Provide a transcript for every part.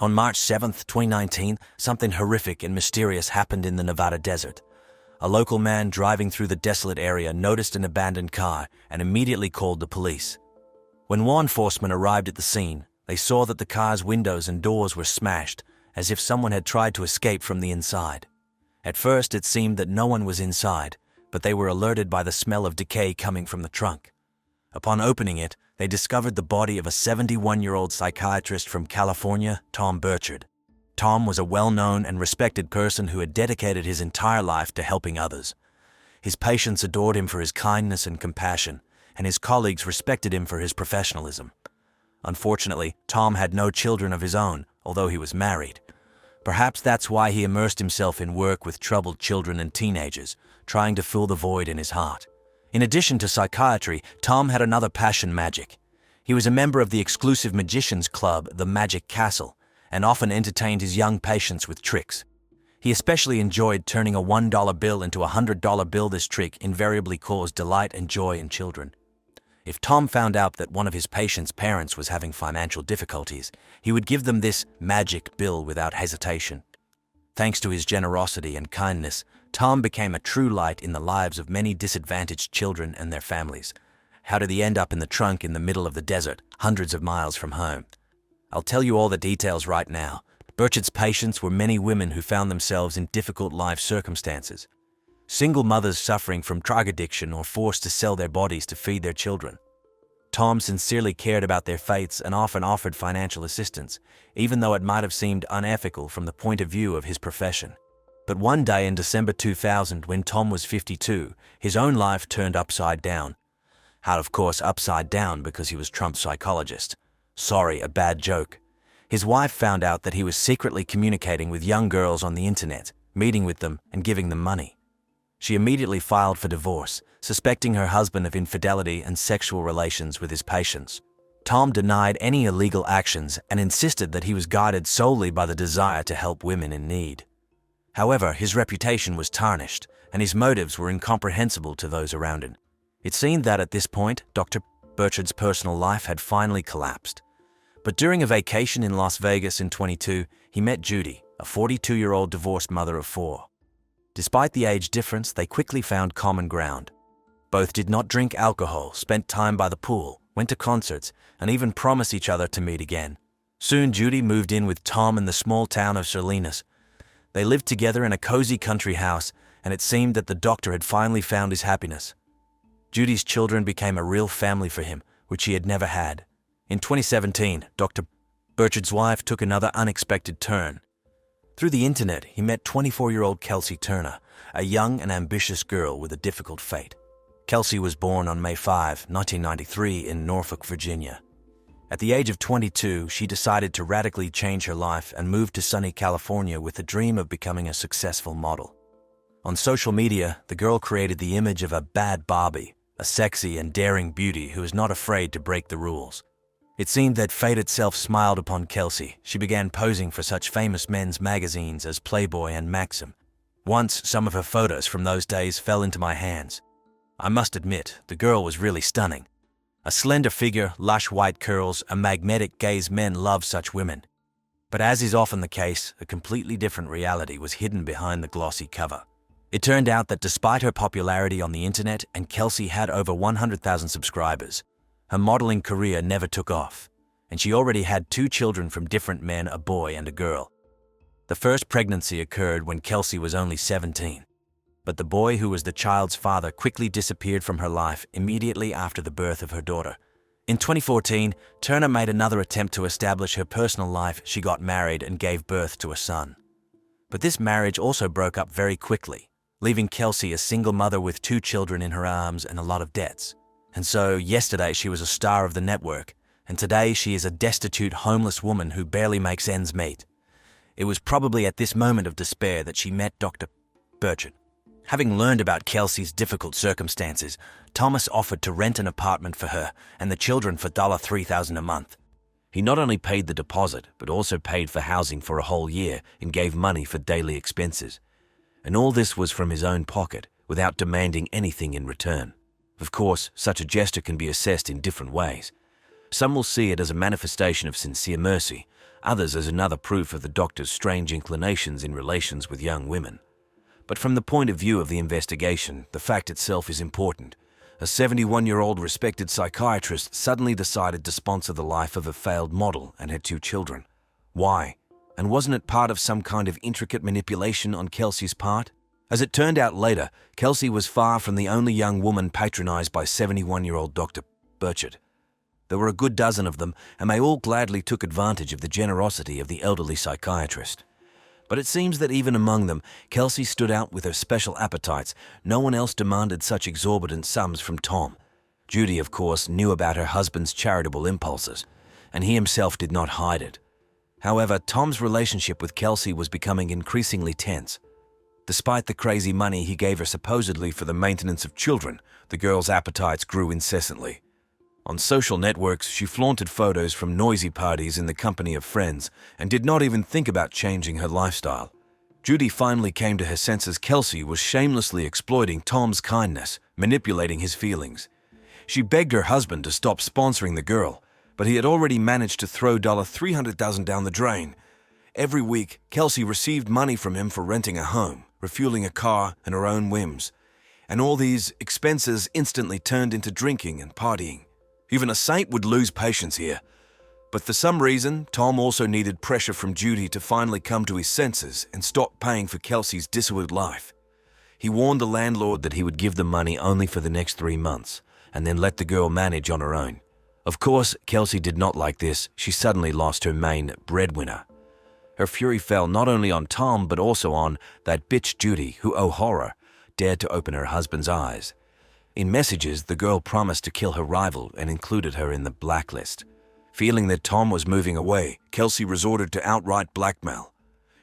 On March 7, 2019, something horrific and mysterious happened in the Nevada desert. A local man driving through the desolate area noticed an abandoned car and immediately called the police. When law enforcement arrived at the scene, they saw that the car's windows and doors were smashed, as if someone had tried to escape from the inside. At first, it seemed that no one was inside, but they were alerted by the smell of decay coming from the trunk. Upon opening it, they discovered the body of a 71-year-old psychiatrist from California, Tom Burchard. Tom was a well-known and respected person who had dedicated his entire life to helping others. His patients adored him for his kindness and compassion, and his colleagues respected him for his professionalism. Unfortunately, Tom had no children of his own, although he was married. Perhaps that's why he immersed himself in work with troubled children and teenagers, trying to fill the void in his heart. In addition to psychiatry, Tom had another passion: magic. He was a member of the exclusive magicians club, the Magic Castle, and often entertained his young patients with tricks. He especially enjoyed turning a $1 bill into a $100 bill. This trick invariably caused delight and joy in children. If Tom found out that one of his patients' parents was having financial difficulties, he would give them this magic bill without hesitation. Thanks to his generosity and kindness, Tom became a true light in the lives of many disadvantaged children and their families. How did he end up in the trunk in the middle of the desert, hundreds of miles from home? I'll tell you all the details right now. Burchard's patients were many women who found themselves in difficult life circumstances. Single mothers suffering from drug addiction or forced to sell their bodies to feed their children. Tom sincerely cared about their fates and often offered financial assistance, even though it might have seemed unethical from the point of view of his profession. But one day in December 2000, when Tom was 52, his own life turned upside down. How, of course, upside down because he was Trump's psychologist. Sorry, a bad joke. His wife found out that he was secretly communicating with young girls on the internet, meeting with them and giving them money. She immediately filed for divorce, suspecting her husband of infidelity and sexual relations with his patients. Tom denied any illegal actions and insisted that he was guided solely by the desire to help women in need. However, his reputation was tarnished, and his motives were incomprehensible to those around him. It seemed that at this point, Dr. Burchard's personal life had finally collapsed. But during a vacation in Las Vegas in 2022, he met Judy, a 42-year-old divorced mother of 4. Despite the age difference, they quickly found common ground. Both did not drink alcohol, spent time by the pool, went to concerts, and even promised each other to meet again. Soon, Judy moved in with Tom in the small town of Salinas. They lived together in a cozy country house, and it seemed that the doctor had finally found his happiness. Judy's children became a real family for him, which he had never had. In 2017, Dr. Burchard's wife took another unexpected turn. Through the internet, he met 24-year-old Kelsey Turner, a young and ambitious girl with a difficult fate. Kelsey was born on May 5, 1993 in Norfolk, Virginia. At the age of 22, she decided to radically change her life and moved to sunny California with the dream of becoming a successful model. On social media, the girl created the image of a bad Barbie, a sexy and daring beauty who is not afraid to break the rules. It seemed that fate itself smiled upon Kelsey. She began posing for such famous men's magazines as Playboy and Maxim. Once, some of her photos from those days fell into my hands. I must admit, the girl was really stunning. A slender figure, lush white curls, a magnetic gaze. Men love such women. But as is often the case, a completely different reality was hidden behind the glossy cover. It turned out that despite her popularity on the internet, and Kelsey had over 100,000 subscribers, her modeling career never took off, and she already had 2 children from different men, a boy and a girl. The first pregnancy occurred when Kelsey was only 17. But the boy who was the child's father quickly disappeared from her life immediately after the birth of her daughter. In 2014, Turner made another attempt to establish her personal life. She got married and gave birth to a son. But this marriage also broke up very quickly, leaving Kelsey a single mother with 2 children in her arms and a lot of debts. And so, yesterday she was a star of the network, and today she is a destitute, homeless woman who barely makes ends meet. It was probably at this moment of despair that she met Dr. Burchard. Having learned about Kelsey's difficult circumstances, Thomas offered to rent an apartment for her and the children for $3,000 a month. He not only paid the deposit, but also paid for housing for a whole year and gave money for daily expenses. And all this was from his own pocket, without demanding anything in return. Of course, such a gesture can be assessed in different ways. Some will see it as a manifestation of sincere mercy, others as another proof of the doctor's strange inclinations in relations with young women. But from the point of view of the investigation, the fact itself is important. A 71-year-old respected psychiatrist suddenly decided to sponsor the life of a failed model and her 2 children. Why? And wasn't it part of some kind of intricate manipulation on Kelsey's part? As it turned out later, Kelsey was far from the only young woman patronized by 71-year-old Dr. Burchard. There were a good dozen of them, and they all gladly took advantage of the generosity of the elderly psychiatrist. But it seems that even among them, Kelsey stood out with her special appetites. No one else demanded such exorbitant sums from Tom. Judy, of course, knew about her husband's charitable impulses, and he himself did not hide it. However, Tom's relationship with Kelsey was becoming increasingly tense. Despite the crazy money he gave her supposedly for the maintenance of children, the girl's appetites grew incessantly. On social networks, she flaunted photos from noisy parties in the company of friends and did not even think about changing her lifestyle. Judy finally came to her senses. Kelsey was shamelessly exploiting Tom's kindness, manipulating his feelings. She begged her husband to stop sponsoring the girl, but he had already managed to throw $300,000 down the drain. Every week, Kelsey received money from him for renting a home, refueling a car, and her own whims. And all these expenses instantly turned into drinking and partying. Even a saint would lose patience here. But for some reason, Tom also needed pressure from Judy to finally come to his senses and stop paying for Kelsey's dissolute life. He warned the landlord that he would give the money only for the next 3 months, and then let the girl manage on her own. Of course, Kelsey did not like this. She suddenly lost her main breadwinner. Her fury fell not only on Tom, but also on that bitch Judy, who, oh horror, dared to open her husband's eyes. In messages, the girl promised to kill her rival and included her in the blacklist. Feeling that Tom was moving away, Kelsey resorted to outright blackmail.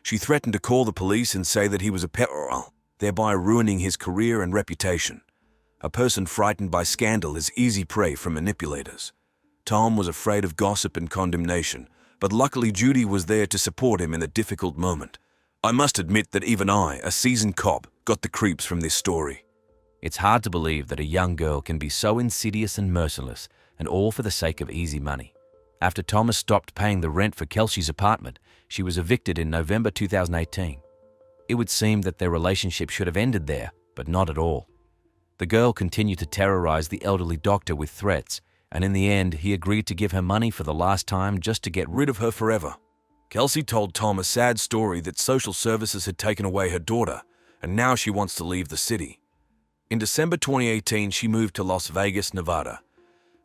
She threatened to call the police and say that he was a pedophile, thereby ruining his career and reputation. A person frightened by scandal is easy prey for manipulators. Tom was afraid of gossip and condemnation, but luckily Judy was there to support him in a difficult moment. I must admit that even I, a seasoned cop, got the creeps from this story. It's hard to believe that a young girl can be so insidious and merciless, and all for the sake of easy money. After Thomas stopped paying the rent for Kelsey's apartment, she was evicted in November 2018. It would seem that their relationship should have ended there, but not at all. The girl continued to terrorize the elderly doctor with threats, and in the end, he agreed to give her money for the last time just to get rid of her forever. Kelsey told Tom a sad story that social services had taken away her daughter, and now she wants to leave the city. In December 2018, she moved to Las Vegas, Nevada.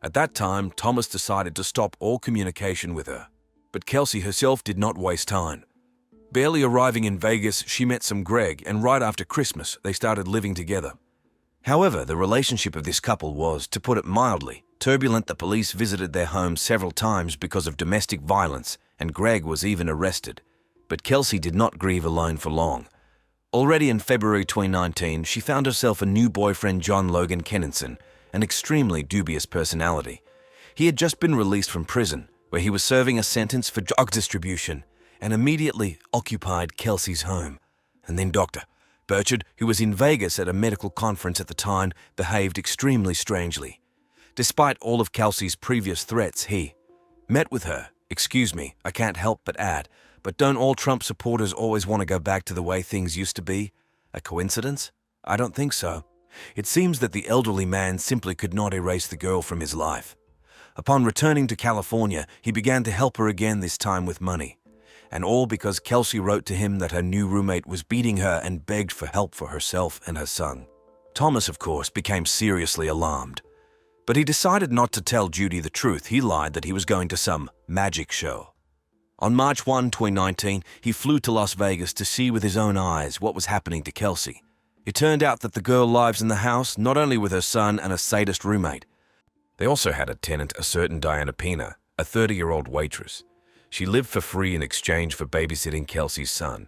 At that time, Thomas decided to stop all communication with her. But Kelsey herself did not waste time. Barely arriving in Vegas, she met some Greg, and right after Christmas, they started living together. However, the relationship of this couple was, to put it mildly, turbulent. The police visited their home several times because of domestic violence, and Greg was even arrested. But Kelsey did not grieve alone for long. Already in February 2019, she found herself a new boyfriend, John Logan Kenninson, an extremely dubious personality. He had just been released from prison, where he was serving a sentence for drug distribution, and immediately occupied Kelsey's home. And then Dr. Burchard, who was in Vegas at a medical conference at the time, behaved extremely strangely. Despite all of Kelsey's previous threats, he met with her. Excuse me, I can't help but add, but don't all Trump supporters always want to go back to the way things used to be? A coincidence? I don't think so. It seems that the elderly man simply could not erase the girl from his life. Upon returning to California, he began to help her again, this time with money. And all because Kelsey wrote to him that her new roommate was beating her and begged for help for herself and her son. Thomas, of course, became seriously alarmed. But he decided not to tell Judy the truth. He lied that he was going to some magic show. On March 1, 2019, he flew to Las Vegas to see with his own eyes what was happening to Kelsey. It turned out that the girl lives in the house not only with her son and a sadist roommate. They also had a tenant, a certain Diana Pena, a 30-year-old waitress. She lived for free in exchange for babysitting Kelsey's son.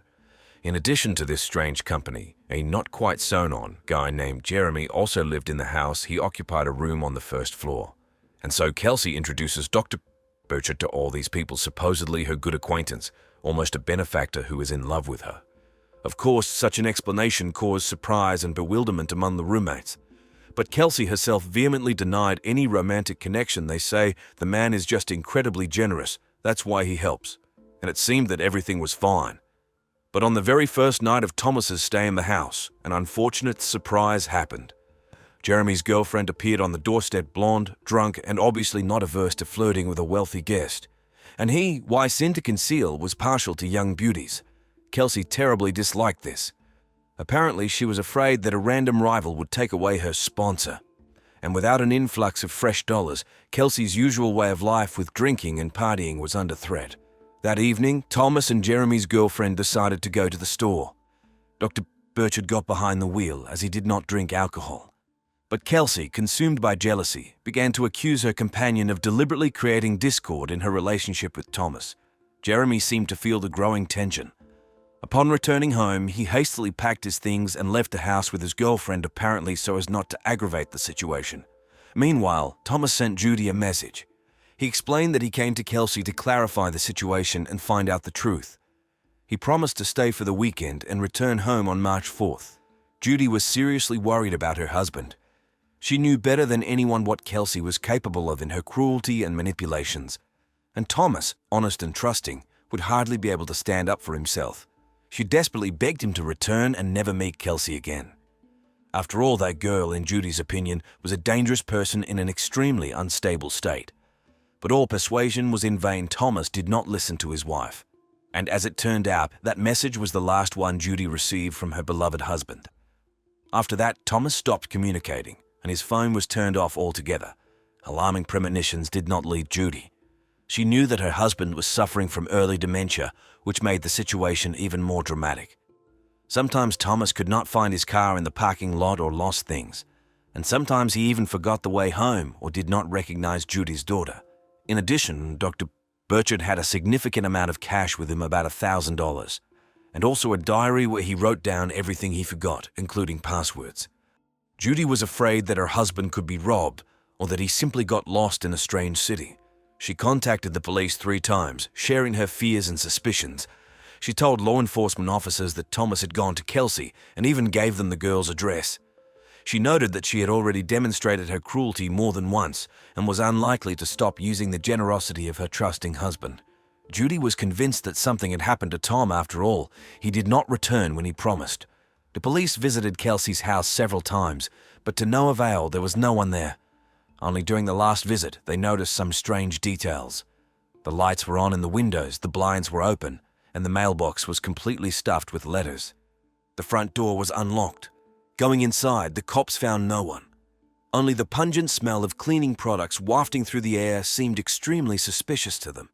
In addition to this strange company, a not-quite-sewn-on guy named Jeremy also lived in the house. He occupied a room on the first floor. And so Kelsey introduces Dr. Burchard to all these people, supposedly her good acquaintance, almost a benefactor who is in love with her. Of course, such an explanation caused surprise and bewilderment among the roommates. But Kelsey herself vehemently denied any romantic connection. They say the man is just incredibly generous. That's why he helps. and it seemed that everything was fine. But on the very first night of Thomas's stay in the house, an unfortunate surprise happened. Jeremy's girlfriend appeared on the doorstep blonde, drunk, and obviously not averse to flirting with a wealthy guest. And he, why sin to conceal, was partial to young beauties. Kelsey terribly disliked this. Apparently, she was afraid that a random rival would take away her sponsor. And without an influx of fresh dollars, Kelsey's usual way of life with drinking and partying was under threat. That evening, Thomas and Jeremy's girlfriend decided to go to the store. Dr. Burchard got behind the wheel as he did not drink alcohol. But Kelsey, consumed by jealousy, began to accuse her companion of deliberately creating discord in her relationship with Thomas. Jeremy seemed to feel the growing tension. Upon returning home, he hastily packed his things and left the house with his girlfriend, apparently so as not to aggravate the situation. Meanwhile, Thomas sent Judy a message. He explained that he came to Kelsey to clarify the situation and find out the truth. He promised to stay for the weekend and return home on March 4th. Judy was seriously worried about her husband. She knew better than anyone what Kelsey was capable of in her cruelty and manipulations. And Thomas, honest and trusting, would hardly be able to stand up for himself. She desperately begged him to return and never meet Kelsey again. After all, that girl, in Judy's opinion, was a dangerous person in an extremely unstable state. But all persuasion was in vain. Thomas did not listen to his wife. And as it turned out, that message was the last one Judy received from her beloved husband. After that, Thomas stopped communicating, and his phone was turned off altogether. Alarming premonitions did not leave Judy. She knew that her husband was suffering from early dementia, which made the situation even more dramatic. Sometimes Thomas could not find his car in the parking lot or lost things, and sometimes he even forgot the way home or did not recognize Judy's daughter. In addition, Dr. Burchard had a significant amount of cash with him, about $1,000, and also a diary where he wrote down everything he forgot, including passwords. Judy was afraid that her husband could be robbed or that he simply got lost in a strange city. She contacted the police 3 times, sharing her fears and suspicions. She told law enforcement officers that Thomas had gone to Kelsey and even gave them the girl's address. She noted that she had already demonstrated her cruelty more than once and was unlikely to stop using the generosity of her trusting husband. Judy was convinced that something had happened to Tom after all. He did not return when he promised. The police visited Kelsey's house several times, but to no avail. There was no one there. Only during the last visit, they noticed some strange details. The lights were on in the windows, the blinds were open, and the mailbox was completely stuffed with letters. The front door was unlocked. Going inside, the cops found no one. Only the pungent smell of cleaning products wafting through the air seemed extremely suspicious to them.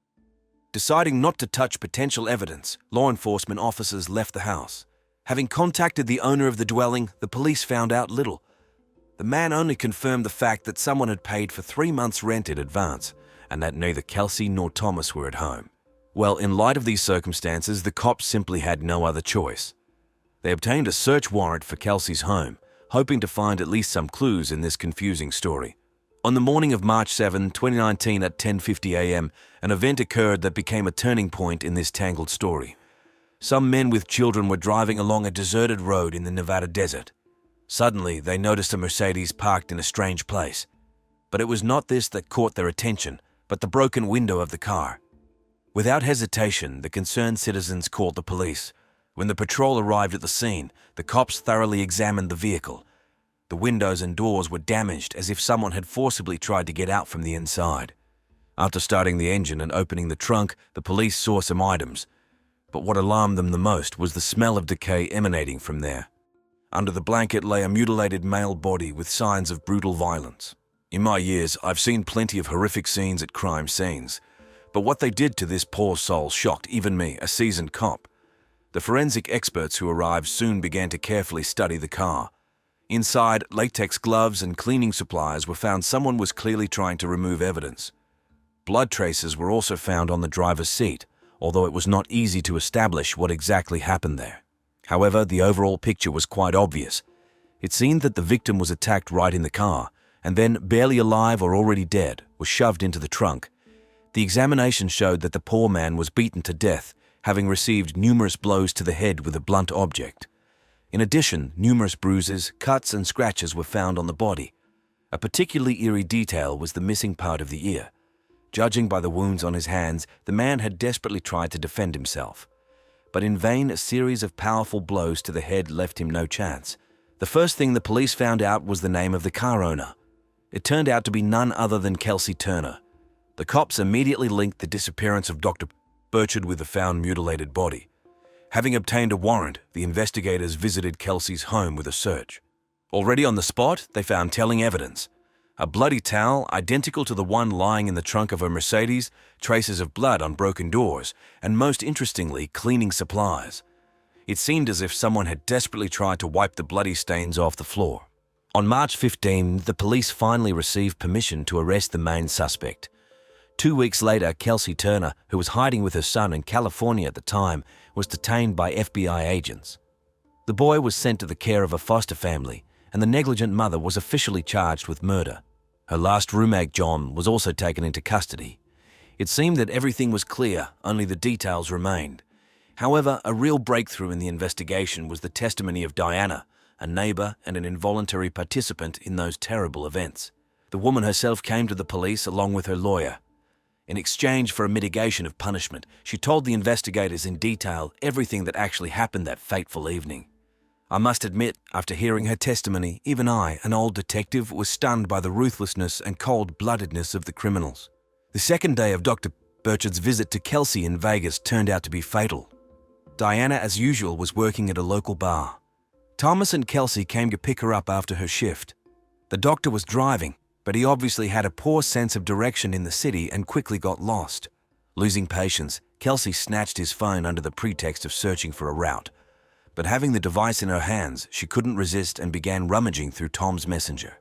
Deciding not to touch potential evidence, law enforcement officers left the house. Having contacted the owner of the dwelling, the police found out little. The man only confirmed the fact that someone had paid for 3 months' rent in advance, and that neither Kelsey nor Thomas were at home. Well, in light of these circumstances, the cops simply had no other choice. They obtained a search warrant for Kelsey's home, hoping to find at least some clues in this confusing story. On the morning of March 7, 2019 at 10:50 a.m., an event occurred that became a turning point in this tangled story. Some men with children were driving along a deserted road in the Nevada desert. Suddenly, they noticed a Mercedes parked in a strange place. But it was not this that caught their attention, but the broken window of the car. Without hesitation, the concerned citizens called the police. When the patrol arrived at the scene, the cops thoroughly examined the vehicle. The windows and doors were damaged as if someone had forcibly tried to get out from the inside. After starting the engine and opening the trunk, the police saw some items. But what alarmed them the most was the smell of decay emanating from there. Under the blanket lay a mutilated male body with signs of brutal violence. In my years, I've seen plenty of horrific scenes at crime scenes, but what they did to this poor soul shocked even me, a seasoned cop. The forensic experts who arrived soon began to carefully study the car. Inside, latex gloves and cleaning supplies were found. Someone was clearly trying to remove evidence. Blood traces were also found on the driver's seat, although it was not easy to establish what exactly happened there. However, the overall picture was quite obvious. It seemed that the victim was attacked right in the car, and then, barely alive or already dead, was shoved into the trunk. The examination showed that the poor man was beaten to death, having received numerous blows to the head with a blunt object. In addition, numerous bruises, cuts, and scratches were found on the body. A particularly eerie detail was the missing part of the ear. Judging by the wounds on his hands, the man had desperately tried to defend himself. But in vain, a series of powerful blows to the head left him no chance. The first thing the police found out was the name of the car owner. It turned out to be none other than Kelsey Turner. The cops immediately linked the disappearance of Dr. Burchard with the found mutilated body. Having obtained a warrant, the investigators visited Kelsey's home with a search. Already on the spot, they found telling evidence. A bloody towel identical to the one lying in the trunk of a Mercedes, traces of blood on broken doors, and most interestingly, cleaning supplies. It seemed as if someone had desperately tried to wipe the bloody stains off the floor. On March 15, the police finally received permission to arrest the main suspect. 2 weeks later, Kelsey Turner, who was hiding with her son in California at the time, was detained by FBI agents. The boy was sent to the care of a foster family, and the negligent mother was officially charged with murder. Her last roommate, John, was also taken into custody. It seemed that everything was clear, only the details remained. However, a real breakthrough in the investigation was the testimony of Diana, a neighbor and an involuntary participant in those terrible events. The woman herself came to the police along with her lawyer. In exchange for a mitigation of punishment, she told the investigators in detail everything that actually happened that fateful evening. I must admit, after hearing her testimony, even I, an old detective, was stunned by the ruthlessness and cold-bloodedness of the criminals. The second day of Dr. Burchard's visit to Kelsey in Vegas turned out to be fatal. Diana, as usual, was working at a local bar. Thomas and Kelsey came to pick her up after her shift. The doctor was driving, but he obviously had a poor sense of direction in the city and quickly got lost. Losing patience, Kelsey snatched his phone under the pretext of searching for a route. But having the device in her hands, she couldn't resist and began rummaging through Tom's messenger.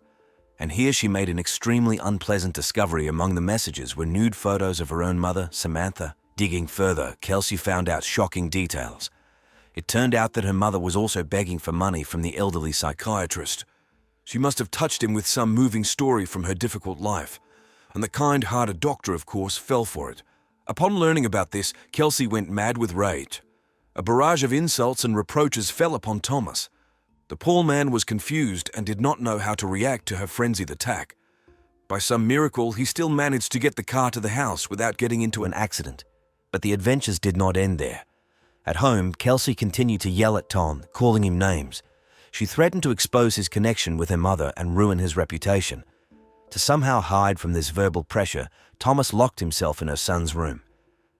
And here she made an extremely unpleasant discovery. Among the messages were nude photos of her own mother, Samantha. Digging further, Kelsey found out shocking details. It turned out that her mother was also begging for money from the elderly psychiatrist. She must have touched him with some moving story from her difficult life, and the kind-hearted doctor, of course, fell for it. Upon learning about this, Kelsey went mad with rage. A barrage of insults and reproaches fell upon Thomas. The poor man was confused and did not know how to react to her frenzied attack. By some miracle, he still managed to get the car to the house without getting into an accident. But the adventures did not end there. At home, Kelsey continued to yell at Tom, calling him names. She threatened to expose his connection with her mother and ruin his reputation. To somehow hide from this verbal pressure, Thomas locked himself in her son's room.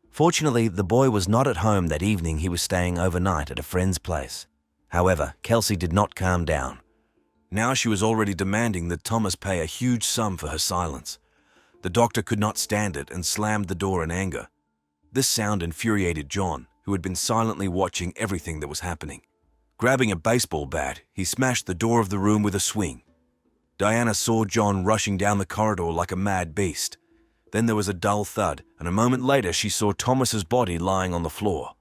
Fortunately, the boy was not at home that evening. He was staying overnight at a friend's place. However, Kelsey did not calm down. Now she was already demanding that Thomas pay a huge sum for her silence. The doctor could not stand it and slammed the door in anger. This sound infuriated John, who had been silently watching everything that was happening. Grabbing a baseball bat, he smashed the door of the room with a swing. Diana saw John rushing down the corridor like a mad beast. Then there was a dull thud, and a moment later she saw Thomas's body lying on the floor.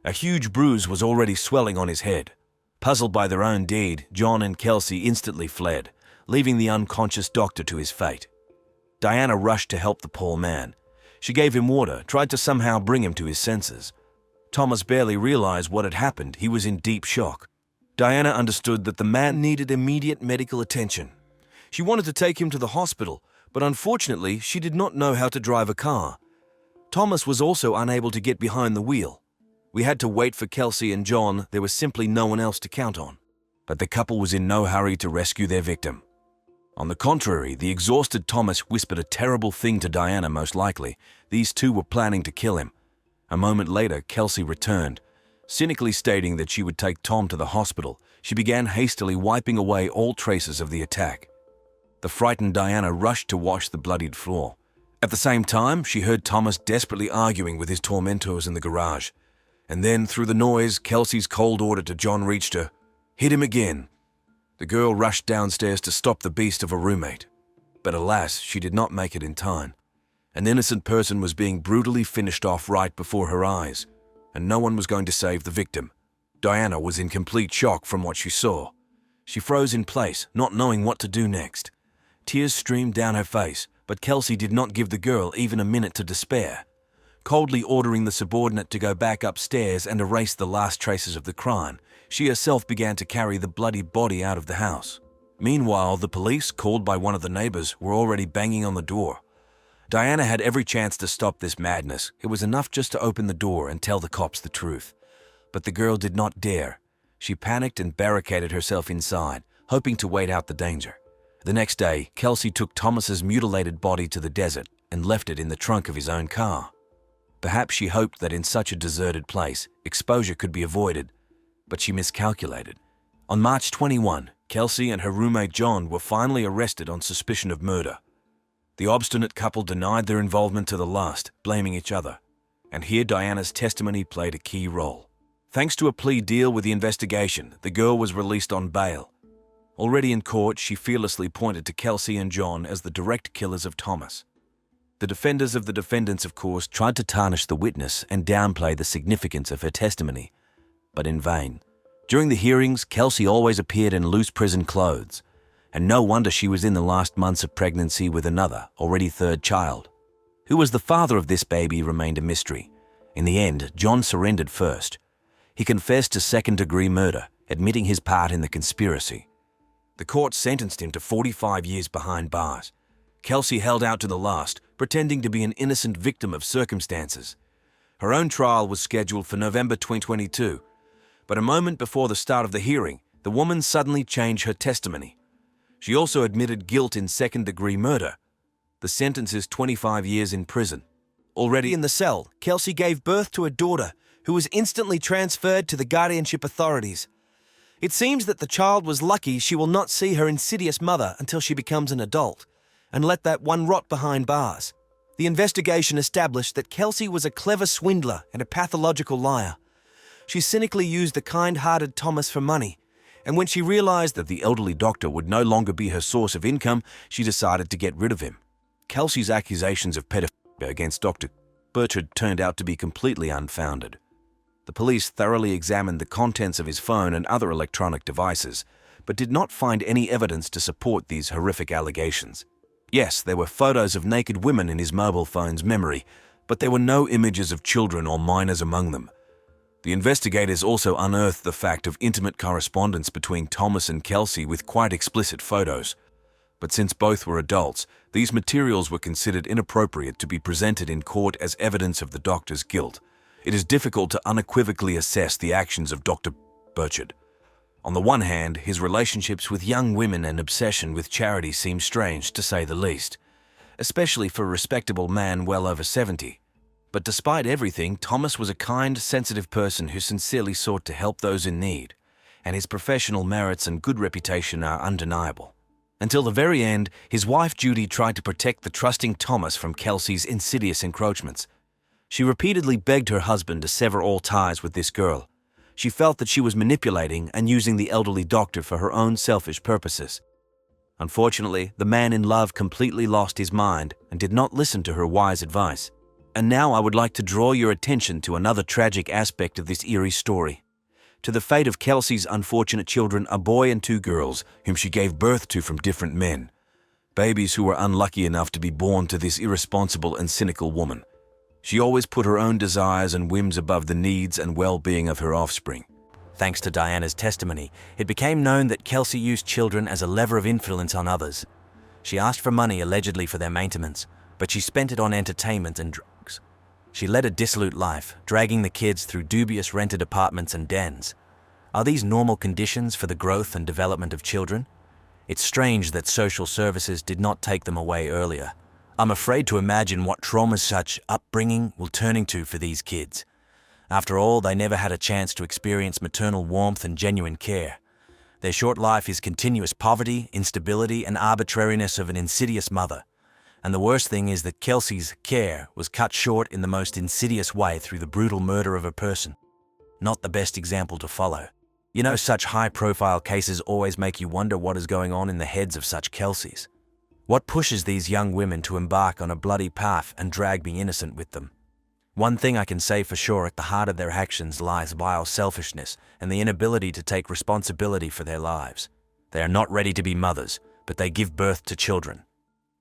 A huge bruise was already swelling on his head. Puzzled by their own deed, John and Kelsey instantly fled, leaving the unconscious doctor to his fate. Diana rushed to help the poor man. She gave him water, tried to somehow bring him to his senses. Thomas barely realized what had happened. He was in deep shock. Diana understood that the man needed immediate medical attention. She wanted to take him to the hospital, but unfortunately, she did not know how to drive a car. Thomas was also unable to get behind the wheel. We had to wait for Kelsey and John. There was simply no one else to count on. But the couple was in no hurry to rescue their victim. On the contrary, the exhausted Thomas whispered a terrible thing to Diana. Most likely, these two were planning to kill him. A moment later, Kelsey returned. Cynically stating that she would take Tom to the hospital, she began hastily wiping away all traces of the attack. The frightened Diana rushed to wash the bloodied floor. At the same time, she heard Thomas desperately arguing with his tormentors in the garage. And then, through the noise, Kelsey's cold order to John reached her. "Hit him again." The girl rushed downstairs to stop the beast of a roommate. But alas, she did not make it in time. An innocent person was being brutally finished off right before her eyes, and no one was going to save the victim. Diana was in complete shock from what she saw. She froze in place, not knowing what to do next. Tears streamed down her face, but Kelsey did not give the girl even a minute to despair. Coldly ordering the subordinate to go back upstairs and erase the last traces of the crime, she herself began to carry the bloody body out of the house. Meanwhile, the police, called by one of the neighbors, were already banging on the door. Diana had every chance to stop this madness. It was enough just to open the door and tell the cops the truth. But the girl did not dare. She panicked and barricaded herself inside, hoping to wait out the danger. The next day, Kelsey took Thomas's mutilated body to the desert and left it in the trunk of his own car. Perhaps she hoped that in such a deserted place, exposure could be avoided, but she miscalculated. On March 21, Kelsey and her roommate John were finally arrested on suspicion of murder. The obstinate couple denied their involvement to the last, blaming each other. And here Diana's testimony played a key role. Thanks to a plea deal with the investigation, the girl was released on bail. Already in court, she fearlessly pointed to Kelsey and John as the direct killers of Thomas. The defenders of the defendants, of course, tried to tarnish the witness and downplay the significance of her testimony, but in vain. During the hearings, Kelsey always appeared in loose prison clothes, and no wonder she was in the last months of pregnancy with another, already third child. Who was the father of this baby remained a mystery. In the end, John surrendered first. He confessed to second-degree murder, admitting his part in the conspiracy. The court sentenced him to 45 years behind bars. Kelsey held out to the last, pretending to be an innocent victim of circumstances. Her own trial was scheduled for November 2022, but a moment before the start of the hearing, the woman suddenly changed her testimony. She also admitted guilt in second-degree murder. The sentence is 25 years in prison. Already in the cell, Kelsey gave birth to a daughter who was instantly transferred to the guardianship authorities. It seems that the child was lucky she will not see her insidious mother until she becomes an adult, and let that one rot behind bars. The investigation established that Kelsey was a clever swindler and a pathological liar. She cynically used the kind-hearted Thomas for money, and when she realized that the elderly doctor would no longer be her source of income, she decided to get rid of him. Kelsey's accusations of pedophilia against Dr. Burchard turned out to be completely unfounded. The police thoroughly examined the contents of his phone and other electronic devices, but did not find any evidence to support these horrific allegations. Yes, there were photos of naked women in his mobile phone's memory, but there were no images of children or minors among them. The investigators also unearthed the fact of intimate correspondence between Thomas and Kelsey with quite explicit photos. But since both were adults, these materials were considered inappropriate to be presented in court as evidence of the doctor's guilt. It is difficult to unequivocally assess the actions of Dr. Burchard. On the one hand, his relationships with young women and obsession with charity seem strange, to say the least, especially for a respectable man well over 70. But despite everything, Thomas was a kind, sensitive person who sincerely sought to help those in need, and his professional merits and good reputation are undeniable. Until the very end, his wife Judy tried to protect the trusting Thomas from Kelsey's insidious encroachments. She repeatedly begged her husband to sever all ties with this girl. She felt that she was manipulating and using the elderly doctor for her own selfish purposes. Unfortunately, the man in love completely lost his mind and did not listen to her wise advice. And now I would like to draw your attention to another tragic aspect of this eerie story. To the fate of Kelsey's unfortunate children, a boy and two girls, whom she gave birth to from different men. Babies who were unlucky enough to be born to this irresponsible and cynical woman. She always put her own desires and whims above the needs and well-being of her offspring. Thanks to Diana's testimony, it became known that Kelsey used children as a lever of influence on others. She asked for money allegedly for their maintenance, but she spent it on entertainment and drugs. She led a dissolute life, dragging the kids through dubious rented apartments and dens. Are these normal conditions for the growth and development of children? It's strange that social services did not take them away earlier. I'm afraid to imagine what traumas such upbringing will turn into for these kids. After all, they never had a chance to experience maternal warmth and genuine care. Their short life is continuous poverty, instability, and arbitrariness of an insidious mother. And the worst thing is that Kelsey's care was cut short in the most insidious way through the brutal murder of a person. Not the best example to follow. You know, such high-profile cases always make you wonder what is going on in the heads of such Kelseys. What pushes these young women to embark on a bloody path and drag the innocent with them? One thing I can say for sure, at the heart of their actions lies vile selfishness and the inability to take responsibility for their lives. They are not ready to be mothers, but they give birth to children.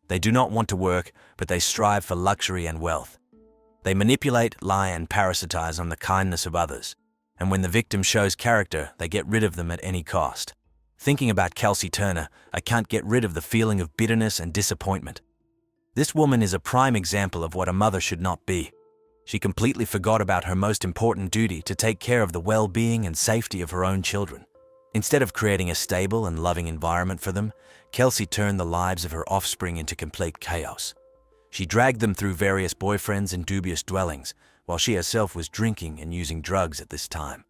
They do not want to work, but they strive for luxury and wealth. They manipulate, lie, and parasitize on the kindness of others. And when the victim shows character, they get rid of them at any cost. Thinking about Kelsey Turner, I can't get rid of the feeling of bitterness and disappointment. This woman is a prime example of what a mother should not be. She completely forgot about her most important duty to take care of the well-being and safety of her own children. Instead of creating a stable and loving environment for them, Kelsey turned the lives of her offspring into complete chaos. She dragged them through various boyfriends and dubious dwellings, while she herself was drinking and using drugs at this time.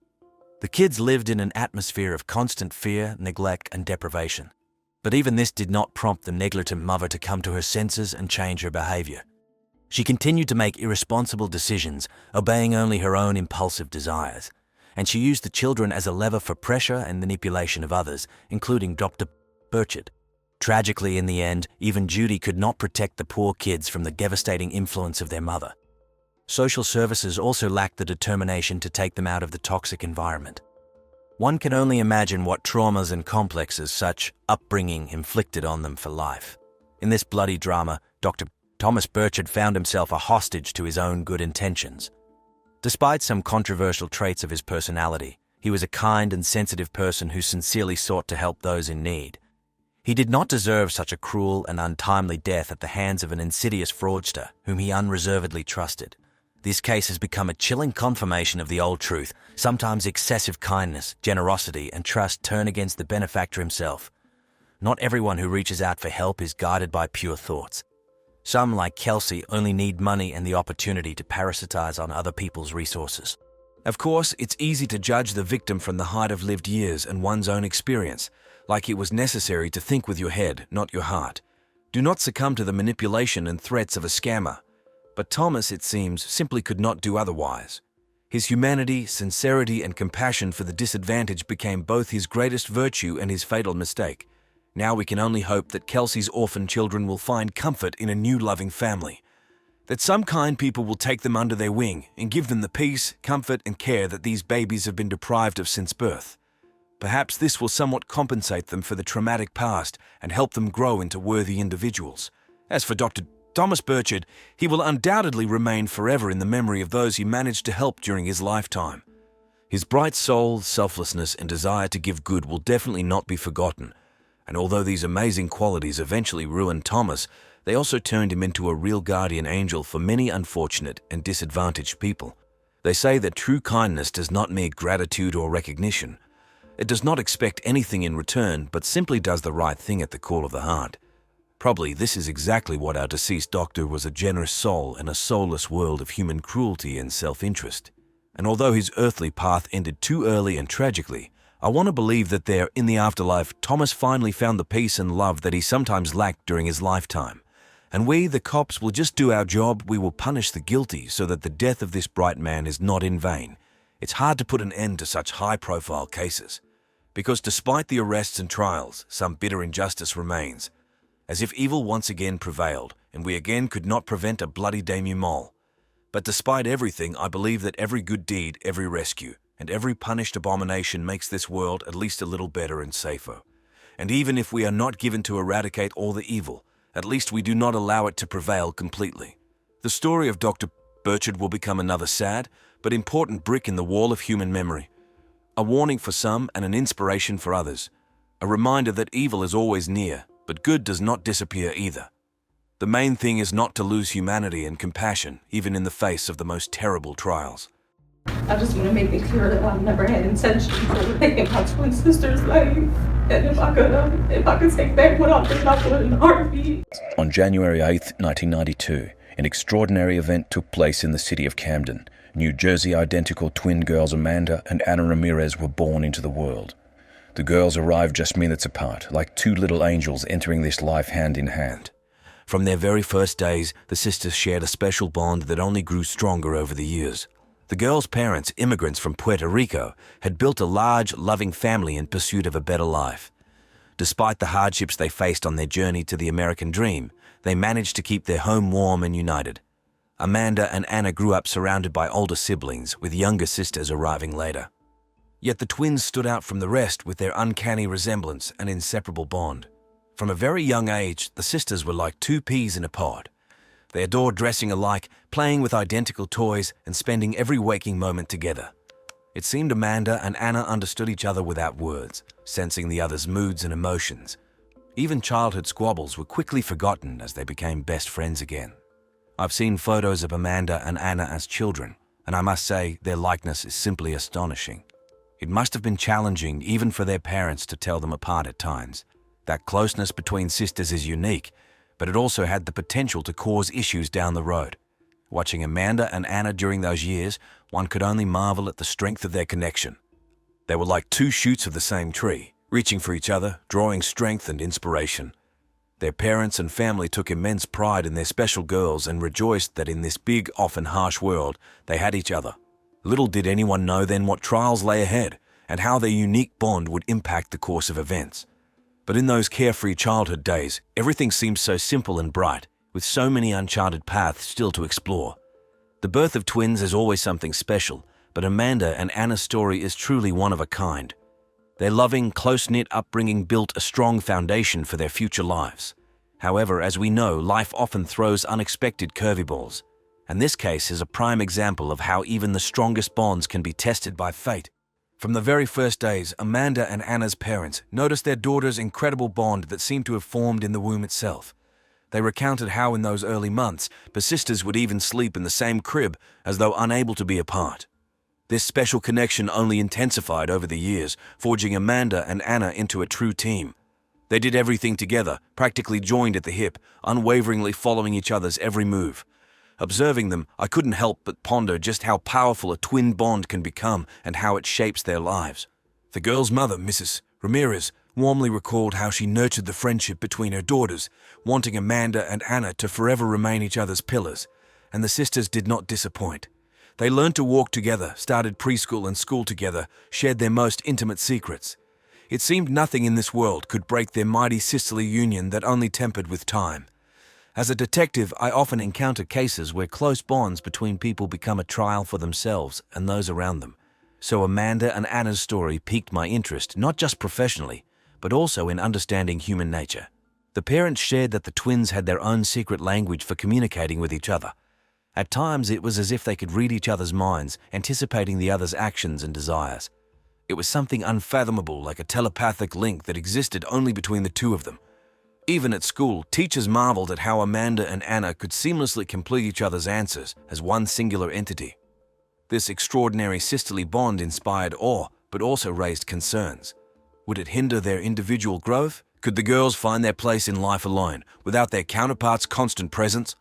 The kids lived in an atmosphere of constant fear, neglect, and deprivation. But even this did not prompt the negligent mother to come to her senses and change her behavior. She continued to make irresponsible decisions, obeying only her own impulsive desires. And she used the children as a lever for pressure and manipulation of others, including Dr. Burchard. Tragically, in the end, even Judy could not protect the poor kids from the devastating influence of their mother. Social services also lacked the determination to take them out of the toxic environment. One can only imagine what traumas and complexes such upbringing inflicted on them for life. In this bloody drama, Dr. Thomas Burchard found himself a hostage to his own good intentions. Despite some controversial traits of his personality, he was a kind and sensitive person who sincerely sought to help those in need. He did not deserve such a cruel and untimely death at the hands of an insidious fraudster whom he unreservedly trusted. This case has become a chilling confirmation of the old truth. Sometimes excessive kindness, generosity, and trust turn against the benefactor himself. Not everyone who reaches out for help is guided by pure thoughts. Some, like Kelsey, only need money and the opportunity to parasitize on other people's resources. Of course, it's easy to judge the victim from the height of lived years and one's own experience, like it was necessary to think with your head, not your heart. Do not succumb to the manipulation and threats of a scammer. But Thomas, it seems, simply could not do otherwise. His humanity, sincerity, and compassion for the disadvantaged became both his greatest virtue and his fatal mistake. Now we can only hope that Kelsey's orphan children will find comfort in a new loving family, that some kind people will take them under their wing and give them the peace, comfort, and care that these babies have been deprived of since birth. Perhaps this will somewhat compensate them for the traumatic past and help them grow into worthy individuals. As for Dr. Thomas Burchard, he will undoubtedly remain forever in the memory of those he managed to help during his lifetime. His bright soul, selflessness, and desire to give good will definitely not be forgotten. And although these amazing qualities eventually ruined Thomas, they also turned him into a real guardian angel for many unfortunate and disadvantaged people. They say that true kindness does not need gratitude or recognition. It does not expect anything in return, but simply does the right thing at the call of the heart. Probably this is exactly what our deceased doctor was, a generous soul in a soulless world of human cruelty and self-interest. And although his earthly path ended too early and tragically, I want to believe that there, in the afterlife, Thomas finally found the peace and love that he sometimes lacked during his lifetime. And we, the cops, will just do our job. We will punish the guilty so that the death of this bright man is not in vain. It's hard to put an end to such high-profile cases, because despite the arrests and trials, some bitter injustice remains, as if evil once again prevailed, and we again could not prevent a bloody denouement. But despite everything, I believe that every good deed, every rescue, and every punished abomination makes this world at least a little better and safer. And even if we are not given to eradicate all the evil, at least we do not allow it to prevail completely. The story of Dr. Burchard will become another sad, but important brick in the wall of human memory. A warning for some and an inspiration for others. A reminder that evil is always near, but good does not disappear either. The main thing is not to lose humanity and compassion, even in the face of the most terrible trials. I just want to make it clear that I've never had intention of taking my twin sister's life. And if I could take back what I did, I would in a heartbeat. On January 8th, 1992, an extraordinary event took place in the city of Camden. New Jersey identical twin girls Amanda and Anna Ramirez were born into the world. The girls arrived just minutes apart, like two little angels entering this life hand in hand. From their very first days, the sisters shared a special bond that only grew stronger over the years. The girls' parents, immigrants from Puerto Rico, had built a large, loving family in pursuit of a better life. Despite the hardships they faced on their journey to the American dream, they managed to keep their home warm and united. Amanda and Anna grew up surrounded by older siblings, with younger sisters arriving later. Yet the twins stood out from the rest with their uncanny resemblance and inseparable bond. From a very young age, the sisters were like two peas in a pod. They adored dressing alike, playing with identical toys, and spending every waking moment together. It seemed Amanda and Anna understood each other without words, sensing the other's moods and emotions. Even childhood squabbles were quickly forgotten as they became best friends again. I've seen photos of Amanda and Anna as children, and I must say their likeness is simply astonishing. It must have been challenging even for their parents to tell them apart at times. That closeness between sisters is unique, but it also had the potential to cause issues down the road. Watching Amanda and Anna during those years, one could only marvel at the strength of their connection. They were like two shoots of the same tree, reaching for each other, drawing strength and inspiration. Their parents and family took immense pride in their special girls and rejoiced that in this big, often harsh world, they had each other. Little did anyone know then what trials lay ahead and how their unique bond would impact the course of events. But in those carefree childhood days, everything seemed so simple and bright, with so many uncharted paths still to explore. The birth of twins is always something special, but Amanda and Anna's story is truly one of a kind. Their loving, close-knit upbringing built a strong foundation for their future lives. However, as we know, life often throws unexpected curveballs, and this case is a prime example of how even the strongest bonds can be tested by fate. From the very first days, Amanda and Anna's parents noticed their daughter's incredible bond that seemed to have formed in the womb itself. They recounted how in those early months, the sisters would even sleep in the same crib as though unable to be apart. This special connection only intensified over the years, forging Amanda and Anna into a true team. They did everything together, practically joined at the hip, unwaveringly following each other's every move. Observing them, I couldn't help but ponder just how powerful a twin bond can become and how it shapes their lives. The girl's mother, Mrs. Ramirez, warmly recalled how she nurtured the friendship between her daughters, wanting Amanda and Anna to forever remain each other's pillars, and the sisters did not disappoint. They learned to walk together, started preschool and school together, shared their most intimate secrets. It seemed nothing in this world could break their mighty sisterly union that only tempered with time. As a detective, I often encounter cases where close bonds between people become a trial for themselves and those around them. So Amanda and Anna's story piqued my interest, not just professionally, but also in understanding human nature. The parents shared that the twins had their own secret language for communicating with each other. At times, it was as if they could read each other's minds, anticipating the other's actions and desires. It was something unfathomable, like a telepathic link that existed only between the two of them. Even at school, teachers marveled at how Amanda and Anna could seamlessly complete each other's answers as one singular entity. This extraordinary sisterly bond inspired awe, but also raised concerns. Would it hinder their individual growth? Could the girls find their place in life alone, without their counterparts' constant presence?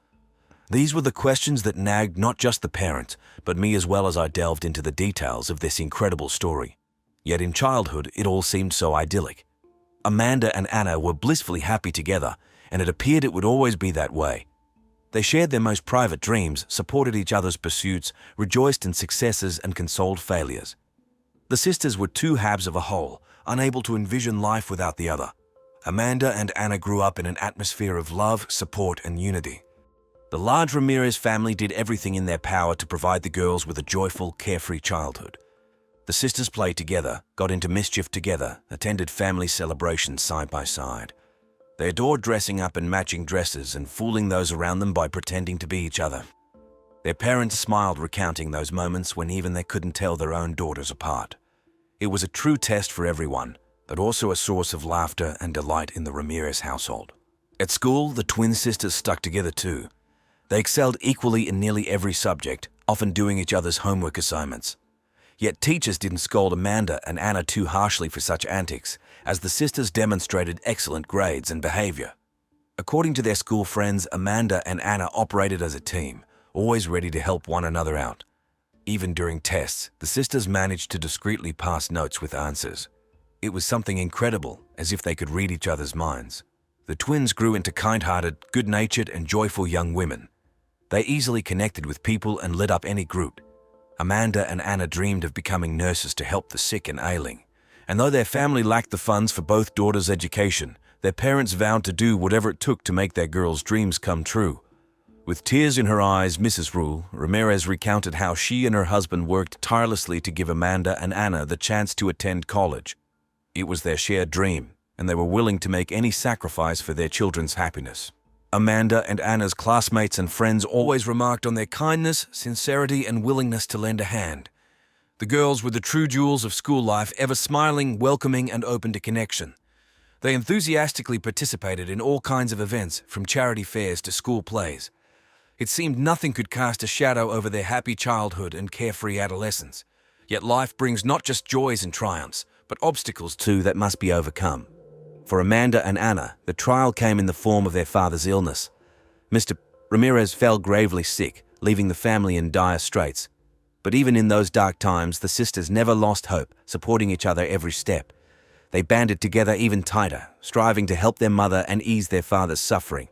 These were the questions that nagged not just the parents, but me as well as I delved into the details of this incredible story. Yet in childhood, it all seemed so idyllic. Amanda and Anna were blissfully happy together, and it appeared it would always be that way. They shared their most private dreams, supported each other's pursuits, rejoiced in successes and consoled failures. The sisters were two halves of a whole, unable to envision life without the other. Amanda and Anna grew up in an atmosphere of love, support, and unity. The large Ramirez family did everything in their power to provide the girls with a joyful, carefree childhood. The sisters played together, got into mischief together, attended family celebrations side by side. They adored dressing up in matching dresses and fooling those around them by pretending to be each other. Their parents smiled recounting those moments when even they couldn't tell their own daughters apart. It was a true test for everyone, but also a source of laughter and delight in the Ramirez household. At school, the twin sisters stuck together too. They excelled equally in nearly every subject, often doing each other's homework assignments. Yet teachers didn't scold Amanda and Anna too harshly for such antics, as the sisters demonstrated excellent grades and behavior. According to their school friends, Amanda and Anna operated as a team, always ready to help one another out. Even during tests, the sisters managed to discreetly pass notes with answers. It was something incredible, as if they could read each other's minds. The twins grew into kind-hearted, good-natured, and joyful young women. They easily connected with people and lit up any group. Amanda and Anna dreamed of becoming nurses to help the sick and ailing. And though their family lacked the funds for both daughters' education, their parents vowed to do whatever it took to make their girls' dreams come true. With tears in her eyes, Mrs. Ramirez recounted how she and her husband worked tirelessly to give Amanda and Anna the chance to attend college. It was their shared dream, and they were willing to make any sacrifice for their children's happiness. Amanda and Anna's classmates and friends always remarked on their kindness, sincerity, and willingness to lend a hand. The girls were the true jewels of school life, ever smiling, welcoming, and open to connection. They enthusiastically participated in all kinds of events, from charity fairs to school plays. It seemed nothing could cast a shadow over their happy childhood and carefree adolescence. Yet life brings not just joys and triumphs, but obstacles too that must be overcome. For Amanda and Anna, the trial came in the form of their father's illness. Mr. Ramirez fell gravely sick, leaving the family in dire straits. But even in those dark times, the sisters never lost hope, supporting each other every step. They banded together even tighter, striving to help their mother and ease their father's suffering.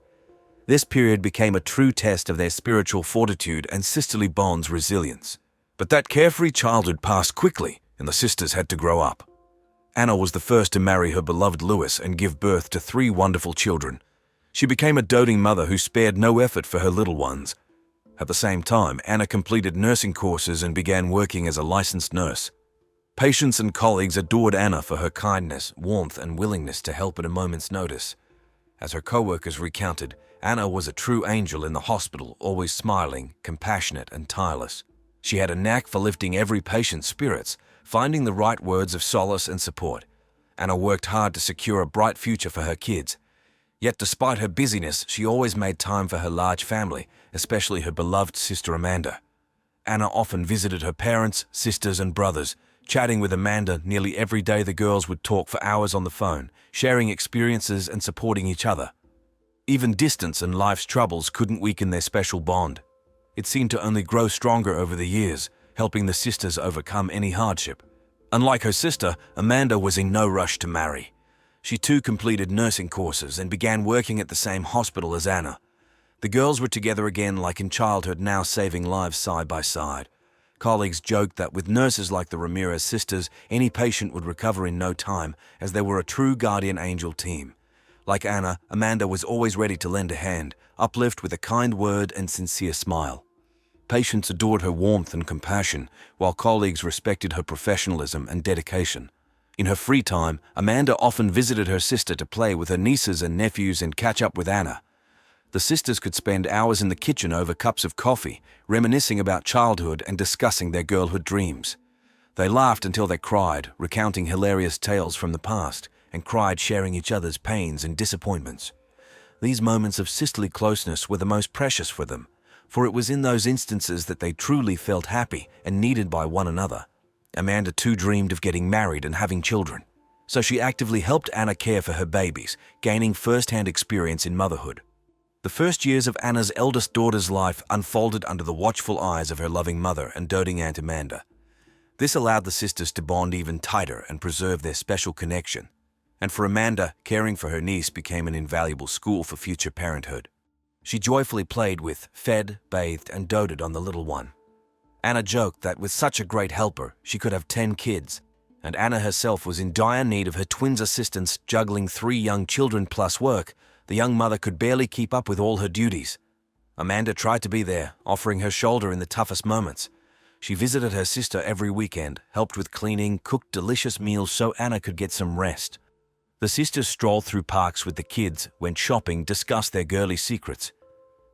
This period became a true test of their spiritual fortitude and sisterly bonds' resilience. But that carefree childhood passed quickly, and the sisters had to grow up. Anna was the first to marry her beloved Louis and give birth to 3 wonderful children. She became a doting mother who spared no effort for her little ones. At the same time, Anna completed nursing courses and began working as a licensed nurse. Patients and colleagues adored Anna for her kindness, warmth, and willingness to help at a moment's notice. As her co-workers recounted, Anna was a true angel in the hospital, always smiling, compassionate, and tireless. She had a knack for lifting every patient's spirits, finding the right words of solace and support. Anna worked hard to secure a bright future for her kids. Yet despite her busyness, she always made time for her large family, especially her beloved sister Amanda. Anna often visited her parents, sisters, and brothers. Chatting with Amanda nearly every day, the girls would talk for hours on the phone, sharing experiences and supporting each other. Even distance and life's troubles couldn't weaken their special bond. It seemed to only grow stronger over the years, helping the sisters overcome any hardship. Unlike her sister, Amanda was in no rush to marry. She too completed nursing courses and began working at the same hospital as Anna. The girls were together again like in childhood, now saving lives side by side. Colleagues joked that with nurses like the Ramirez sisters, any patient would recover in no time, as they were a true guardian angel team. Like Anna, Amanda was always ready to lend a hand, uplift with a kind word and sincere smile. Patients adored her warmth and compassion, while colleagues respected her professionalism and dedication. In her free time, Amanda often visited her sister to play with her nieces and nephews and catch up with Anna. The sisters could spend hours in the kitchen over cups of coffee, reminiscing about childhood and discussing their girlhood dreams. They laughed until they cried, recounting hilarious tales from the past, and cried sharing each other's pains and disappointments. These moments of sisterly closeness were the most precious for them, for it was in those instances that they truly felt happy and needed by one another. Amanda too dreamed of getting married and having children, so she actively helped Anna care for her babies, gaining first-hand experience in motherhood. The first years of Anna's eldest daughter's life unfolded under the watchful eyes of her loving mother and doting Aunt Amanda. This allowed the sisters to bond even tighter and preserve their special connection. And for Amanda, caring for her niece became an invaluable school for future parenthood. She joyfully played with, fed, bathed, and doted on the little one. Anna joked that with such a great helper, she could have 10 kids, and Anna herself was in dire need of her twins' assistance juggling 3 young children plus work. The young mother could barely keep up with all her duties. Amanda tried to be there, offering her shoulder in the toughest moments. She visited her sister every weekend, helped with cleaning, cooked delicious meals so Anna could get some rest. The sisters strolled through parks with the kids, went shopping, discussed their girly secrets.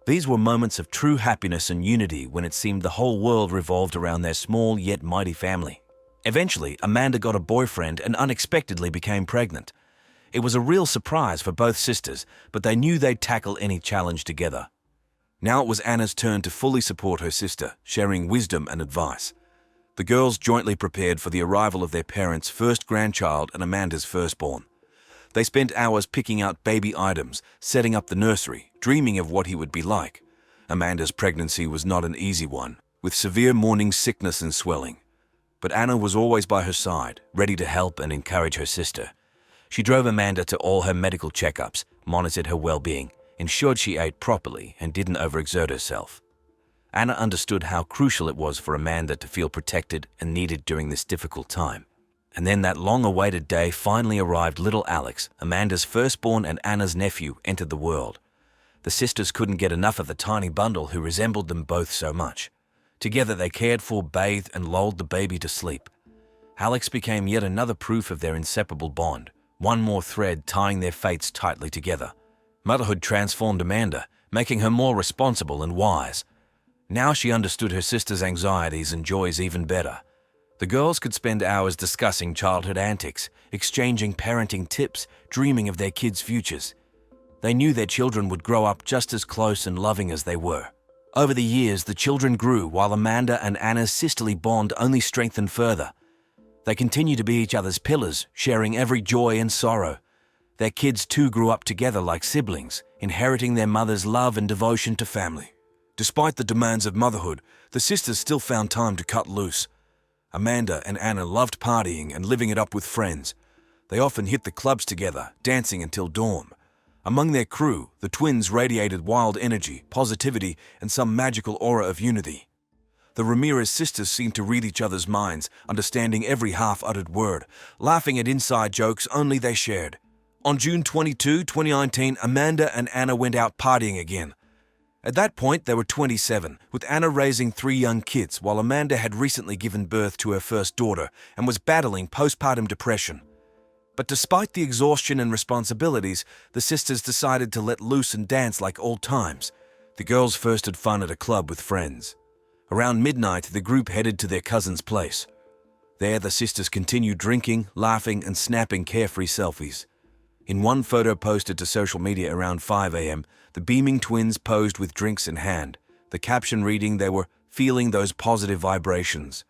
These were moments of true happiness and unity when it seemed the whole world revolved around their small yet mighty family. Eventually, Amanda got a boyfriend and unexpectedly became pregnant. It was a real surprise for both sisters, but they knew they'd tackle any challenge together. Now it was Anna's turn to fully support her sister, sharing wisdom and advice. The girls jointly prepared for the arrival of their parents' first grandchild and Amanda's firstborn. They spent hours picking out baby items, setting up the nursery, dreaming of what he would be like. Amanda's pregnancy was not an easy one, with severe morning sickness and swelling. But Anna was always by her side, ready to help and encourage her sister. She drove Amanda to all her medical checkups, monitored her well-being, ensured she ate properly and didn't overexert herself. Anna understood how crucial it was for Amanda to feel protected and needed during this difficult time. And then that long-awaited day finally arrived. Little Alex, Amanda's firstborn and Anna's nephew, entered the world. The sisters couldn't get enough of the tiny bundle who resembled them both so much. Together they cared for, bathed, and lulled the baby to sleep. Alex became yet another proof of their inseparable bond, one more thread tying their fates tightly together. Motherhood transformed Amanda, making her more responsible and wise. Now she understood her sister's anxieties and joys even better. The girls could spend hours discussing childhood antics, exchanging parenting tips, dreaming of their kids' futures. They knew their children would grow up just as close and loving as they were. Over the years, the children grew while Amanda and Anna's sisterly bond only strengthened further. They continued to be each other's pillars, sharing every joy and sorrow. Their kids too grew up together like siblings, inheriting their mother's love and devotion to family. Despite the demands of motherhood, the sisters still found time to cut loose. Amanda and Anna loved partying and living it up with friends. They often hit the clubs together, dancing until dawn. Among their crew, the twins radiated wild energy, positivity, and some magical aura of unity. The Ramirez sisters seemed to read each other's minds, understanding every half-uttered word, laughing at inside jokes only they shared. On June 22, 2019, Amanda and Anna went out partying again. At that point, they were 27, with Anna raising 3 young kids, while Amanda had recently given birth to her first daughter and was battling postpartum depression. But despite the exhaustion and responsibilities, the sisters decided to let loose and dance like old times. The girls first had fun at a club with friends. Around midnight, the group headed to their cousin's place. There, the sisters continued drinking, laughing, and snapping carefree selfies. In one photo posted to social media around 5 a.m., the beaming twins posed with drinks in hand, the caption reading they were feeling those positive vibrations.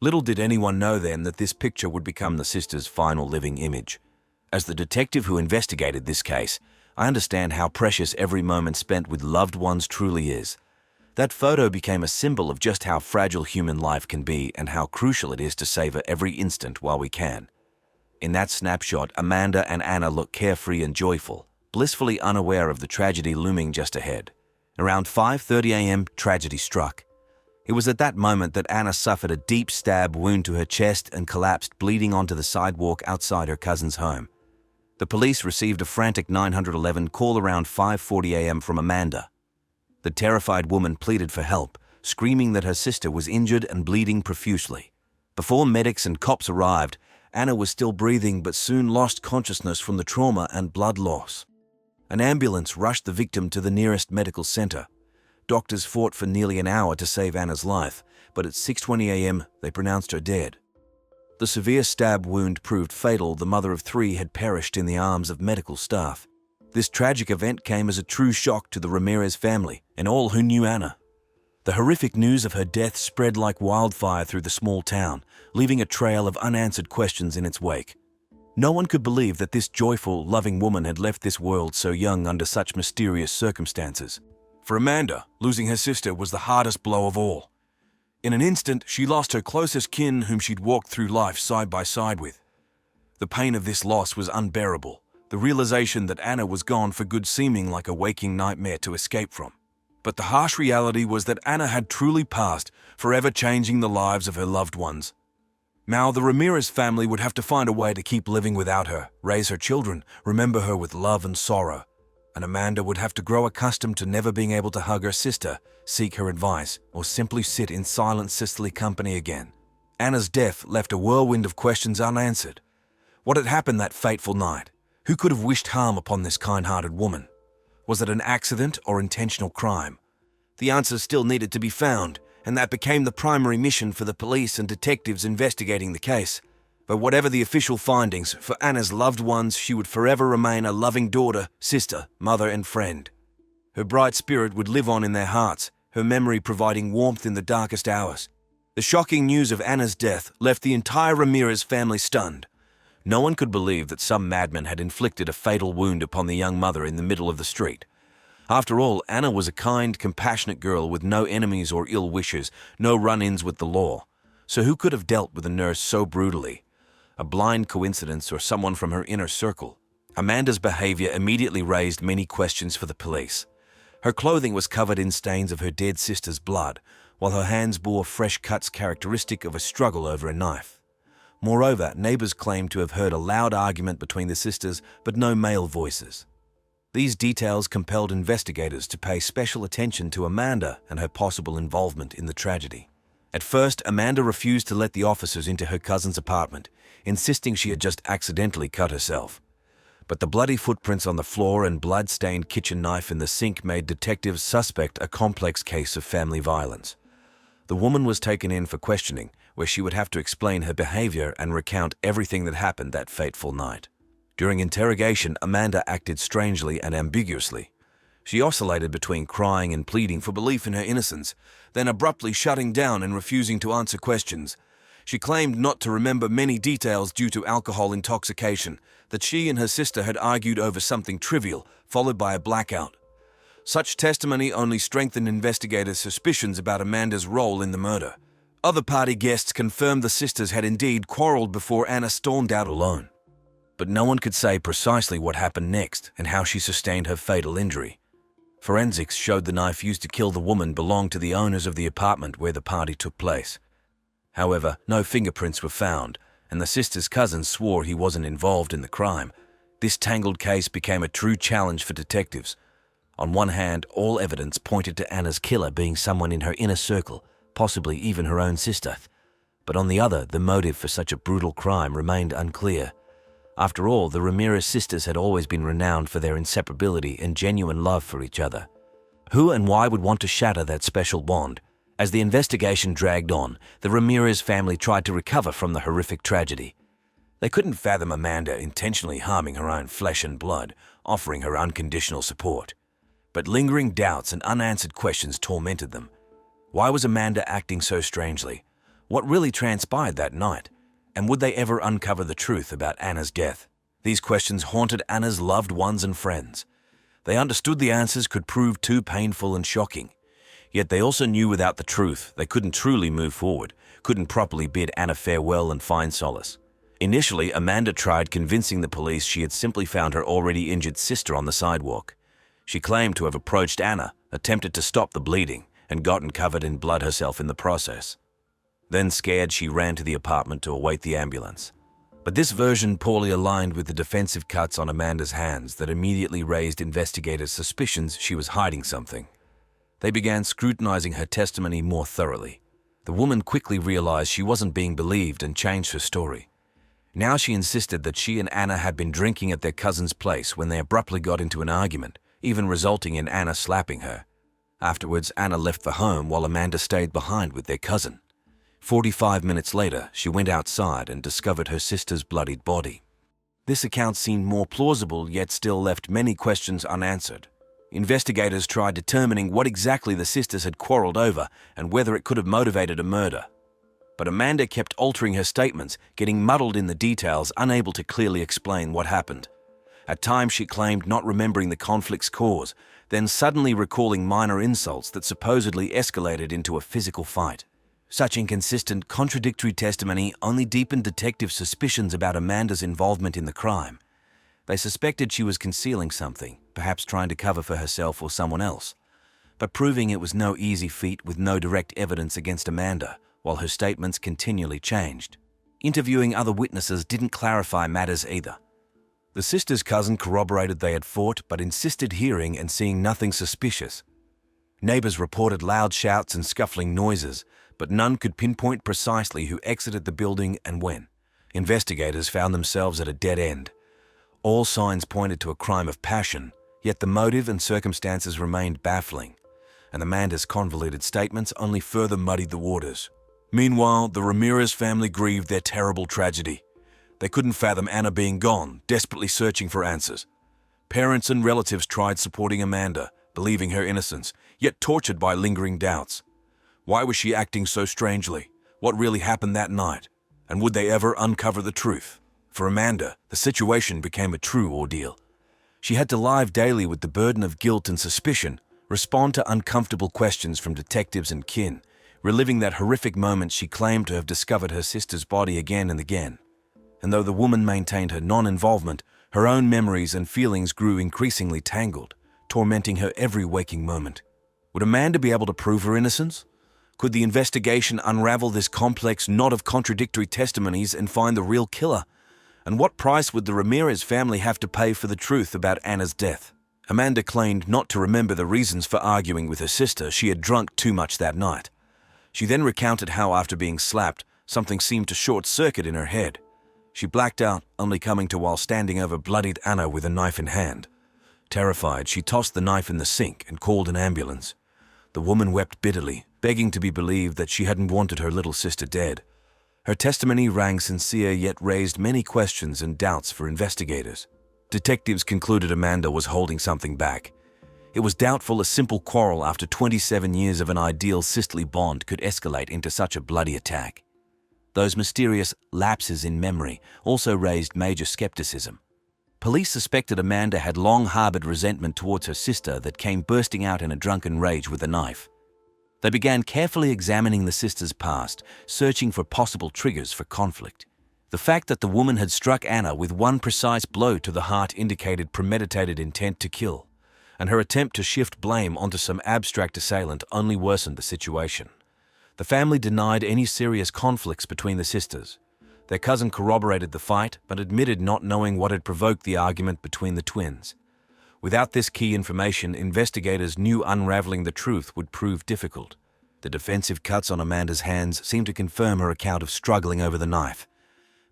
Little did anyone know then that this picture would become the sisters' final living image. As the detective who investigated this case, I understand how precious every moment spent with loved ones truly is. That photo became a symbol of just how fragile human life can be and how crucial it is to savor every instant while we can. In that snapshot, Amanda and Anna look carefree and joyful, blissfully unaware of the tragedy looming just ahead. Around 5:30 a.m., tragedy struck. It was at that moment that Anna suffered a deep stab wound to her chest and collapsed bleeding onto the sidewalk outside her cousin's home. The police received a frantic 911 call around 5:40 a.m. from Amanda. The terrified woman pleaded for help, screaming that her sister was injured and bleeding profusely. Before medics and cops arrived, Anna was still breathing but soon lost consciousness from the trauma and blood loss. An ambulance rushed the victim to the nearest medical center. Doctors fought for nearly an hour to save Anna's life, but at 6:20 a.m. they pronounced her dead. The severe stab wound proved fatal. The mother of 3 had perished in the arms of medical staff. This tragic event came as a true shock to the Ramirez family and all who knew Anna. The horrific news of her death spread like wildfire through the small town, leaving a trail of unanswered questions in its wake. No one could believe that this joyful, loving woman had left this world so young under such mysterious circumstances. For Amanda, losing her sister was the hardest blow of all. In an instant, she lost her closest kin whom she'd walked through life side by side with. The pain of this loss was unbearable, the realization that Anna was gone for good seeming like a waking nightmare to escape from. But the harsh reality was that Anna had truly passed, forever changing the lives of her loved ones. Now the Ramirez family would have to find a way to keep living without her, raise her children, remember her with love and sorrow. And Amanda would have to grow accustomed to never being able to hug her sister, seek her advice, or simply sit in silent sisterly company again. Anna's death left a whirlwind of questions unanswered. What had happened that fateful night? Who could have wished harm upon this kind-hearted woman? Was it an accident or intentional crime? The answers still needed to be found, and that became the primary mission for the police and detectives investigating the case. But whatever the official findings, for Anna's loved ones, she would forever remain a loving daughter, sister, mother, and friend. Her bright spirit would live on in their hearts, her memory providing warmth in the darkest hours. The shocking news of Anna's death left the entire Ramirez family stunned. No one could believe that some madman had inflicted a fatal wound upon the young mother in the middle of the street. After all, Anna was a kind, compassionate girl with no enemies or ill wishes, no run-ins with the law. So who could have dealt with a nurse so brutally? A blind coincidence or someone from her inner circle? Amanda's behavior immediately raised many questions for the police. Her clothing was covered in stains of her dead sister's blood, while her hands bore fresh cuts characteristic of a struggle over a knife. Moreover, neighbors claimed to have heard a loud argument between the sisters, but no male voices. These details compelled investigators to pay special attention to Amanda and her possible involvement in the tragedy. At first, Amanda refused to let the officers into her cousin's apartment, insisting she had just accidentally cut herself. But the bloody footprints on the floor and blood-stained kitchen knife in the sink made detectives suspect a complex case of family violence. The woman was taken in for questioning, where she would have to explain her behavior and recount everything that happened that fateful night. During interrogation, Amanda acted strangely and ambiguously. She oscillated between crying and pleading for belief in her innocence, then abruptly shutting down and refusing to answer questions. She claimed not to remember many details due to alcohol intoxication, that she and her sister had argued over something trivial, followed by a blackout. Such testimony only strengthened investigators' suspicions about Amanda's role in the murder. Other party guests confirmed the sisters had indeed quarreled before Anna stormed out alone. But no one could say precisely what happened next and how she sustained her fatal injury. Forensics showed the knife used to kill the woman belonged to the owners of the apartment where the party took place. However, no fingerprints were found, and the sister's cousin swore he wasn't involved in the crime. This tangled case became a true challenge for detectives. On one hand, all evidence pointed to Anna's killer being someone in her inner circle, possibly even her own sister. But on the other, the motive for such a brutal crime remained unclear. After all, the Ramirez sisters had always been renowned for their inseparability and genuine love for each other. Who and why would want to shatter that special bond? As the investigation dragged on, the Ramirez family tried to recover from the horrific tragedy. They couldn't fathom Amanda intentionally harming her own flesh and blood, offering her unconditional support. But lingering doubts and unanswered questions tormented them. Why was Amanda acting so strangely? What really transpired that night? And would they ever uncover the truth about Anna's death? These questions haunted Anna's loved ones and friends. They understood the answers could prove too painful and shocking. Yet they also knew without the truth they couldn't truly move forward, couldn't properly bid Anna farewell and find solace. Initially, Amanda tried convincing the police she had simply found her already injured sister on the sidewalk. She claimed to have approached Anna, attempted to stop the bleeding, and gotten covered in blood herself in the process. Then, scared, she ran to the apartment to await the ambulance. But this version poorly aligned with the defensive cuts on Amanda's hands that immediately raised investigators' suspicions she was hiding something. They began scrutinizing her testimony more thoroughly. The woman quickly realized she wasn't being believed and changed her story. Now she insisted that she and Anna had been drinking at their cousin's place when they abruptly got into an argument, even resulting in Anna slapping her. Afterwards, Anna left the home while Amanda stayed behind with their cousin. 45 minutes later, she went outside and discovered her sister's bloodied body. This account seemed more plausible, yet still left many questions unanswered. Investigators tried determining what exactly the sisters had quarreled over and whether it could have motivated a murder. But Amanda kept altering her statements, getting muddled in the details, unable to clearly explain what happened. At times she claimed not remembering the conflict's cause, then suddenly recalling minor insults that supposedly escalated into a physical fight. Such inconsistent, contradictory testimony only deepened detectives' suspicions about Amanda's involvement in the crime. They suspected she was concealing something, perhaps trying to cover for herself or someone else. But proving it was no easy feat with no direct evidence against Amanda, while her statements continually changed. Interviewing other witnesses didn't clarify matters either. The sister's cousin corroborated they had fought but insisted hearing and seeing nothing suspicious. Neighbors reported loud shouts and scuffling noises, but none could pinpoint precisely who exited the building and when. Investigators found themselves at a dead end. All signs pointed to a crime of passion, yet the motive and circumstances remained baffling, and Amanda's convoluted statements only further muddied the waters. Meanwhile, the Ramirez family grieved their terrible tragedy. They couldn't fathom Anna being gone, desperately searching for answers. Parents and relatives tried supporting Amanda, believing her innocence, yet tortured by lingering doubts. Why was she acting so strangely? What really happened that night? And would they ever uncover the truth? For Amanda, the situation became a true ordeal. She had to live daily with the burden of guilt and suspicion, respond to uncomfortable questions from detectives and kin, reliving that horrific moment she claimed to have discovered her sister's body again and again. And though the woman maintained her non-involvement, her own memories and feelings grew increasingly tangled, tormenting her every waking moment. Would Amanda be able to prove her innocence? Could the investigation unravel this complex knot of contradictory testimonies and find the real killer? And what price would the Ramirez family have to pay for the truth about Anna's death? Amanda claimed not to remember the reasons for arguing with her sister. She had drunk too much that night. She then recounted how, after being slapped, something seemed to short-circuit in her head. She blacked out, only coming to while standing over bloodied Anna with a knife in hand. Terrified, she tossed the knife in the sink and called an ambulance. The woman wept bitterly, begging to be believed that she hadn't wanted her little sister dead. Her testimony rang sincere yet raised many questions and doubts for investigators. Detectives concluded Amanda was holding something back. It was doubtful a simple quarrel after 27 years of an ideal sisterly bond could escalate into such a bloody attack. Those mysterious lapses in memory also raised major skepticism. Police suspected Amanda had long harbored resentment towards her sister that came bursting out in a drunken rage with a knife. They began carefully examining the sister's past, searching for possible triggers for conflict. The fact that the woman had struck Anna with one precise blow to the heart indicated premeditated intent to kill, and her attempt to shift blame onto some abstract assailant only worsened the situation. The family denied any serious conflicts between the sisters. Their cousin corroborated the fight, but admitted not knowing what had provoked the argument between the twins. Without this key information, investigators knew unraveling the truth would prove difficult. The defensive cuts on Amanda's hands seemed to confirm her account of struggling over the knife.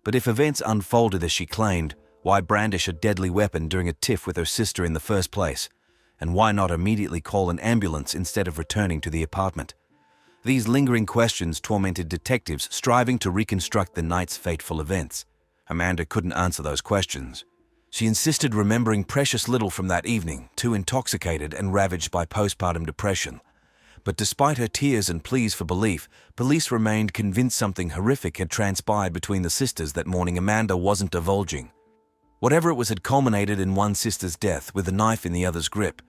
But if events unfolded as she claimed, why brandish a deadly weapon during a tiff with her sister in the first place? And why not immediately call an ambulance instead of returning to the apartment? These lingering questions tormented detectives striving to reconstruct the night's fateful events. Amanda couldn't answer those questions. She insisted remembering precious little from that evening, too intoxicated and ravaged by postpartum depression. But despite her tears and pleas for belief, police remained convinced something horrific had transpired between the sisters that morning Amanda wasn't divulging. Whatever it was had culminated in one sister's death with a knife in the other's grip,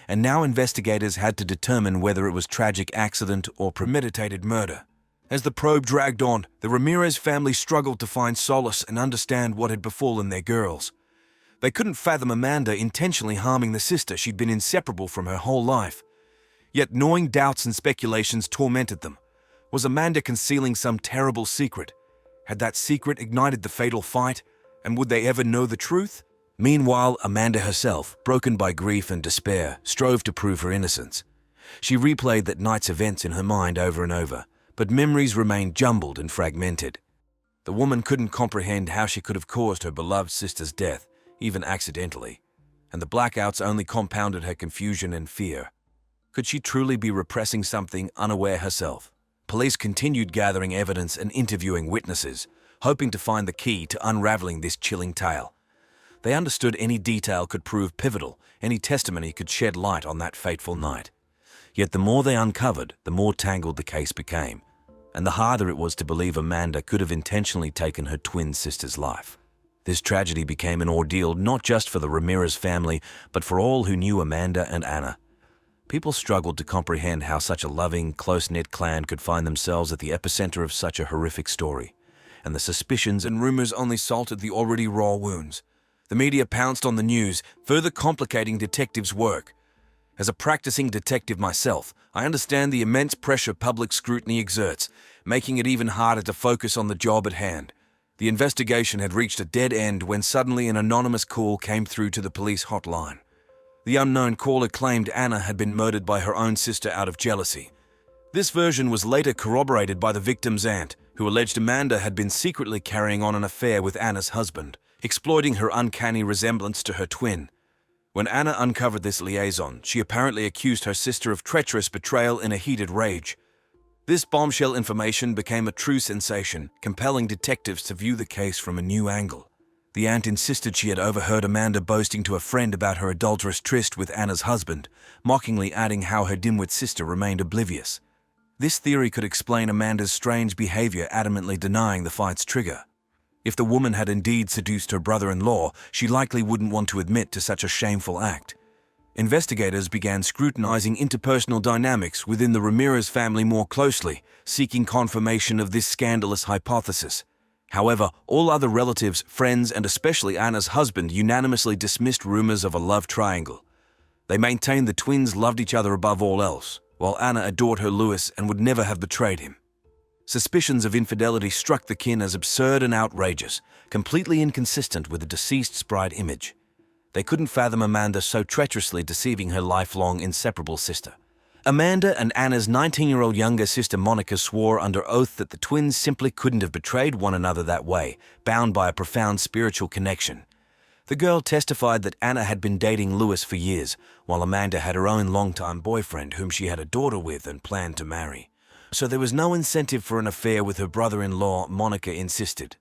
and now investigators had to determine whether it was tragic accident or premeditated murder. As the probe dragged on, the Ramirez family struggled to find solace and understand what had befallen their girls. They couldn't fathom Amanda intentionally harming the sister she'd been inseparable from her whole life. Yet gnawing doubts and speculations tormented them. Was Amanda concealing some terrible secret? Had that secret ignited the fatal fight? And would they ever know the truth? Meanwhile, Amanda herself, broken by grief and despair, strove to prove her innocence. She replayed that night's events in her mind over and over, but memories remained jumbled and fragmented. The woman couldn't comprehend how she could have caused her beloved sister's death, even accidentally, and the blackouts only compounded her confusion and fear. Could she truly be repressing something unaware herself? Police continued gathering evidence and interviewing witnesses, hoping to find the key to unraveling this chilling tale. They understood any detail could prove pivotal, any testimony could shed light on that fateful night. Yet the more they uncovered, the more tangled the case became, and the harder it was to believe Amanda could have intentionally taken her twin sister's life. This tragedy became an ordeal not just for the Ramirez family, but for all who knew Amanda and Anna. People struggled to comprehend how such a loving, close-knit clan could find themselves at the epicenter of such a horrific story, and the suspicions and rumors only salted the already raw wounds. The media pounced on the news, further complicating detectives' work. As a practicing detective myself, I understand the immense pressure public scrutiny exerts, making it even harder to focus on the job at hand. The investigation had reached a dead end when suddenly an anonymous call came through to the police hotline. The unknown caller claimed Anna had been murdered by her own sister out of jealousy. This version was later corroborated by the victim's aunt, who alleged Amanda had been secretly carrying on an affair with Anna's husband, exploiting her uncanny resemblance to her twin. When Anna uncovered this liaison, she apparently accused her sister of treacherous betrayal in a heated rage. This bombshell information became a true sensation, compelling detectives to view the case from a new angle. The aunt insisted she had overheard Amanda boasting to a friend about her adulterous tryst with Anna's husband, mockingly adding how her dimwit sister remained oblivious. This theory could explain Amanda's strange behavior, adamantly denying the fight's trigger. If the woman had indeed seduced her brother-in-law, she likely wouldn't want to admit to such a shameful act. Investigators began scrutinizing interpersonal dynamics within the Ramirez family more closely, seeking confirmation of this scandalous hypothesis. However, all other relatives, friends, and especially Anna's husband unanimously dismissed rumors of a love triangle. They maintained the twins loved each other above all else, while Anna adored her Louis and would never have betrayed him. Suspicions of infidelity struck the kin as absurd and outrageous, completely inconsistent with the deceased's bride image. They couldn't fathom Amanda so treacherously deceiving her lifelong inseparable sister. Amanda and Anna's 19-year-old younger sister Monica swore under oath that the twins simply couldn't have betrayed one another that way, bound by a profound spiritual connection. The The girl testified that Anna had been dating Lewis for years, while Amanda had her own longtime boyfriend whom she had a daughter with and planned to marry. So there was no incentive for an affair with her brother-in-law, Monica insisted.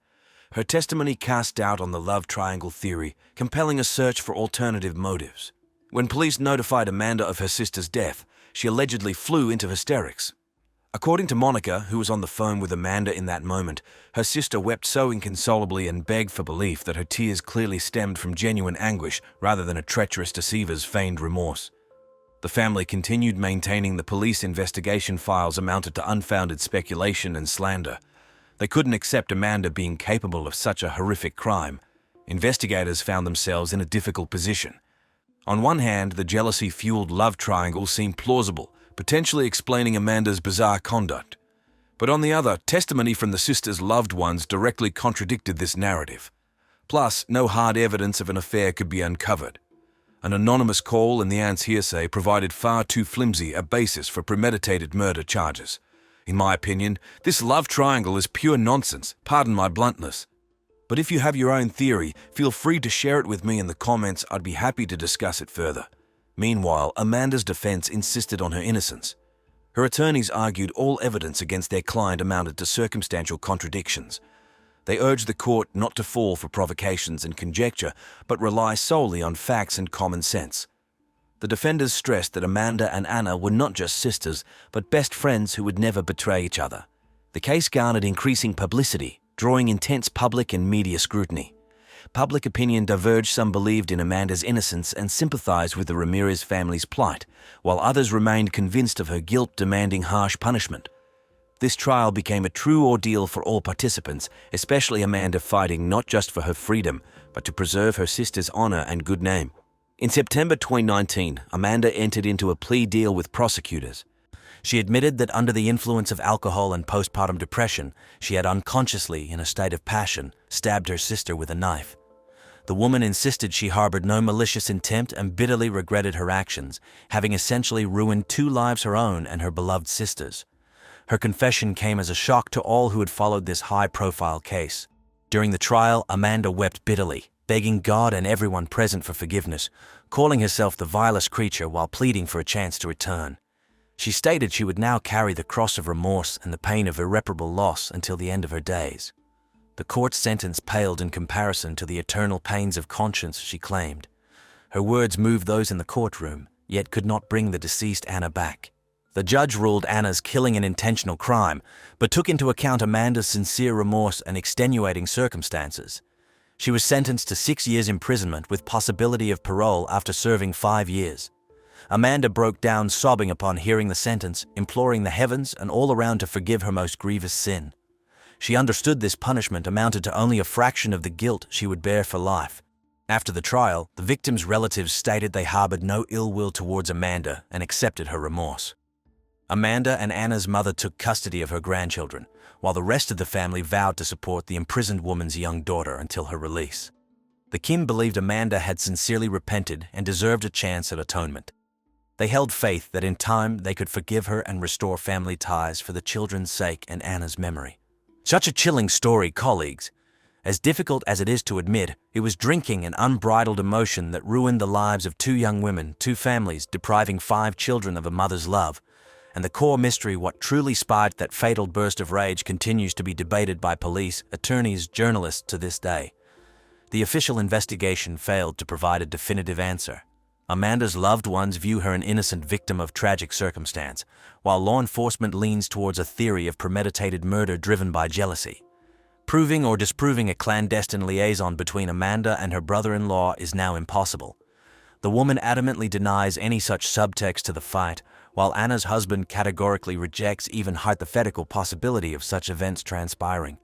Her testimony cast doubt on the love triangle theory, compelling a search for alternative motives. When police notified Amanda of her sister's death, she allegedly flew into hysterics. According to Monica, who was on the phone with Amanda in that moment, her sister wept so inconsolably and begged for belief that her tears clearly stemmed from genuine anguish rather than a treacherous deceiver's feigned remorse. The family continued maintaining the police investigation files amounted to unfounded speculation and slander. They couldn't accept Amanda being capable of such a horrific crime. Investigators found themselves in a difficult position. On one hand, the jealousy-fueled love triangle seemed plausible, potentially explaining Amanda's bizarre conduct. But on the other, testimony from the sisters' loved ones directly contradicted this narrative. Plus, no hard evidence of an affair could be uncovered. An anonymous call and the aunt's hearsay provided far too flimsy a basis for premeditated murder charges. In my opinion, this love triangle is pure nonsense, pardon my bluntness. But if you have your own theory, feel free to share it with me in the comments. I'd be happy to discuss it further. Meanwhile, Amanda's defense insisted on her innocence. Her attorneys argued all evidence against their client amounted to circumstantial contradictions. They urged the court not to fall for provocations and conjecture, but rely solely on facts and common sense. The defenders stressed that Amanda and Anna were not just sisters, but best friends who would never betray each other. The case garnered increasing publicity, drawing intense public and media scrutiny. Public opinion diverged. Some believed in Amanda's innocence and sympathized with the Ramirez family's plight, while others remained convinced of her guilt, demanding harsh punishment. This trial became a true ordeal for all participants, especially Amanda, fighting not just for her freedom, but to preserve her sister's honor and good name. In September 2019, Amanda entered into a plea deal with prosecutors. She admitted that under the influence of alcohol and postpartum depression, she had unconsciously, in a state of passion, stabbed her sister with a knife. The woman insisted she harbored no malicious intent and bitterly regretted her actions, having essentially ruined 2 lives, her own and her beloved sister's. Her confession came as a shock to all who had followed this high-profile case. During the trial, Amanda wept bitterly, begging God and everyone present for forgiveness, calling herself the vilest creature while pleading for a chance to return. She stated she would now carry the cross of remorse and the pain of irreparable loss until the end of her days. The court's sentence paled in comparison to the eternal pains of conscience she claimed. Her words moved those in the courtroom, yet could not bring the deceased Anna back. The judge ruled Anna's killing an intentional crime, but took into account Amanda's sincere remorse and extenuating circumstances. She was sentenced to 6 years imprisonment with possibility of parole after serving 5 years. Amanda broke down sobbing upon hearing the sentence, imploring the heavens and all around to forgive her most grievous sin. She understood this punishment amounted to only a fraction of the guilt she would bear for life. After the trial, the victims' relatives stated they harbored no ill will towards Amanda and accepted her remorse. Amanda and Anna's mother took custody of her grandchildren, while the rest of the family vowed to support the imprisoned woman's young daughter until her release. The Kim believed Amanda had sincerely repented and deserved a chance at atonement. They held faith that in time they could forgive her and restore family ties for the children's sake and Anna's memory. Such a chilling story, colleagues. As difficult as it is to admit, it was drinking and unbridled emotion that ruined the lives of 2 young women, 2 families, depriving 5 children of a mother's love. And the core mystery, what truly sparked that fatal burst of rage, continues to be debated by police, attorneys, journalists to this day. The official investigation failed to provide a definitive answer. Amanda's loved ones view her an innocent victim of tragic circumstance, while law enforcement leans towards a theory of premeditated murder driven by jealousy. Proving or disproving a clandestine liaison between Amanda and her brother-in-law is now impossible. The woman adamantly denies any such subtext to the fight, while Anna's husband categorically rejects even hypothetical possibility of such events transpiring.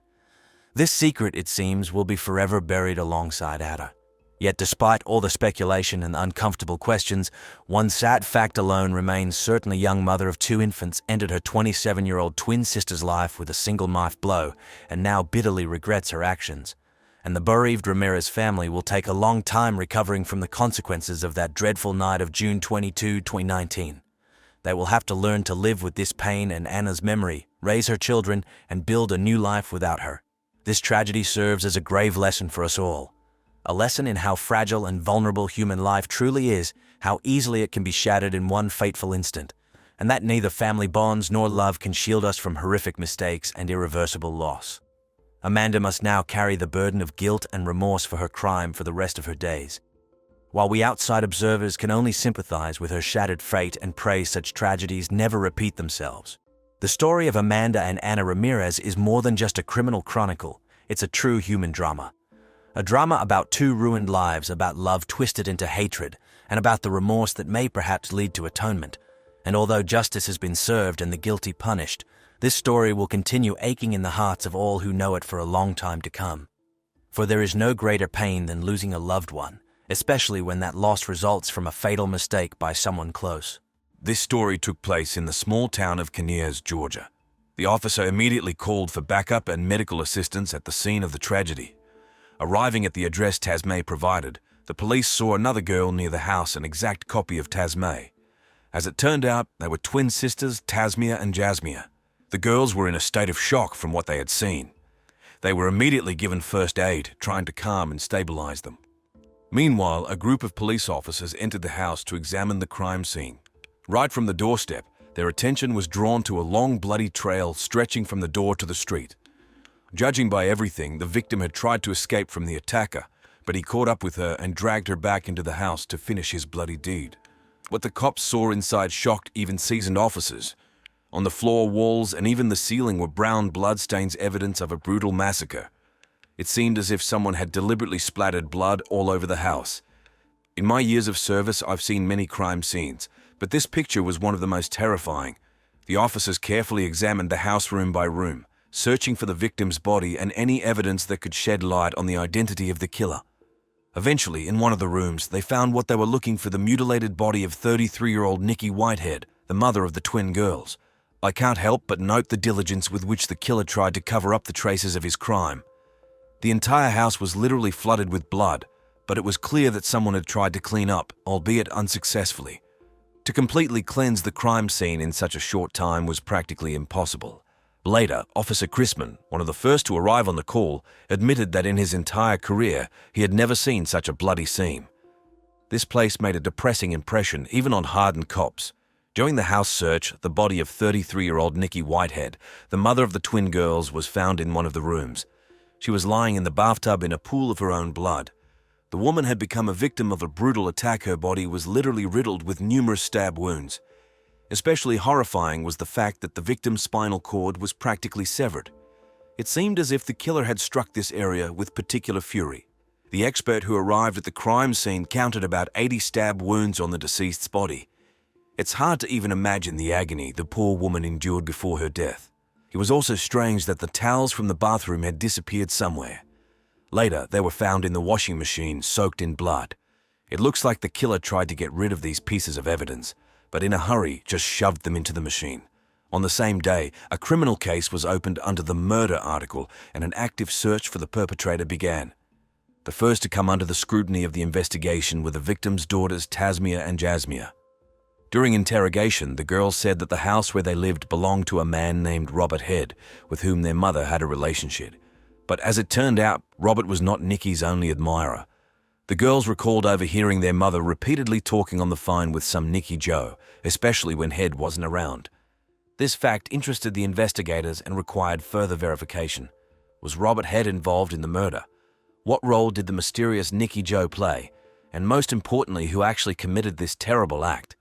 This secret, it seems, will be forever buried alongside Anna. Yet despite all the speculation and uncomfortable questions, one sad fact alone remains certain: a young mother of 2 infants ended her 27-year-old twin sister's life with a single knife blow and now bitterly regrets her actions. And the bereaved Ramirez family will take a long time recovering from the consequences of that dreadful night of June 22, 2019. They will have to learn to live with this pain and Anna's memory, raise her children, and build a new life without her. This tragedy serves as a grave lesson for us all. a lesson in how fragile and vulnerable human life truly is, how easily it can be shattered in one fateful instant, and that neither family bonds nor love can shield us from horrific mistakes and irreversible loss. Amanda must now carry the burden of guilt and remorse for her crime for the rest of her days. While we outside observers can only sympathize with her shattered fate and pray such tragedies never repeat themselves, the story of Amanda and Ana Ramirez is more than just a criminal chronicle. It's a true human drama. A drama about two ruined lives, about love twisted into hatred, and about the remorse that may perhaps lead to atonement. And although justice has been served and the guilty punished, this story will continue aching in the hearts of all who know it for a long time to come. For there is no greater pain than losing a loved one, especially when that loss results from a fatal mistake by someone close. This story took place in the small town of Conyers, Georgia. The officer immediately called for backup and medical assistance at the scene of the tragedy. Arriving at the address Tasmay provided, the police saw another girl near the house, an exact copy of Tasmay. As it turned out, they were twin sisters, Tasmia and Jasmia. The girls were in a state of shock from what they had seen. They were immediately given first aid, trying to calm and stabilize them. Meanwhile, a group of police officers entered the house to examine the crime scene. Right from the doorstep, their attention was drawn to a long bloody trail stretching from the door to the street. Judging by everything, the victim had tried to escape from the attacker, but he caught up with her and dragged her back into the house to finish his bloody deed. What the cops saw inside shocked even seasoned officers. On the floor, walls, and even the ceiling were brown bloodstains, evidence of a brutal massacre. It seemed as if someone had deliberately splattered blood all over the house. In my years of service, I've seen many crime scenes, but this picture was one of the most terrifying. The officers carefully examined the house room by room, searching for the victim's body and any evidence that could shed light on the identity of the killer. Eventually, in one of the rooms, they found what they were looking for: the mutilated body of 33-year-old Nikki Whitehead, the mother of the twin girls. I can't help but note the diligence with which the killer tried to cover up the traces of his crime. The entire house was literally flooded with blood, but it was clear that someone had tried to clean up, albeit unsuccessfully. To completely cleanse the crime scene in such a short time was practically impossible. Later, Officer Chrisman, one of the first to arrive on the call, admitted that in his entire career, he had never seen such a bloody scene. This place made a depressing impression even on hardened cops. During the house search, the body of 33-year-old Nikki Whitehead, the mother of the twin girls, was found in one of the rooms. She was lying in the bathtub in a pool of her own blood. The woman had become a victim of a brutal attack. Her body was literally riddled with numerous stab wounds. Especially horrifying was the fact that the victim's spinal cord was practically severed. It seemed as if the killer had struck this area with particular fury. The expert who arrived at the crime scene counted about 80 stab wounds on the deceased's body. It's hard to even imagine the agony the poor woman endured before her death. It was also strange that the towels from the bathroom had disappeared somewhere. Later, they were found in the washing machine, soaked in blood. It looks like the killer tried to get rid of these pieces of evidence, but in a hurry just shoved them into the machine. On the same day, a criminal case was opened under the murder article, and an active search for the perpetrator began. The first to come under the scrutiny of the investigation were the victim's daughters Tasmia and Jasmia. During interrogation, the girls said that the house where they lived belonged to a man named Robert Head, with whom their mother had a relationship. But as it turned out, Robert was not Nikki's only admirer. The girls recalled overhearing their mother repeatedly talking on the phone with some Nikki Joe, especially when Head wasn't around. This fact interested the investigators and required further verification. Was Robert Head involved in the murder? What role did the mysterious Nikki Joe play? And most importantly, who actually committed this terrible act?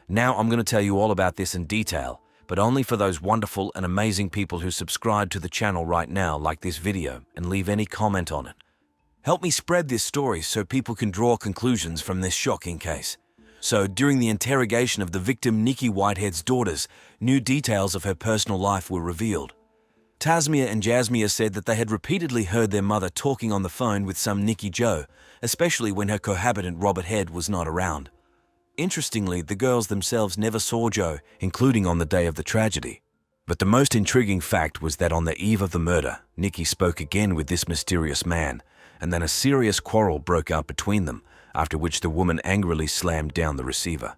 Now I'm going to tell you all about this in detail, but only for those wonderful and amazing people who subscribe to the channel right now, like this video, and leave any comment on it. Help me spread this story so people can draw conclusions from this shocking case. So, during the interrogation of the victim Nikki Whitehead's daughters, new details of her personal life were revealed. Tasmia and Jasmia said that they had repeatedly heard their mother talking on the phone with some Nikki Joe, especially when her cohabitant Robert Head was not around. Interestingly, the girls themselves never saw Joe, including on the day of the tragedy. But the most intriguing fact was that on the eve of the murder, Nikki spoke again with this mysterious man, and then a serious quarrel broke out between them, after which the woman angrily slammed down the receiver.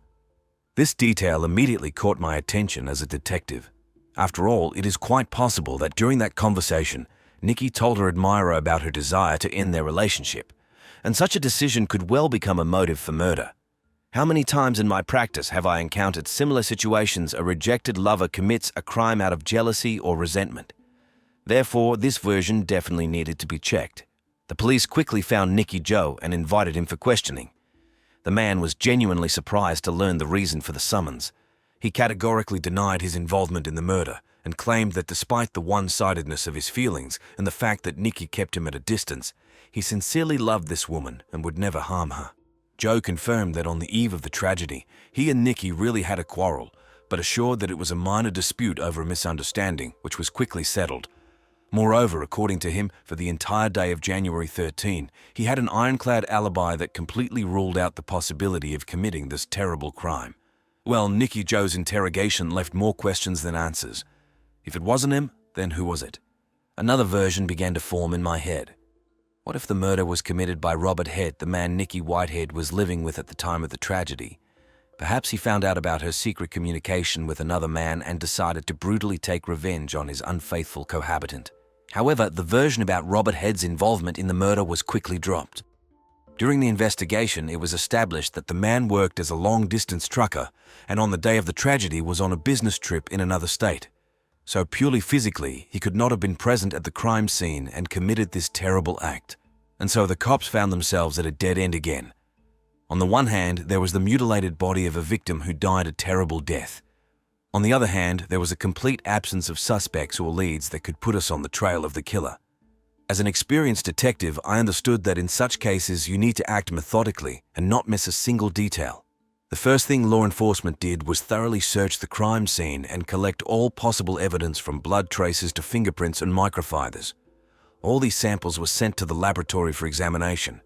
This detail immediately caught my attention as a detective. After all, it is quite possible that during that conversation, Nikki told her admirer about her desire to end their relationship. and such a decision could well become a motive for murder. How many times in my practice have I encountered similar situations a rejected lover commits a crime out of jealousy or resentment? Therefore, this version definitely needed to be checked. The police quickly found Nicky Joe and invited him for questioning. The man was genuinely surprised to learn the reason for the summons. He categorically denied his involvement in the murder and claimed that despite the one-sidedness of his feelings and the fact that Nicky kept him at a distance, he sincerely loved this woman and would never harm her. Joe confirmed that on the eve of the tragedy, he and Nicky really had a quarrel, but assured that it was a minor dispute over a misunderstanding, which was quickly settled. Moreover, according to him, for the entire day of January 13, he had an ironclad alibi that completely ruled out the possibility of committing this terrible crime. Well, Nicky Joe's interrogation left more questions than answers. If it wasn't him, then who was it? Another version began to form in my head. What if the murder was committed by Robert Head, the man Nikki Whitehead was living with at the time of the tragedy? Perhaps he found out about her secret communication with another man and decided to brutally take revenge on his unfaithful cohabitant. However, the version about Robert Head's involvement in the murder was quickly dropped. During the investigation, it was established that the man worked as a long-distance trucker and on the day of the tragedy was on a business trip in another state. So purely physically, he could not have been present at the crime scene and committed this terrible act. And so the cops found themselves at a dead end again. On the one hand, there was the mutilated body of a victim who died a terrible death. On the other hand, there was a complete absence of suspects or leads that could put us on the trail of the killer. As an experienced detective, I understood that in such cases you need to act methodically and not miss a single detail. The first thing law enforcement did was thoroughly search the crime scene and collect all possible evidence from blood traces to fingerprints and microfibers. All these samples were sent to the laboratory for examination.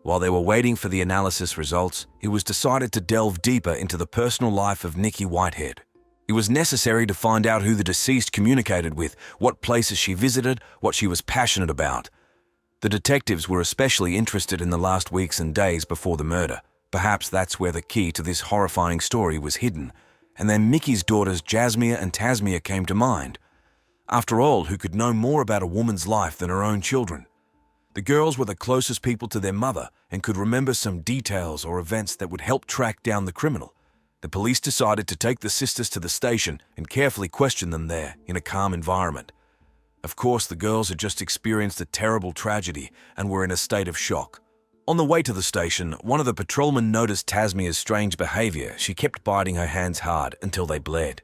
While they were waiting for the analysis results, it was decided to delve deeper into the personal life of Nikki Whitehead. It was necessary to find out who the deceased communicated with, what places she visited, what she was passionate about. The detectives were especially interested in the last weeks and days before the murder. Perhaps that's where the key to this horrifying story was hidden. And then Mickey's daughters Jasmia and Tasmia came to mind. After all, who could know more about a woman's life than her own children? The girls were the closest people to their mother and could remember some details or events that would help track down the criminal. The police decided to take the sisters to the station and carefully question them there in a calm environment. Of course, the girls had just experienced a terrible tragedy and were in a state of shock. On the way to the station, one of the patrolmen noticed Tasmia's strange behavior. She kept biting her hands hard until they bled.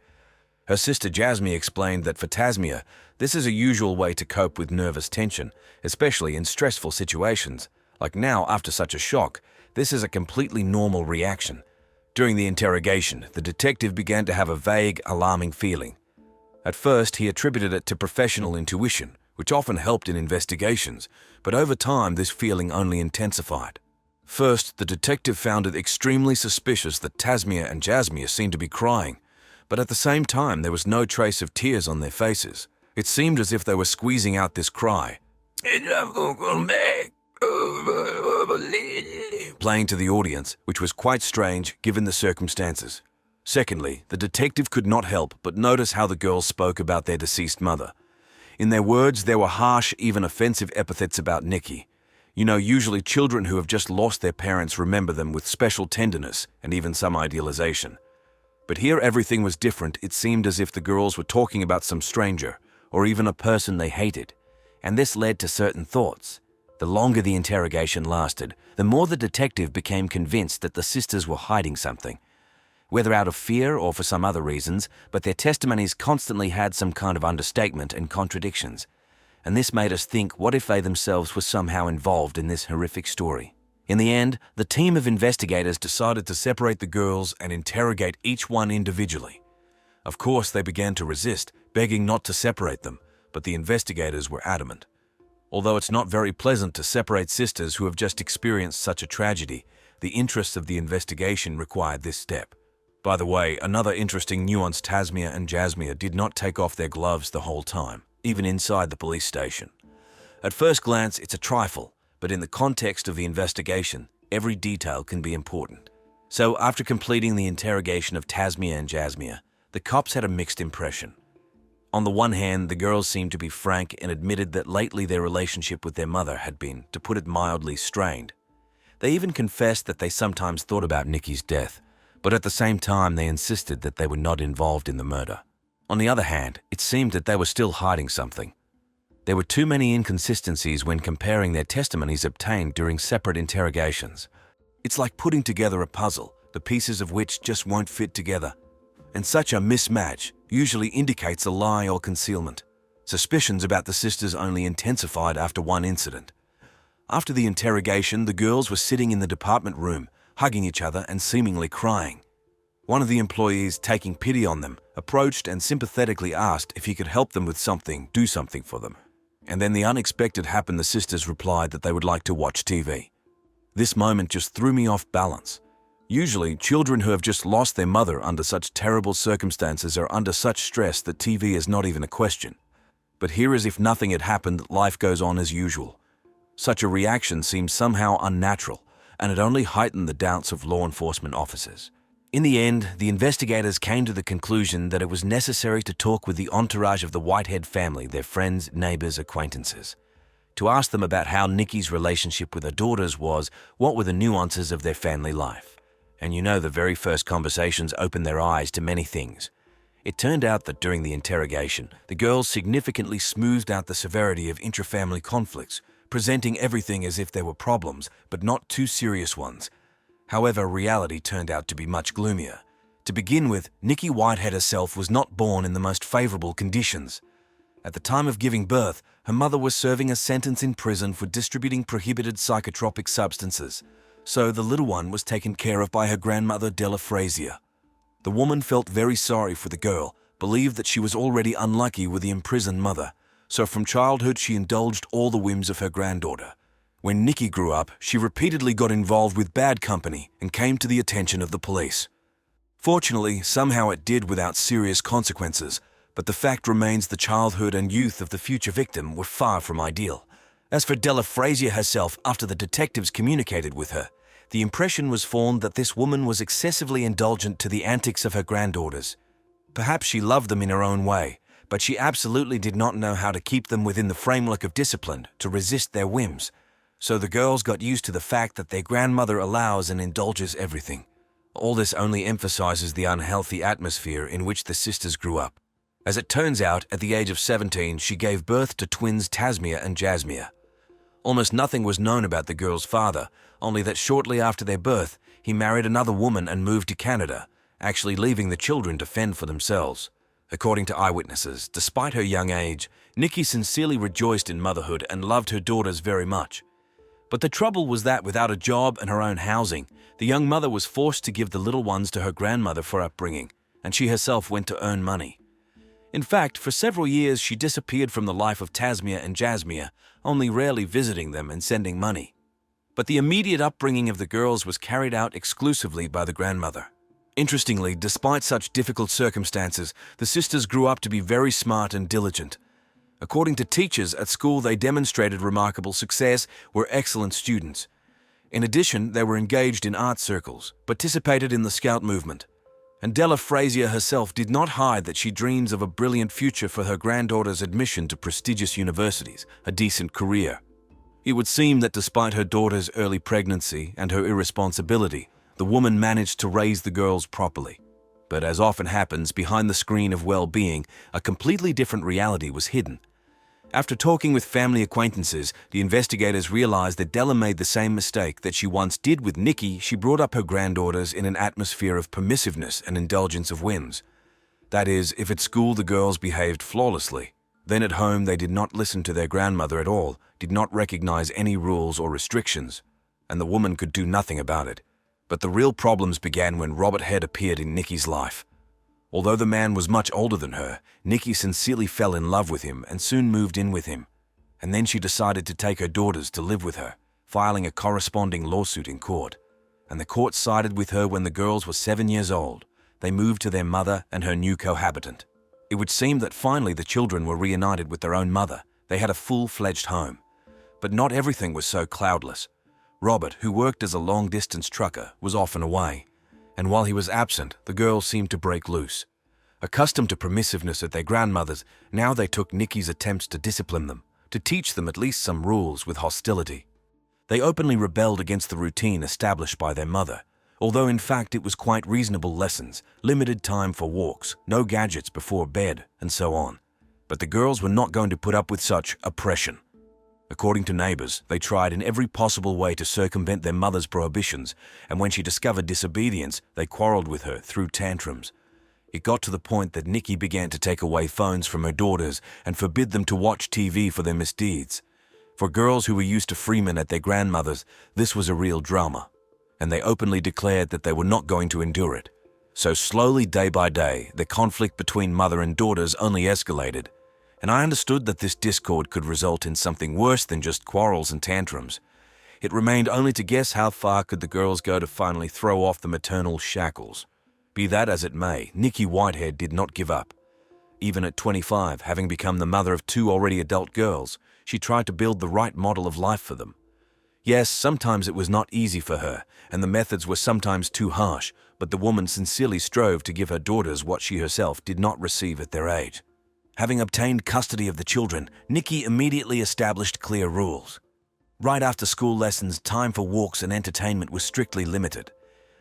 Her sister Jasmine explained that for Tasmia, this is a usual way to cope with nervous tension, especially in stressful situations. Like now, after such a shock, this is a completely normal reaction. During the interrogation, the detective began to have a vague, alarming feeling. At first, he attributed it to professional intuition, which often helped in investigations, but over time this feeling only intensified. First, the detective found it extremely suspicious that Tasmia and Jasmia seemed to be crying, but at the same time there was no trace of tears on their faces. It seemed as if they were squeezing out this cry, playing to the audience, which was quite strange given the circumstances. Secondly, the detective could not help but notice how the girls spoke about their deceased mother. In their words, there were harsh, even offensive epithets about Nikki. You know, usually children who have just lost their parents remember them with special tenderness and even some idealization. But here everything was different. It seemed as if the girls were talking about some stranger, or even a person they hated. And this led to certain thoughts. The longer the interrogation lasted, the more the detective became convinced that the sisters were hiding something. Whether out of fear or for some other reasons, but their testimonies constantly had some kind of understatement and contradictions. And this made us think, what if they themselves were somehow involved in this horrific story? In the end, the team of investigators decided to separate the girls and interrogate each one individually. Of course, they began to resist, begging not to separate them, but the investigators were adamant. Although it's not very pleasant to separate sisters who have just experienced such a tragedy, the interests of the investigation required this step. By the way, another interesting nuance, Tasmia and Jasmia did not take off their gloves the whole time, even inside the police station. At first glance, it's a trifle, but in the context of the investigation, every detail can be important. So after completing the interrogation of Tasmia and Jasmia, the cops had a mixed impression. On the one hand, the girls seemed to be frank and admitted that lately their relationship with their mother had been, to put it mildly, strained. They even confessed that they sometimes thought about Nikki's death, but at the same time they insisted that they were not involved in the murder. On the other hand, it seemed that they were still hiding something. There were too many inconsistencies when comparing their testimonies obtained during separate interrogations. It's like putting together a puzzle, the pieces of which just won't fit together. And such a mismatch usually indicates a lie or concealment. Suspicions about the sisters only intensified after one incident. After the interrogation, the girls were sitting in the department room, hugging each other and seemingly crying. One of the employees, taking pity on them, approached and sympathetically asked if he could help them with something, do something for them. And then the unexpected happened. The sisters replied that they would like to watch TV. This moment just threw me off balance. Usually, children who have just lost their mother under such terrible circumstances are under such stress that TV is not even a question. But here, as if nothing had happened, life goes on as usual. Such a reaction seemed somehow unnatural, and it only heightened the doubts of law enforcement officers. In the end, the investigators came to the conclusion that it was necessary to talk with the entourage of the Whitehead family, their friends, neighbors, acquaintances, to ask them about how Nikki's relationship with her daughters was, what were the nuances of their family life. And you know, the very first conversations opened their eyes to many things. It turned out that during the interrogation, the girls significantly smoothed out the severity of intrafamily conflicts, presenting everything as if there were problems, but not too serious ones. However, reality turned out to be much gloomier. To begin with, Nikki Whitehead herself was not born in the most favorable conditions. At the time of giving birth, her mother was serving a sentence in prison for distributing prohibited psychotropic substances, so the little one was taken care of by her grandmother Della Frazier. The woman felt very sorry for the girl, believed that she was already unlucky with the imprisoned mother, so from childhood she indulged all the whims of her granddaughter. When Nikki grew up, she repeatedly got involved with bad company and came to the attention of the police. Fortunately, somehow it did without serious consequences, but the fact remains the childhood and youth of the future victim were far from ideal. As for Della Frazier herself, after the detectives communicated with her, the impression was formed that this woman was excessively indulgent to the antics of her granddaughters. Perhaps she loved them in her own way, but she absolutely did not know how to keep them within the framework of discipline to resist their whims. So the girls got used to the fact that their grandmother allows and indulges everything. All this only emphasizes the unhealthy atmosphere in which the sisters grew up. As it turns out, at the age of 17, she gave birth to twins Tasmia and Jasmia. Almost nothing was known about the girls' father, only that shortly after their birth, he married another woman and moved to Canada, actually leaving the children to fend for themselves. According to eyewitnesses, despite her young age, Nikki sincerely rejoiced in motherhood and loved her daughters very much. But the trouble was that without a job and her own housing, the young mother was forced to give the little ones to her grandmother for upbringing, and she herself went to earn money. In fact, for several years she disappeared from the life of Tasmia and Jasmia, only rarely visiting them and sending money. But the immediate upbringing of the girls was carried out exclusively by the grandmother. Interestingly, despite such difficult circumstances, the sisters grew up to be very smart and diligent. According to teachers at school, they demonstrated remarkable success, were excellent students. In addition, they were engaged in art circles, participated in the Scout movement. And Della Frazier herself did not hide that she dreams of a brilliant future for her granddaughter's admission to prestigious universities, a decent career. It would seem that despite her daughter's early pregnancy and her irresponsibility, the woman managed to raise the girls properly. But as often happens, behind the screen of well-being, a completely different reality was hidden. After talking with family acquaintances, the investigators realized that Della made the same mistake that she once did with Nikki. She brought up her granddaughters in an atmosphere of permissiveness and indulgence of whims. That is, if at school the girls behaved flawlessly, then at home they did not listen to their grandmother at all, did not recognize any rules or restrictions, and the woman could do nothing about it. But the real problems began when Robert Head appeared in Nikki's life. Although the man was much older than her, Nikki sincerely fell in love with him and soon moved in with him. And then she decided to take her daughters to live with her, filing a corresponding lawsuit in court. And the court sided with her when the girls were 7 years old. They moved to their mother and her new cohabitant. It would seem that finally the children were reunited with their own mother. They had a full-fledged home. But not everything was so cloudless. Robert, who worked as a long-distance trucker, was often away, and while he was absent, the girls seemed to break loose. Accustomed to permissiveness at their grandmother's, now they took Nikki's attempts to discipline them, to teach them at least some rules with hostility. They openly rebelled against the routine established by their mother, although in fact it was quite reasonable lessons, limited time for walks, no gadgets before bed, and so on. But the girls were not going to put up with such oppression. According to neighbors, they tried in every possible way to circumvent their mother's prohibitions, and when she discovered disobedience, they quarreled with her through tantrums. It got to the point that Nikki began to take away phones from her daughters and forbid them to watch TV for their misdeeds. For girls who were used to freemen at their grandmother's, this was a real drama, and they openly declared that they were not going to endure it. So slowly, day by day, the conflict between mother and daughters only escalated, and I understood that this discord could result in something worse than just quarrels and tantrums. It remained only to guess how far could the girls go to finally throw off the maternal shackles. Be that as it may, Nikki Whitehead did not give up. Even at 25, having become the mother of 2 already adult girls, she tried to build the right model of life for them. Yes, sometimes it was not easy for her, and the methods were sometimes too harsh, but the woman sincerely strove to give her daughters what she herself did not receive at their age. Having obtained custody of the children, Nikki immediately established clear rules. Right after school lessons, time for walks and entertainment was strictly limited.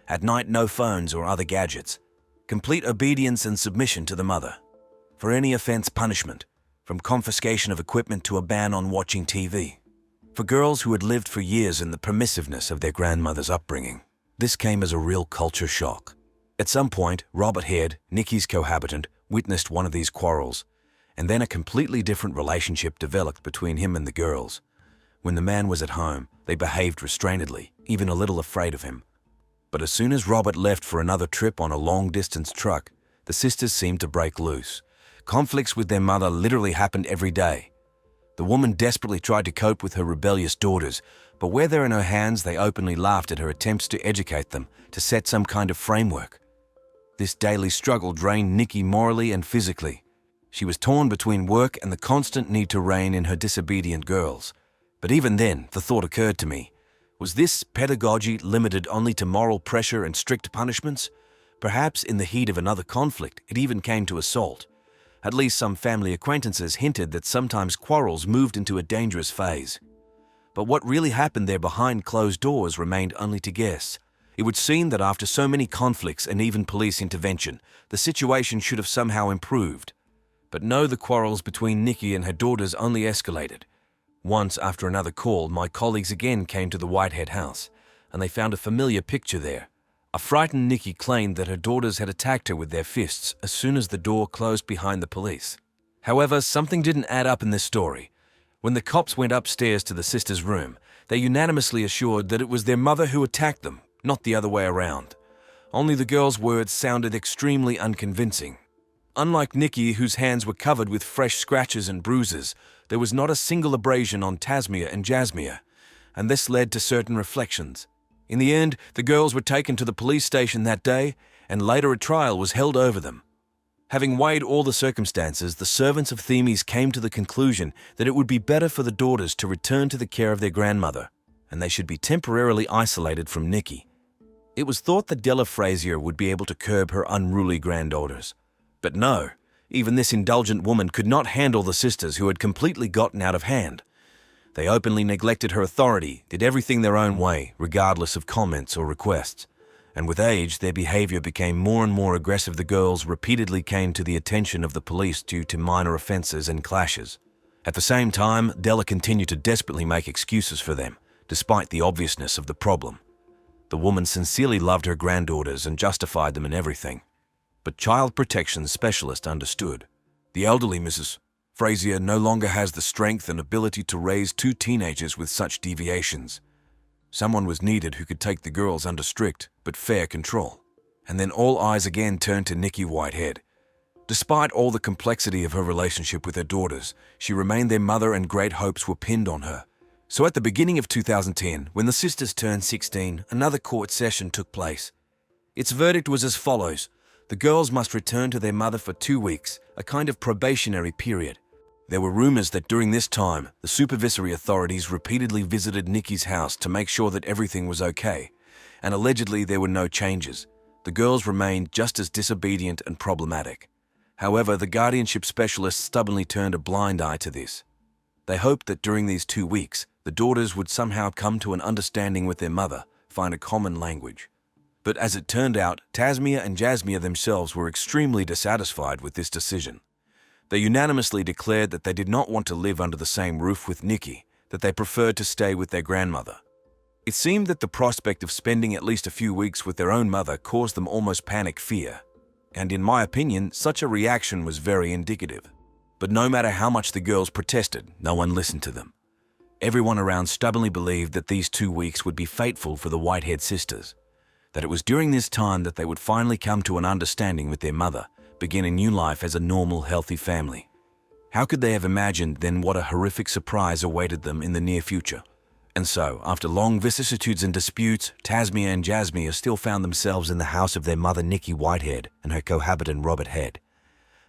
At night, no phones or other gadgets. Complete obedience and submission to the mother. For any offense, punishment, from confiscation of equipment to a ban on watching TV. For girls who had lived for years in the permissiveness of their grandmother's upbringing, this came as a real culture shock. At some point, Robert Head, Nikki's cohabitant, witnessed one of these quarrels, and then a completely different relationship developed between him and the girls. When the man was at home, they behaved restrainedly, even a little afraid of him. But as soon as Robert left for another trip on a long-distance truck, the sisters seemed to break loose. Conflicts with their mother literally happened every day. The woman desperately tried to cope with her rebellious daughters, but where they're in her hands, they openly laughed at her attempts to educate them, to set some kind of framework. This daily struggle drained Nikki morally and physically. She was torn between work and the constant need to rein in her disobedient girls. But even then, the thought occurred to me, was this pedagogy limited only to moral pressure and strict punishments? Perhaps in the heat of another conflict, it even came to assault. At least some family acquaintances hinted that sometimes quarrels moved into a dangerous phase. But what really happened there behind closed doors remained only to guess. It would seem that after so many conflicts and even police intervention, the situation should have somehow improved. But no, the quarrels between Nikki and her daughters only escalated. Once, after another call, my colleagues again came to the Whitehead house, and they found a familiar picture there. A frightened Nikki claimed that her daughters had attacked her with their fists as soon as the door closed behind the police. However, something didn't add up in this story. When the cops went upstairs to the sisters' room, they unanimously assured that it was their mother who attacked them, not the other way around. Only the girls' words sounded extremely unconvincing. Unlike Nikki, whose hands were covered with fresh scratches and bruises, there was not a single abrasion on Tasmia and Jasmia, and this led to certain reflections. In the end, the girls were taken to the police station that day, and later a trial was held over them. Having weighed all the circumstances, the servants of Themis came to the conclusion that it would be better for the daughters to return to the care of their grandmother, and they should be temporarily isolated from Nikki. It was thought that Della Frazier would be able to curb her unruly granddaughters. But no, even this indulgent woman could not handle the sisters who had completely gotten out of hand. They openly neglected her authority, did everything their own way, regardless of comments or requests. And with age, their behavior became more and more aggressive. The girls repeatedly came to the attention of the police due to minor offenses and clashes. At the same time, Della continued to desperately make excuses for them, despite the obviousness of the problem. The woman sincerely loved her granddaughters and justified them in everything. But child protection specialist understood. The elderly Mrs. Frazier no longer has the strength and ability to raise 2 teenagers with such deviations. Someone was needed who could take the girls under strict but fair control. And then all eyes again turned to Nikki Whitehead. Despite all the complexity of her relationship with her daughters, she remained their mother and great hopes were pinned on her. So at the beginning of 2010, when the sisters turned 16, another court session took place. Its verdict was as follows. The girls must return to their mother for 2 weeks, a kind of probationary period. There were rumors that during this time, the supervisory authorities repeatedly visited Nikki's house to make sure that everything was okay, and allegedly there were no changes. The girls remained just as disobedient and problematic. However, the guardianship specialist stubbornly turned a blind eye to this. They hoped that during these 2 weeks, the daughters would somehow come to an understanding with their mother, find a common language. But as it turned out, Tasmia and Jasmia themselves were extremely dissatisfied with this decision. They unanimously declared that they did not want to live under the same roof with Nikki, that they preferred to stay with their grandmother. It seemed that the prospect of spending at least a few weeks with their own mother caused them almost panic fear. And in my opinion, such a reaction was very indicative. But no matter how much the girls protested, no one listened to them. Everyone around stubbornly believed that these 2 weeks would be fateful for the Whitehead sisters, that it was during this time that they would finally come to an understanding with their mother, begin a new life as a normal, healthy family. How could they have imagined then what a horrific surprise awaited them in the near future? And so, after long vicissitudes and disputes, Tasmia and Jasmia still found themselves in the house of their mother Nikki Whitehead and her cohabitant Robert Head.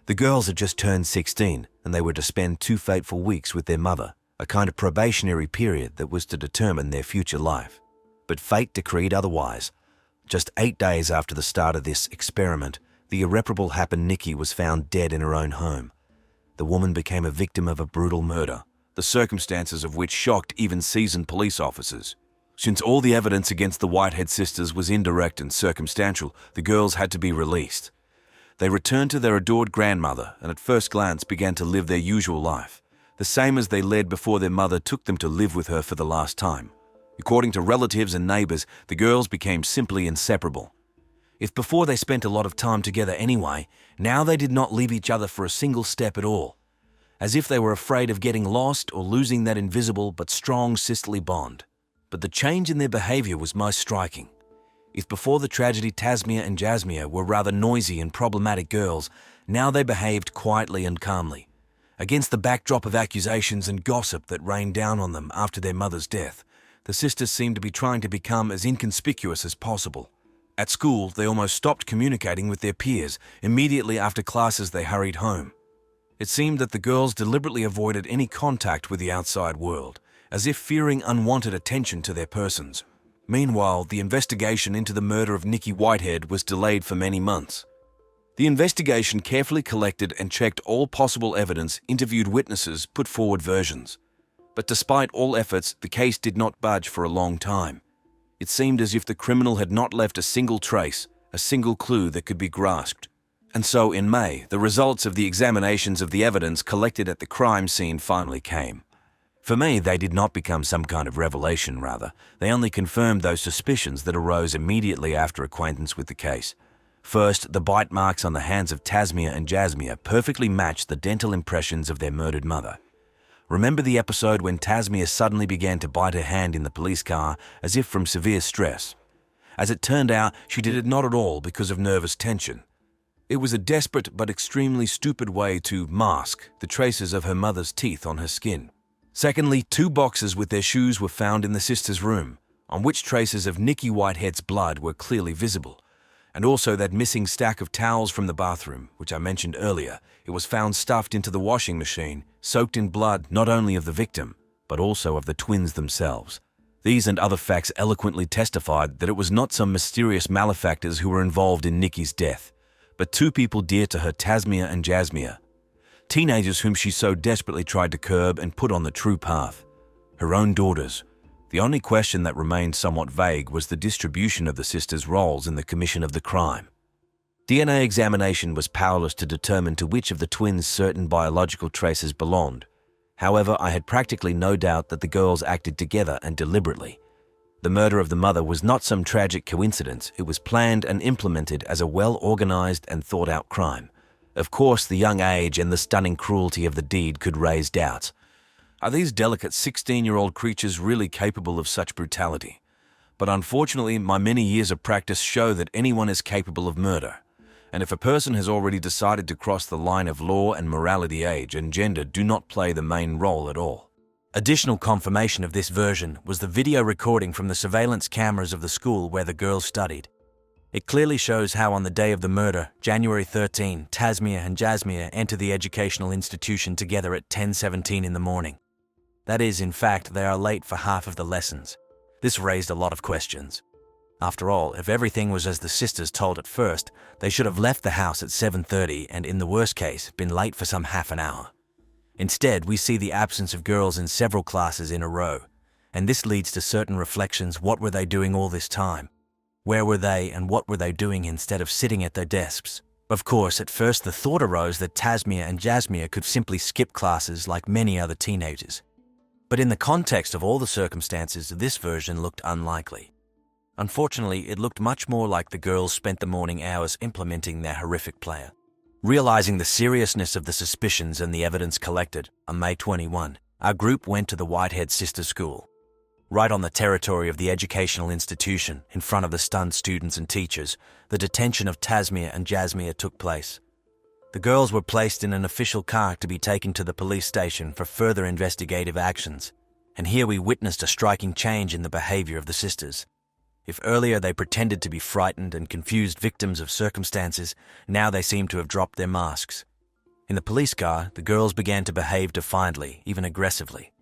The girls had just turned 16 and they were to spend 2 fateful weeks with their mother, a kind of probationary period that was to determine their future life. But fate decreed otherwise. Just 8 days after the start of this experiment, the irreparable happened. Nikki was found dead in her own home. The woman became a victim of a brutal murder, the circumstances of which shocked even seasoned police officers. Since all the evidence against the Whitehead sisters was indirect and circumstantial, the girls had to be released. They returned to their adored grandmother and at first glance began to live their usual life, the same as they led before their mother took them to live with her for the last time. According to relatives and neighbors, the girls became simply inseparable. If before they spent a lot of time together anyway, now they did not leave each other for a single step at all, as if they were afraid of getting lost or losing that invisible but strong sisterly bond. But the change in their behavior was most striking. If before the tragedy Tasmia and Jasmia were rather noisy and problematic girls, now they behaved quietly and calmly. Against the backdrop of accusations and gossip that rained down on them after their mother's death, the sisters seemed to be trying to become as inconspicuous as possible. At school, they almost stopped communicating with their peers. Immediately after classes, they hurried home. It seemed that the girls deliberately avoided any contact with the outside world, as if fearing unwanted attention to their persons. Meanwhile, the investigation into the murder of Nikki Whitehead was delayed for many months. The investigation carefully collected and checked all possible evidence, interviewed witnesses, put forward versions. But despite all efforts, the case did not budge for a long time. It seemed as if the criminal had not left a single trace, a single clue that could be grasped. And so in May, the results of the examinations of the evidence collected at the crime scene finally came. For me, they did not become some kind of revelation, rather. They only confirmed those suspicions that arose immediately after acquaintance with the case. First, the bite marks on the hands of Tasmia and Jasmia perfectly matched the dental impressions of their murdered mother. Remember the episode when Tasmia suddenly began to bite her hand in the police car as if from severe stress? As it turned out, she did it not at all because of nervous tension. It was a desperate but extremely stupid way to mask the traces of her mother's teeth on her skin. Secondly, 2 boxes with their shoes were found in the sisters' room, on which traces of Nikki Whitehead's blood were clearly visible, and also that missing stack of towels from the bathroom, which I mentioned earlier. It was found stuffed into the washing machine, soaked in blood not only of the victim, but also of the twins themselves. These and other facts eloquently testified that it was not some mysterious malefactors who were involved in Nikki's death, but 2 people dear to her, Tasmia and Jasmia. Teenagers whom she so desperately tried to curb and put on the true path. Her own daughters. The only question that remained somewhat vague was the distribution of the sisters' roles in the commission of the crime. DNA examination was powerless to determine to which of the twins certain biological traces belonged. However, I had practically no doubt that the girls acted together and deliberately. The murder of the mother was not some tragic coincidence. It was planned and implemented as a well-organized and thought-out crime. Of course, the young age and the stunning cruelty of the deed could raise doubts. Are these delicate 16-year-old creatures really capable of such brutality? But unfortunately, my many years of practice show that anyone is capable of murder. And if a person has already decided to cross the line of law and morality, age and gender do not play the main role at all. Additional confirmation of this version was the video recording from the surveillance cameras of the school where the girls studied. It clearly shows how on the day of the murder, January 13, Tasmia and Jasmia enter the educational institution together at 10:17 in the morning. That is, in fact, they are late for half of the lessons. This raised a lot of questions. After all, if everything was as the sisters told at first, they should have left the house at 7:30 and, in the worst case, been late for some half an hour. Instead, we see the absence of girls in several classes in a row, and this leads to certain reflections. What were they doing all this time? Where were they and what were they doing instead of sitting at their desks? Of course, at first the thought arose that Tasmia and Jasmia could simply skip classes like many other teenagers. But in the context of all the circumstances, this version looked unlikely. Unfortunately, it looked much more like the girls spent the morning hours implementing their horrific plan. Realizing the seriousness of the suspicions and the evidence collected, on May 21, our group went to the Whitehead Sister School. Right on the territory of the educational institution, in front of the stunned students and teachers, the detention of Tasmia and Jasmia took place. The girls were placed in an official car to be taken to the police station for further investigative actions, and here we witnessed a striking change in the behavior of the sisters. If earlier they pretended to be frightened and confused victims of circumstances, now they seemed to have dropped their masks. In the police car, the girls began to behave defiantly, even aggressively.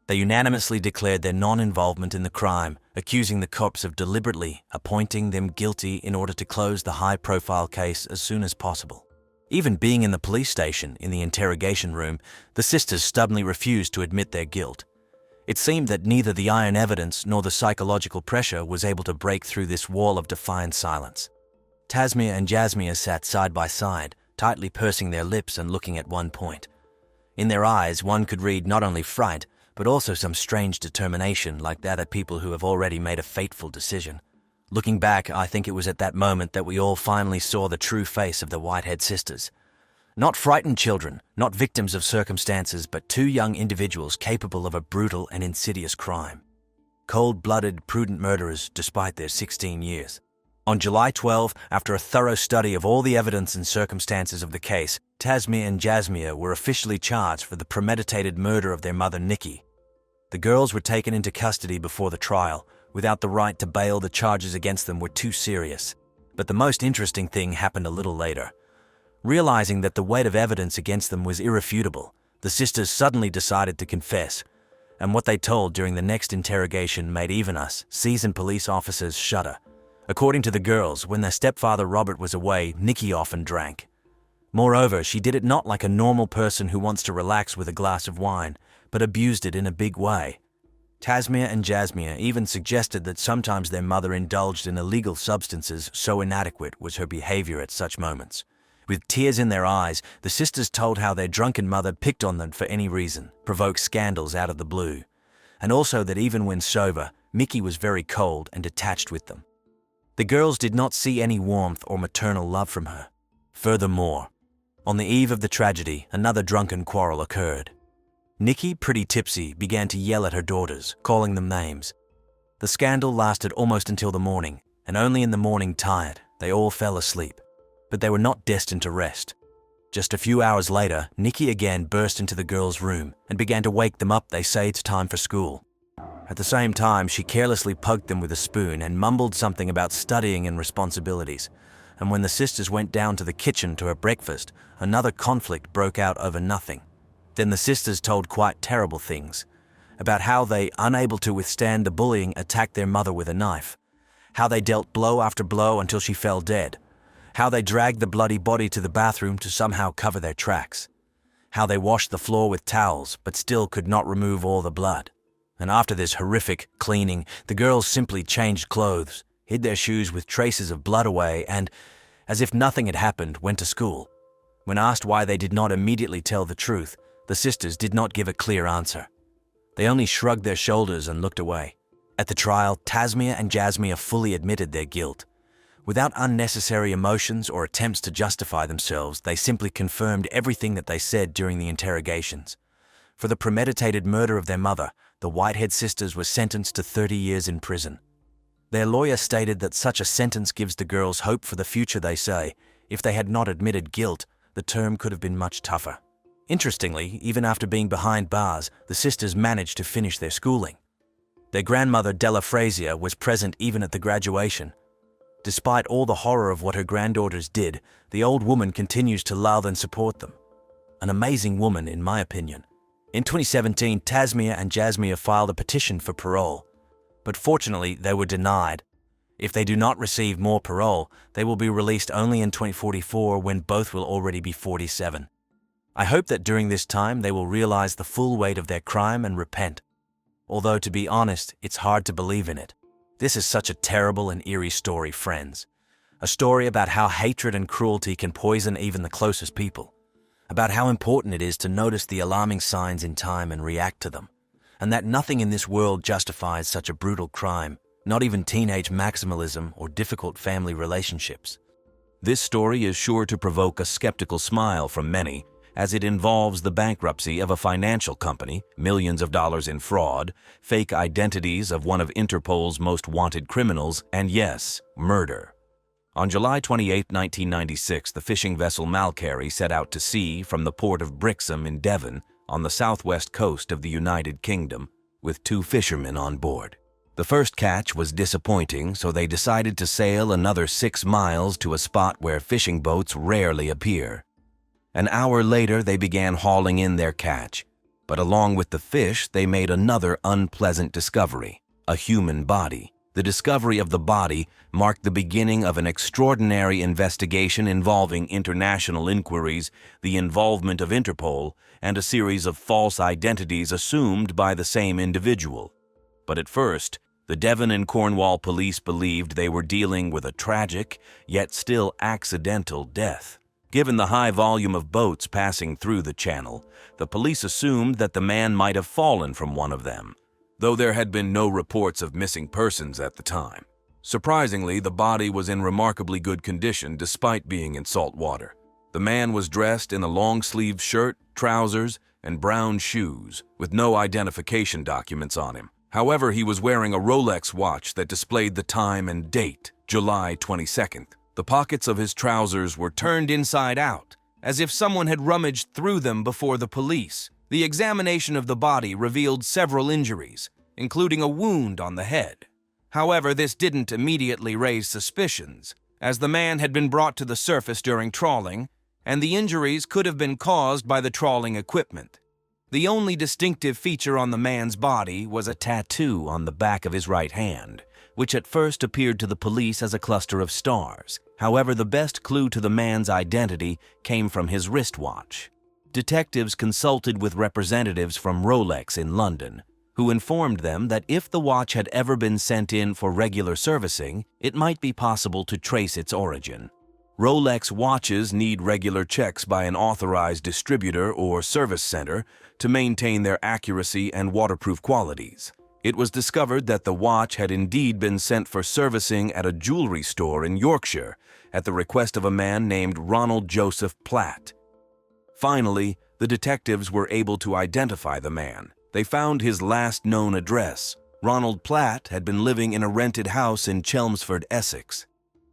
They unanimously declared their non-involvement in the crime, accusing the cops of deliberately appointing them guilty in order to close the high-profile case as soon as possible. Even being in the police station, in the interrogation room, the sisters stubbornly refused to admit their guilt. It seemed that neither the iron evidence nor the psychological pressure was able to break through this wall of defiant silence. Tasmia and Jasmia sat side by side, tightly pursing their lips and looking at one point. In their eyes, one could read not only fright, but also some strange determination like that of people who have already made a fateful decision. Looking back, I think it was at that moment that we all finally saw the true face of the Whitehead sisters. Not frightened children, not victims of circumstances, but two young individuals capable of a brutal and insidious crime. Cold-blooded, prudent murderers despite their 16 years. On July 12, after a thorough study of all the evidence and circumstances of the case, Tasmia and Jasmia were officially charged for the premeditated murder of their mother, Nikki. The girls were taken into custody before the trial. Without the right to bail, the charges against them were too serious. But the most interesting thing happened a little later. Realizing that the weight of evidence against them was irrefutable, the sisters suddenly decided to confess, and what they told during the next interrogation made even us, seasoned police officers, shudder. According to the girls, when their stepfather Robert was away, Nikki often drank. Moreover, she did it not like a normal person who wants to relax with a glass of wine, but abused it in a big way. Tasmia and Jasmia even suggested that sometimes their mother indulged in illegal substances, so inadequate was her behavior at such moments. With tears in their eyes, the sisters told how their drunken mother picked on them for any reason, provoked scandals out of the blue, and also that even when sober, Mickey was very cold and detached with them. The girls did not see any warmth or maternal love from her. Furthermore, on the eve of the tragedy, another drunken quarrel occurred. Nikki, pretty tipsy, began to yell at her daughters, calling them names. The scandal lasted almost until the morning, and only in the morning, tired, they all fell asleep. But they were not destined to rest. Just a few hours later, Nikki again burst into the girls' room and began to wake them up. They say it's time for school. At the same time, she carelessly poked them with a spoon and mumbled something about studying and responsibilities. And when the sisters went down to the kitchen to have breakfast, another conflict broke out over nothing. Then the sisters told quite terrible things about how they, unable to withstand the bullying, attacked their mother with a knife, how they dealt blow after blow until she fell dead, how they dragged the bloody body to the bathroom to somehow cover their tracks, how they washed the floor with towels but still could not remove all the blood. And after this horrific cleaning, the girls simply changed clothes, hid their shoes with traces of blood away, and, as if nothing had happened, went to school. When asked why they did not immediately tell the truth, the sisters did not give a clear answer. They only shrugged their shoulders and looked away. At the trial, Tasmia and Jasmia fully admitted their guilt. Without unnecessary emotions or attempts to justify themselves, they simply confirmed everything that they said during the interrogations. For the premeditated murder of their mother, the Whitehead sisters were sentenced to 30 years in prison. Their lawyer stated that such a sentence gives the girls hope for the future. They say, if they had not admitted guilt, the term could have been much tougher. Interestingly, even after being behind bars, the sisters managed to finish their schooling. Their grandmother, Della Frazier, was present even at the graduation. Despite all the horror of what her granddaughters did, the old woman continues to love and support them. An amazing woman, in my opinion. In 2017, Tasmia and Jasmia filed a petition for parole, but fortunately they were denied. If they do not receive more parole, they will be released only in 2044 when both will already be 47. I hope that during this time they will realize the full weight of their crime and repent. Although, to be honest, it's hard to believe in it. This is such a terrible and eerie story, friends. A story about how hatred and cruelty can poison even the closest people. About how important it is to notice the alarming signs in time and react to them. And that nothing in this world justifies such a brutal crime, not even teenage maximalism or difficult family relationships. This story is sure to provoke a skeptical smile from many, as it involves the bankruptcy of a financial company, millions of dollars in fraud, fake identities of one of Interpol's most wanted criminals, and yes, murder. On July 28, 1996, the fishing vessel Malcarry set out to sea from the port of Brixham in Devon on the southwest coast of the United Kingdom, with 2 fishermen on board. The first catch was disappointing, so they decided to sail another 6 miles to a spot where fishing boats rarely appear. An hour later, they began hauling in their catch, but along with the fish, they made another unpleasant discovery: a human body. The discovery of the body marked the beginning of an extraordinary investigation involving international inquiries, the involvement of Interpol, and a series of false identities assumed by the same individual. But at first, the Devon and Cornwall police believed they were dealing with a tragic, yet still accidental death. Given the high volume of boats passing through the channel, the police assumed that the man might have fallen from one of them, though there had been no reports of missing persons at the time. Surprisingly, the body was in remarkably good condition despite being in salt water. The man was dressed in a long-sleeved shirt, trousers, and brown shoes, with no identification documents on him. However, he was wearing a Rolex watch that displayed the time and date, July 22nd. The pockets of his trousers were turned inside out, as if someone had rummaged through them before the police. The examination of the body revealed several injuries, including a wound on the head. However, this didn't immediately raise suspicions, as the man had been brought to the surface during trawling, and the injuries could have been caused by the trawling equipment. The only distinctive feature on the man's body was a tattoo on the back of his right hand, which at first appeared to the police as a cluster of stars. However, the best clue to the man's identity came from his wristwatch. Detectives consulted with representatives from Rolex in London, who informed them that if the watch had ever been sent in for regular servicing, it might be possible to trace its origin. Rolex watches need regular checks by an authorized distributor or service center to maintain their accuracy and waterproof qualities. It was discovered that the watch had indeed been sent for servicing at a jewelry store in Yorkshire at the request of a man named Ronald Joseph Platt. Finally, the detectives were able to identify the man. They found his last known address. Ronald Platt had been living in a rented house in Chelmsford, Essex.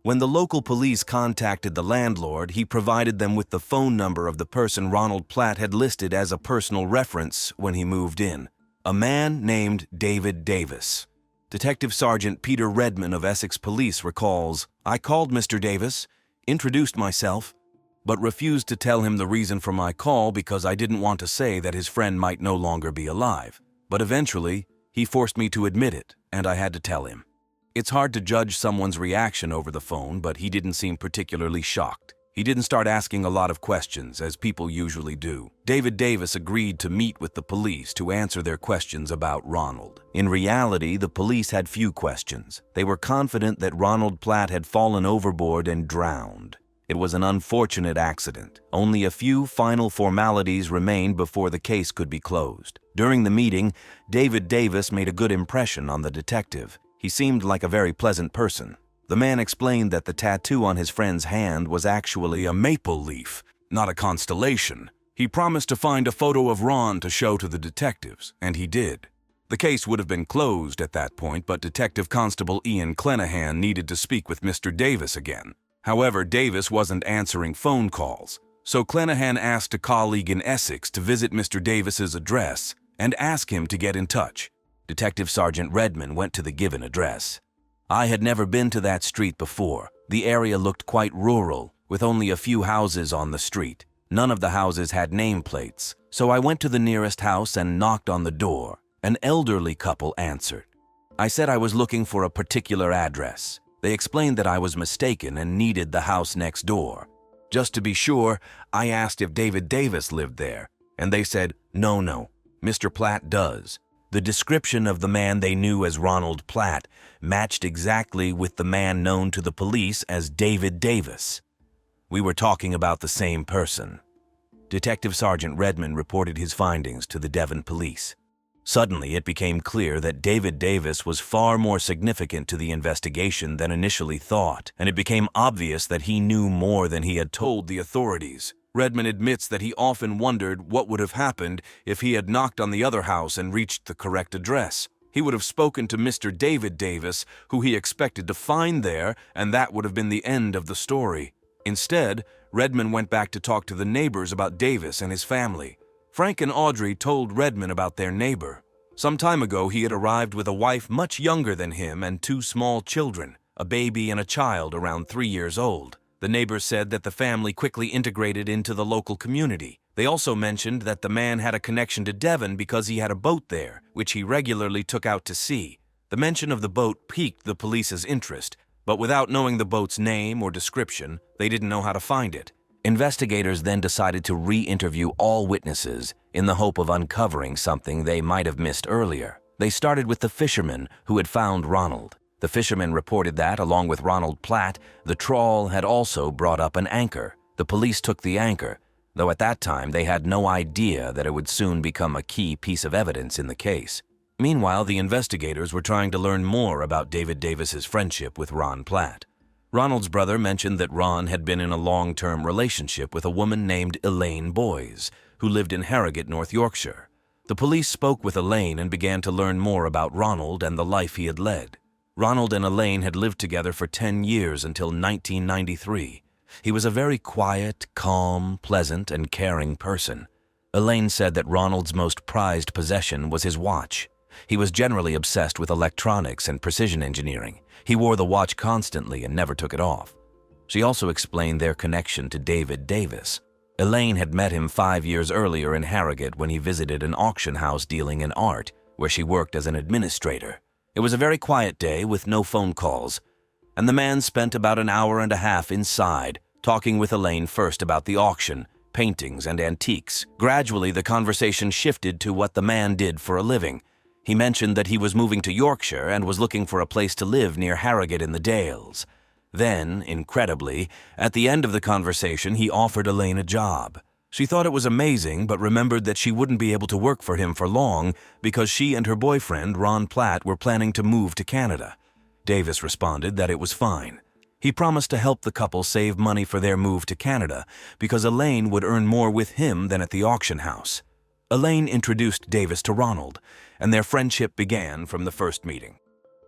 When the local police contacted the landlord, he provided them with the phone number of the person Ronald Platt had listed as a personal reference when he moved in, a man named David Davis. Detective Sergeant Peter Redman of Essex Police recalls, "I called Mr. Davis, introduced myself, but refused to tell him the reason for my call because I didn't want to say that his friend might no longer be alive. But eventually, he forced me to admit it, and I had to tell him." It's hard to judge someone's reaction over the phone, but he didn't seem particularly shocked. He didn't start asking a lot of questions, as people usually do. David Davis agreed to meet with the police to answer their questions about Ronald. In reality, the police had few questions. They were confident that Ronald Platt had fallen overboard and drowned. It was an unfortunate accident. Only a few final formalities remained before the case could be closed. During the meeting, David Davis made a good impression on the detective. He seemed like a very pleasant person. The man explained that the tattoo on his friend's hand was actually a maple leaf, not a constellation. He promised to find a photo of Ron to show to the detectives, and he did. The case would have been closed at that point, but Detective Constable Ian Clenahan needed to speak with Mr. Davis again. However, Davis wasn't answering phone calls, so Clenahan asked a colleague in Essex to visit Mr. Davis's address and ask him to get in touch. Detective Sergeant Redman went to the given address. I had never been to that street before. The area looked quite rural, with only a few houses on the street. None of the houses had nameplates, so I went to the nearest house and knocked on the door. An elderly couple answered. I said I was looking for a particular address. They explained that I was mistaken and needed the house next door. Just to be sure, I asked if David Davis lived there, and they said, no, Mr. Platt does. The description of the man they knew as Ronald Platt matched exactly with the man known to the police as David Davis. We were talking about the same person. Detective Sergeant Redmond reported his findings to the Devon police. Suddenly, it became clear that David Davis was far more significant to the investigation than initially thought, and it became obvious that he knew more than he had told the authorities. Redmond admits that he often wondered what would have happened if he had knocked on the other house and reached the correct address. He would have spoken to Mr. David Davis, who he expected to find there, and that would have been the end of the story. Instead, Redmond went back to talk to the neighbors about Davis and his family. Frank and Audrey told Redmond about their neighbor. Some time ago, he had arrived with a wife much younger than him and 2 small children, a baby and a child around 3 years old. The neighbors said that the family quickly integrated into the local community. They also mentioned that the man had a connection to Devon because he had a boat there, which he regularly took out to sea. The mention of the boat piqued the police's interest, but without knowing the boat's name or description, they didn't know how to find it. Investigators then decided to re-interview all witnesses in the hope of uncovering something they might have missed earlier. They started with the fisherman who had found Ronald. The fisherman reported that, along with Ronald Platt, the trawl had also brought up an anchor. The police took the anchor, though at that time they had no idea that it would soon become a key piece of evidence in the case. Meanwhile, the investigators were trying to learn more about David Davis's friendship with Ron Platt. Ronald's brother mentioned that Ron had been in a long-term relationship with a woman named Elaine Boys, who lived in Harrogate, North Yorkshire. The police spoke with Elaine and began to learn more about Ronald and the life he had led. Ronald and Elaine had lived together for 10 years until 1993. He was a very quiet, calm, pleasant, and caring person. Elaine said that Ronald's most prized possession was his watch. He was generally obsessed with electronics and precision engineering. He wore the watch constantly and never took it off. She also explained their connection to David Davis. Elaine had met him 5 years earlier in Harrogate when he visited an auction house dealing in art, where she worked as an administrator. It was a very quiet day with no phone calls, and the man spent about an hour and a half inside, talking with Elaine first about the auction, paintings, and antiques. Gradually, the conversation shifted to what the man did for a living. He mentioned that he was moving to Yorkshire and was looking for a place to live near Harrogate in the Dales. Then, incredibly, at the end of the conversation, he offered Elaine a job. She thought it was amazing, but remembered that she wouldn't be able to work for him for long because she and her boyfriend, Ron Platt, were planning to move to Canada. Davis responded that it was fine. He promised to help the couple save money for their move to Canada because Elaine would earn more with him than at the auction house. Elaine introduced Davis to Ronald, and their friendship began from the first meeting.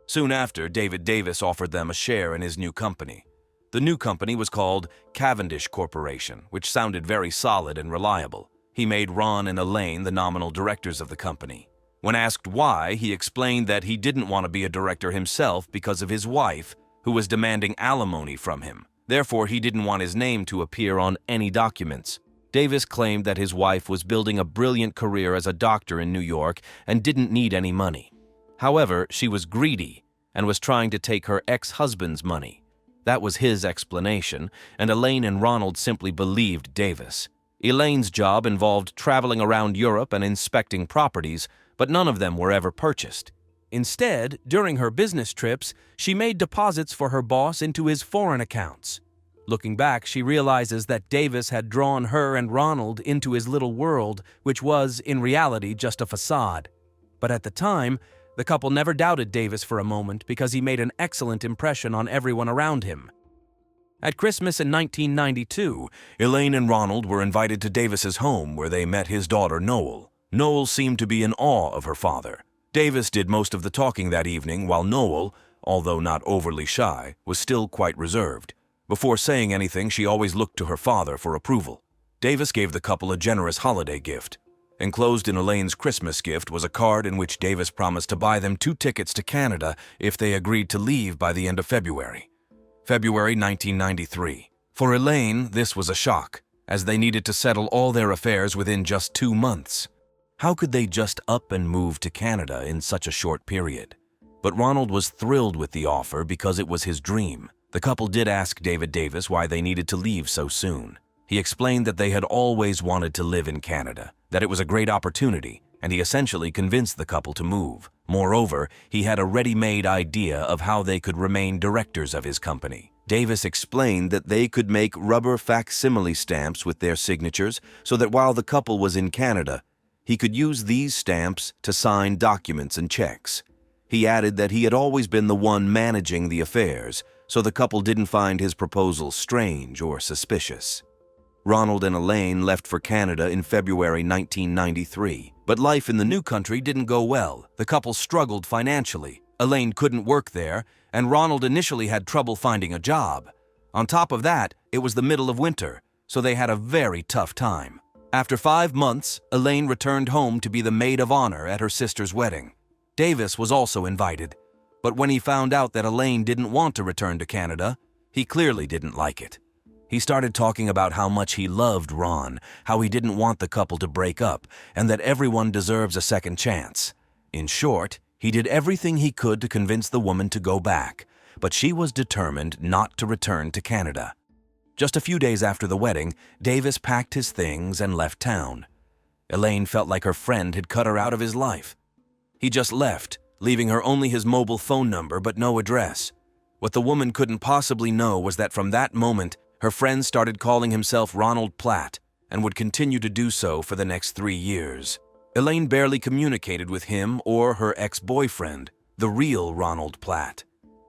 Soon after, David Davis offered them a share in his new company. The new company was called Cavendish Corporation, which sounded very solid and reliable. He made Ron and Elaine the nominal directors of the company. When asked why, he explained that he didn't want to be a director himself because of his wife, who was demanding alimony from him. Therefore, he didn't want his name to appear on any documents. Davis claimed that his wife was building a brilliant career as a doctor in New York and didn't need any money. However, she was greedy and was trying to take her ex-husband's money. That was his explanation, and Elaine and Ronald simply believed Davis. Elaine's job involved traveling around Europe and inspecting properties, but none of them were ever purchased. Instead, during her business trips, she made deposits for her boss into his foreign accounts. Looking back, she realizes that Davis had drawn her and Ronald into his little world, which was, in reality, just a facade. But at the time, the couple never doubted Davis for a moment because he made an excellent impression on everyone around him. At Christmas in 1992, Elaine and Ronald were invited to Davis's home where they met his daughter Noel. Noel seemed to be in awe of her father. Davis did most of the talking that evening while Noel, although not overly shy, was still quite reserved. Before saying anything, she always looked to her father for approval. Davis gave the couple a generous holiday gift. Enclosed in Elaine's Christmas gift was a card in which Davis promised to buy them 2 tickets to Canada if they agreed to leave by the end of February. February 1993. For Elaine, this was a shock, as they needed to settle all their affairs within just 2 months. How could they just up and move to Canada in such a short period? But Ronald was thrilled with the offer because it was his dream. The couple did ask David Davis why they needed to leave so soon. He explained that they had always wanted to live in Canada, that it was a great opportunity, and he essentially convinced the couple to move. Moreover, he had a ready-made idea of how they could remain directors of his company. Davis explained that they could make rubber facsimile stamps with their signatures so that while the couple was in Canada, he could use these stamps to sign documents and checks. He added that he had always been the one managing the affairs, so the couple didn't find his proposal strange or suspicious. Ronald and Elaine left for Canada in February 1993, but life in the new country didn't go well. The couple struggled financially. Elaine couldn't work there, and Ronald initially had trouble finding a job. On top of that, it was the middle of winter, so they had a very tough time. After 5 months, Elaine returned home to be the maid of honor at her sister's wedding. Davis was also invited, but when he found out that Elaine didn't want to return to Canada, he clearly didn't like it. He started talking about how much he loved Ron, how he didn't want the couple to break up, and that everyone deserves a second chance. In short, he did everything he could to convince the woman to go back, but she was determined not to return to Canada. Just a few days after the wedding, Davis packed his things and left town. Elaine felt like her friend had cut her out of his life. He just left, leaving her only his mobile phone number but no address. What the woman couldn't possibly know was that from that moment, her friend started calling himself Ronald Platt and would continue to do so for the next 3 years. Elaine barely communicated with him or her ex-boyfriend, the real Ronald Platt.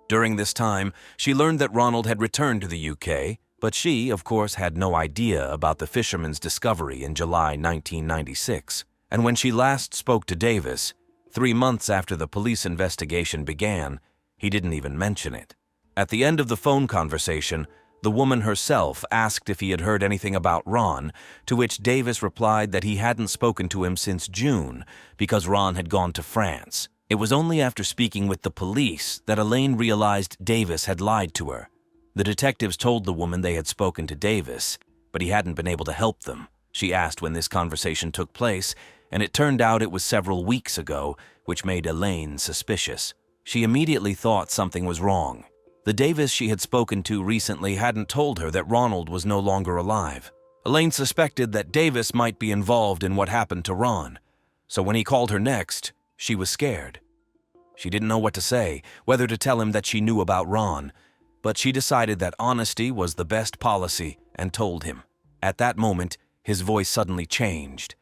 During this time, she learned that Ronald had returned to the UK, but she, of course, had no idea about the fisherman's discovery in July 1996. And when she last spoke to Davis, 3 months after the police investigation began, he didn't even mention it. At the end of the phone conversation, the woman herself asked if he had heard anything about Ron, to which Davis replied that he hadn't spoken to him since June because Ron had gone to France. It was only after speaking with the police that Elaine realized Davis had lied to her. The detectives told the woman they had spoken to Davis, but he hadn't been able to help them. She asked when this conversation took place, and it turned out it was several weeks ago, which made Elaine suspicious. She immediately thought something was wrong. The Davis she had spoken to recently hadn't told her that Ronald was no longer alive. Elaine suspected that Davis might be involved in what happened to Ron, so when he called her next, she was scared. She didn't know what to say, whether to tell him that she knew about Ron, but she decided that honesty was the best policy and told him. At that moment, his voice suddenly changed.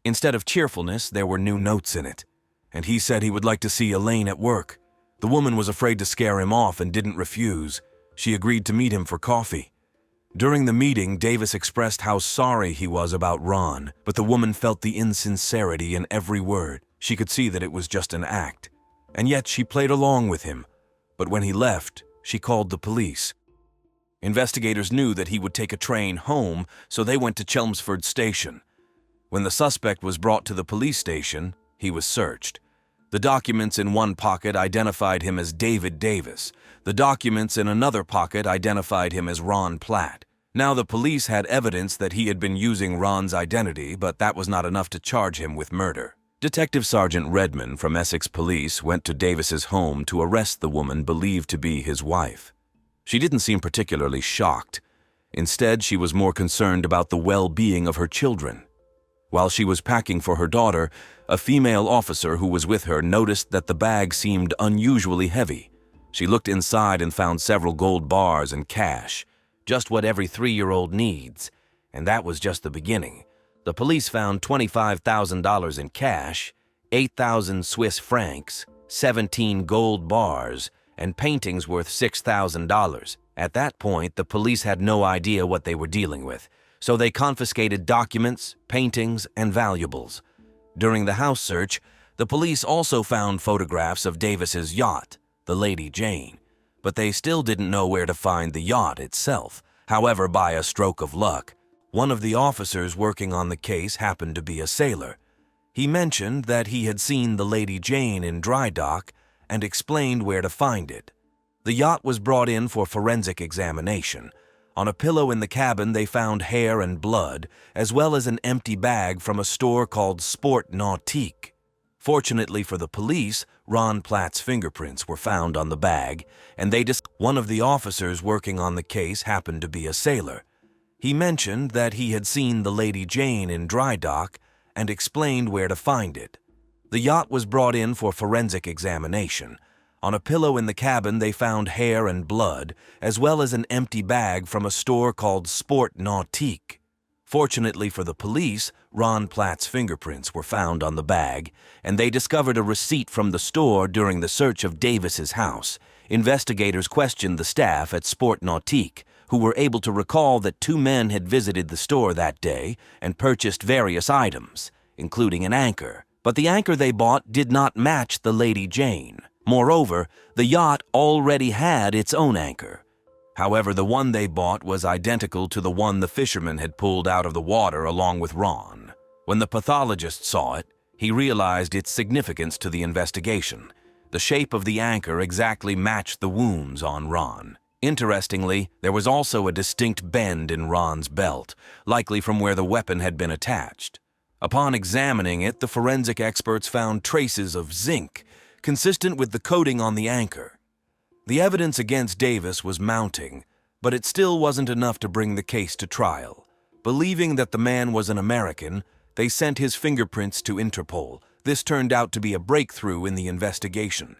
Instead of cheerfulness, there were new notes in it, and he said he would like to see Elaine at work. The woman was afraid to scare him off and didn't refuse. She agreed to meet him for coffee. During the meeting, Davis expressed how sorry he was about Ron, but the woman felt the insincerity in every word. She could see that it was just an act. And yet she played along with him. But when he left, she called the police. Investigators knew that he would take a train home, so they went to Chelmsford Station. When the suspect was brought to the police station, he was searched. The documents in one pocket identified him as David Davis. The documents in another pocket identified him as Ron Platt. Now the police had evidence that he had been using Ron's identity, but that was not enough to charge him with murder. Detective Sergeant Redman from Essex Police went to Davis's home to arrest the woman believed to be his wife. She didn't seem particularly shocked. Instead, she was more concerned about the well-being of her children. While she was packing for her daughter, a female officer who was with her noticed that the bag seemed unusually heavy. She looked inside and found several gold bars and cash, just what every 3-year-old needs, and that was just the beginning. The police found $25,000 in cash, 8,000 Swiss francs, 17 gold bars, and paintings worth $6,000. At that point, the police had no idea what they were dealing with, so they confiscated documents, paintings, and valuables. During the house search, the police also found photographs of Davis's yacht, the Lady Jane, but they still didn't know where to find the yacht itself. However, by a stroke of luck, one of the officers working on the case happened to be a sailor. He mentioned that he had seen the Lady Jane in dry dock and explained where to find it. The yacht was brought in for forensic examination. On a pillow in the cabin, they found hair and blood, as well as an empty bag from a store called Sport Nautique. Fortunately for the police, Ron Platt's fingerprints were found on the bag, and one of the officers working on the case happened to be a sailor. He mentioned that he had seen the Lady Jane in dry dock and explained where to find it. The yacht was brought in for forensic examination. On a pillow in the cabin, they found hair and blood, as well as an empty bag from a store called Sport Nautique. Fortunately for the police, Ron Platt's fingerprints were found on the bag, and they discovered a receipt from the store during the search of Davis's house. Investigators questioned the staff at Sport Nautique, who were able to recall that 2 men had visited the store that day and purchased various items, including an anchor. But the anchor they bought did not match the Lady Jane. Moreover, the yacht already had its own anchor. However, the one they bought was identical to the one the fisherman had pulled out of the water along with Ron. When the pathologist saw it, he realized its significance to the investigation. The shape of the anchor exactly matched the wounds on Ron. Interestingly, there was also a distinct bend in Ron's belt, likely from where the weapon had been attached. Upon examining it, the forensic experts found traces of zinc, consistent with the coating on the anchor. The evidence against Davis was mounting, but it still wasn't enough to bring the case to trial. Believing that the man was an American, they sent his fingerprints to Interpol. This turned out to be a breakthrough in the investigation.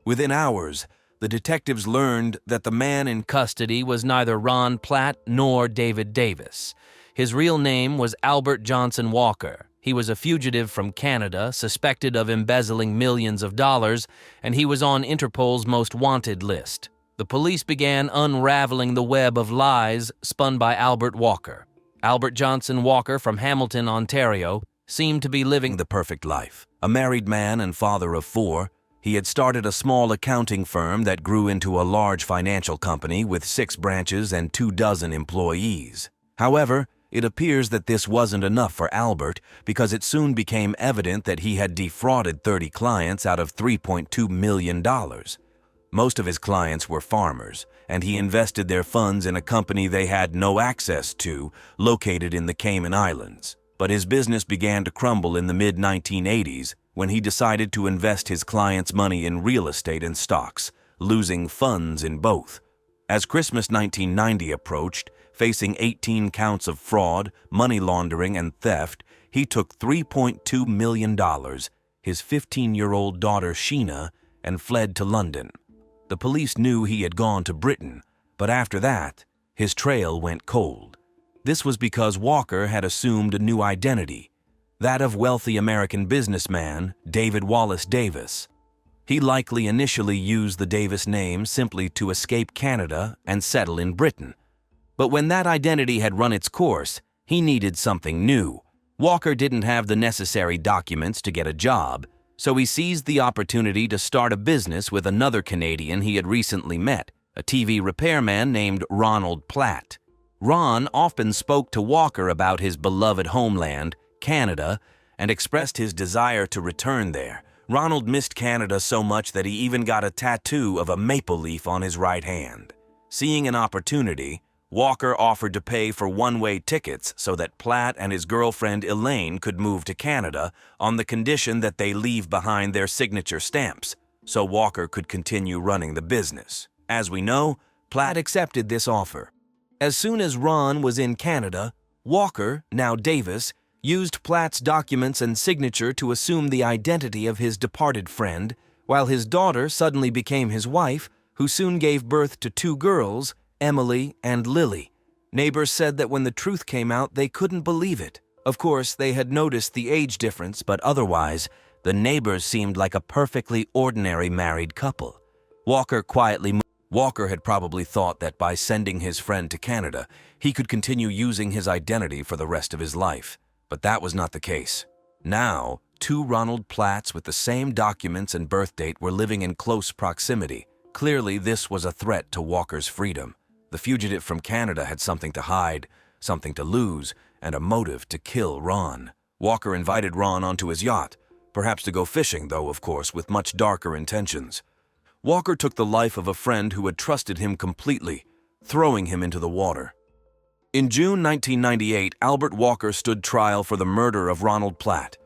Within hours, the detectives learned that the man in custody was neither Ron Platt nor David Davis. His real name was Albert Johnson Walker. He was a fugitive from Canada, suspected of embezzling millions of dollars, and he was on Interpol's most wanted list. The police began unraveling the web of lies spun by Albert Walker. Albert Johnson Walker from Hamilton, Ontario, seemed to be living the perfect life. A married man and father of 4, he had started a small accounting firm that grew into a large financial company with 6 branches and 24 employees. However, it appears that this wasn't enough for Albert, because it soon became evident that he had defrauded 30 clients out of $3.2 million. Most of his clients were farmers, and he invested their funds in a company they had no access to, located in the Cayman Islands. But his business began to crumble in the mid-1980s when he decided to invest his clients' money in real estate and stocks, losing funds in both. As Christmas 1990 approached, facing 18 counts of fraud, money laundering, and theft, he took $3.2 million, his 15-year-old daughter Sheena, and fled to London. The police knew he had gone to Britain, but after that, his trail went cold. This was because Walker had assumed a new identity, that of wealthy American businessman David Wallace Davis. He likely initially used the Davis name simply to escape Canada and settle in Britain. But when that identity had run its course, he needed something new. Walker didn't have the necessary documents to get a job, so he seized the opportunity to start a business with another Canadian he had recently met, a TV repairman named Ronald Platt. Ron often spoke to Walker about his beloved homeland, Canada, and expressed his desire to return there. Ronald missed Canada so much that he even got a tattoo of a maple leaf on his right hand. Seeing an opportunity, Walker offered to pay for one-way tickets so that Platt and his girlfriend Elaine could move to Canada on the condition that they leave behind their signature stamps, so Walker could continue running the business. As we know, Platt accepted this offer. As soon as Ron was in Canada, Walker, now Davis, used Platt's documents and signature to assume the identity of his departed friend, while his daughter suddenly became his wife, who soon gave birth to 2 girls, Emily and Lily. Neighbors said that when the truth came out, they couldn't believe it. Of course, they had noticed the age difference, but otherwise, the neighbors seemed like a perfectly ordinary married couple. Walker had probably thought that by sending his friend to Canada, he could continue using his identity for the rest of his life. But that was not the case. Now, 2 Ronald Platts with the same documents and birth date were living in close proximity. Clearly, this was a threat to Walker's freedom. The fugitive from Canada had something to hide, something to lose, and a motive to kill Ron. Walker invited Ron onto his yacht, perhaps to go fishing, though, of course, with much darker intentions. Walker took the life of a friend who had trusted him completely, throwing him into the water. In June 1998, Albert Walker stood trial for the murder of Ronald Platt.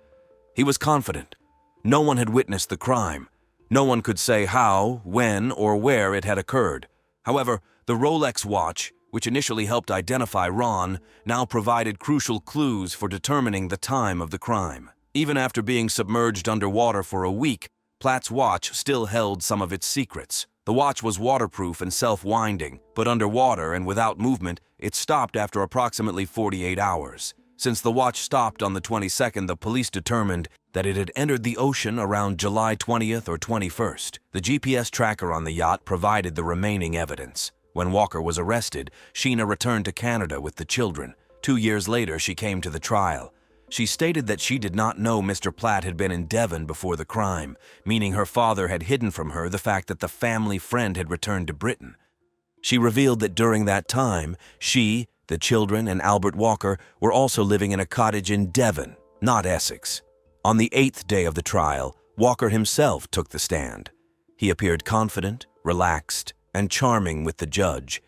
He was confident. No one had witnessed the crime. No one could say how, when, or where it had occurred. However, the Rolex watch, which initially helped identify Ron, now provided crucial clues for determining the time of the crime. Even after being submerged underwater for a week, Platt's watch still held some of its secrets. The watch was waterproof and self-winding, but underwater and without movement, it stopped after approximately 48 hours. Since the watch stopped on the 22nd, the police determined that it had entered the ocean around July 20th or 21st. The GPS tracker on the yacht provided the remaining evidence. When Walker was arrested, Sheena returned to Canada with the children. 2 years later, she came to the trial. She stated that she did not know Mr. Platt had been in Devon before the crime, meaning her father had hidden from her the fact that the family friend had returned to Britain. She revealed that during that time, she, the children, and Albert Walker were also living in a cottage in Devon, not Essex. On the 8th day of the trial, Walker himself took the stand. He appeared confident, relaxed, and charming with the judge.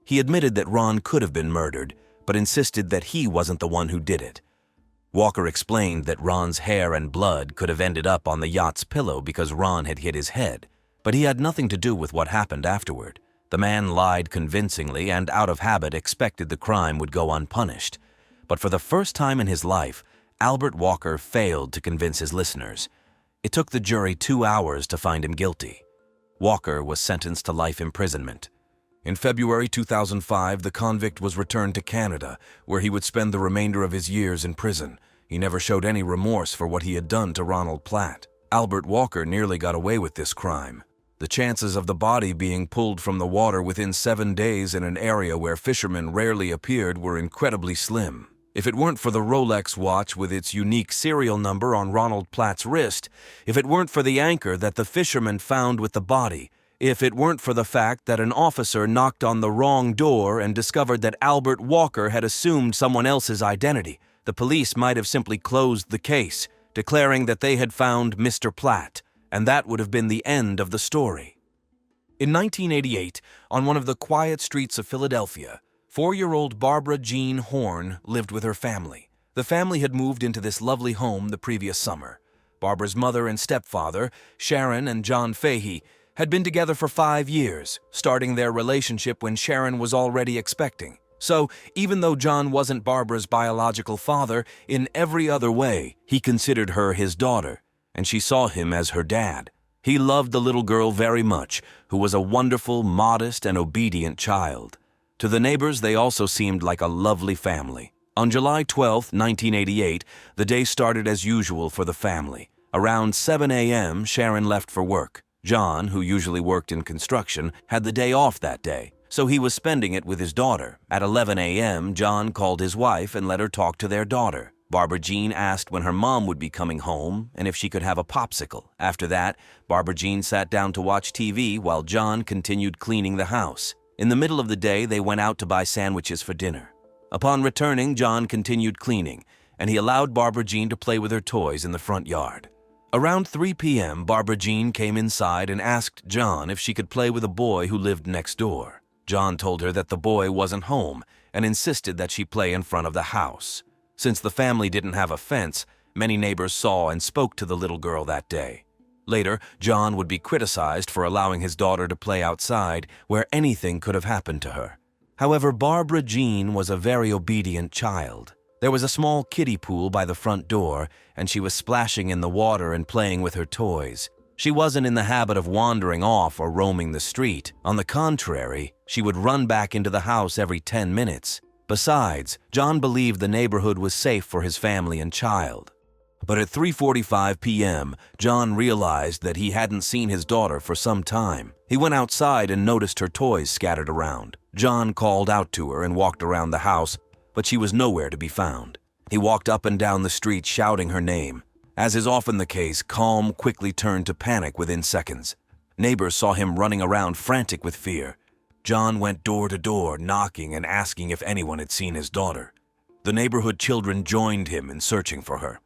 He admitted that Ron could have been murdered, but insisted that he wasn't the one who did it. Walker explained that Ron's hair and blood could have ended up on the yacht's pillow because Ron had hit his head, but he had nothing to do with what happened afterward. The man lied convincingly and, out of habit, expected the crime would go unpunished. But for the first time in his life, Albert Walker failed to convince his listeners. It took the jury 2 hours to find him guilty. Walker was sentenced to life imprisonment. In February 2005, the convict was returned to Canada, where he would spend the remainder of his years in prison. He never showed any remorse for what he had done to Ronald Platt. Albert Walker nearly got away with this crime. The chances of the body being pulled from the water within 7 days in an area where fishermen rarely appeared were incredibly slim. If it weren't for the Rolex watch with its unique serial number on Ronald Platt's wrist, if it weren't for the anchor that the fishermen found with the body, if it weren't for the fact that an officer knocked on the wrong door and discovered that Albert Walker had assumed someone else's identity, the police might have simply closed the case, declaring that they had found Mr. Platt, and that would have been the end of the story. In 1988, on one of the quiet streets of Philadelphia, 4-year-old Barbara Jean Horn lived with her family. The family had moved into this lovely home the previous summer. Barbara's mother and stepfather, Sharon and John Fahey, had been together for 5 years, starting their relationship when Sharon was already expecting. So, even though John wasn't Barbara's biological father, in every other way, he considered her his daughter, and she saw him as her dad. He loved the little girl very much, who was a wonderful, modest, and obedient child. To the neighbors, they also seemed like a lovely family. On July 12, 1988, the day started as usual for the family. Around 7 a.m., Sharon left for work. John, who usually worked in construction, had the day off that day, so he was spending it with his daughter. At 11 a.m., John called his wife and let her talk to their daughter. Barbara Jean asked when her mom would be coming home and if she could have a popsicle. After that, Barbara Jean sat down to watch TV while John continued cleaning the house. In the middle of the day, they went out to buy sandwiches for dinner. Upon returning, John continued cleaning, and he allowed Barbara Jean to play with her toys in the front yard. Around 3 p.m., Barbara Jean came inside and asked John if she could play with a boy who lived next door. John told her that the boy wasn't home and insisted that she play in front of the house. Since the family didn't have a fence, many neighbors saw and spoke to the little girl that day. Later, John would be criticized for allowing his daughter to play outside where anything could have happened to her. However, Barbara Jean was a very obedient child. There was a small kiddie pool by the front door, and she was splashing in the water and playing with her toys. She wasn't in the habit of wandering off or roaming the street. On the contrary, she would run back into the house every 10 minutes. Besides, John believed the neighborhood was safe for his family and child. But at 3:45 p.m., John realized that he hadn't seen his daughter for some time. He went outside and noticed her toys scattered around. John called out to her and walked around the house, but she was nowhere to be found. He walked up and down the street shouting her name. As is often the case, calm quickly turned to panic within seconds. Neighbors saw him running around frantic with fear. John went door to door, knocking and asking if anyone had seen his daughter. The neighborhood children joined him in searching for her.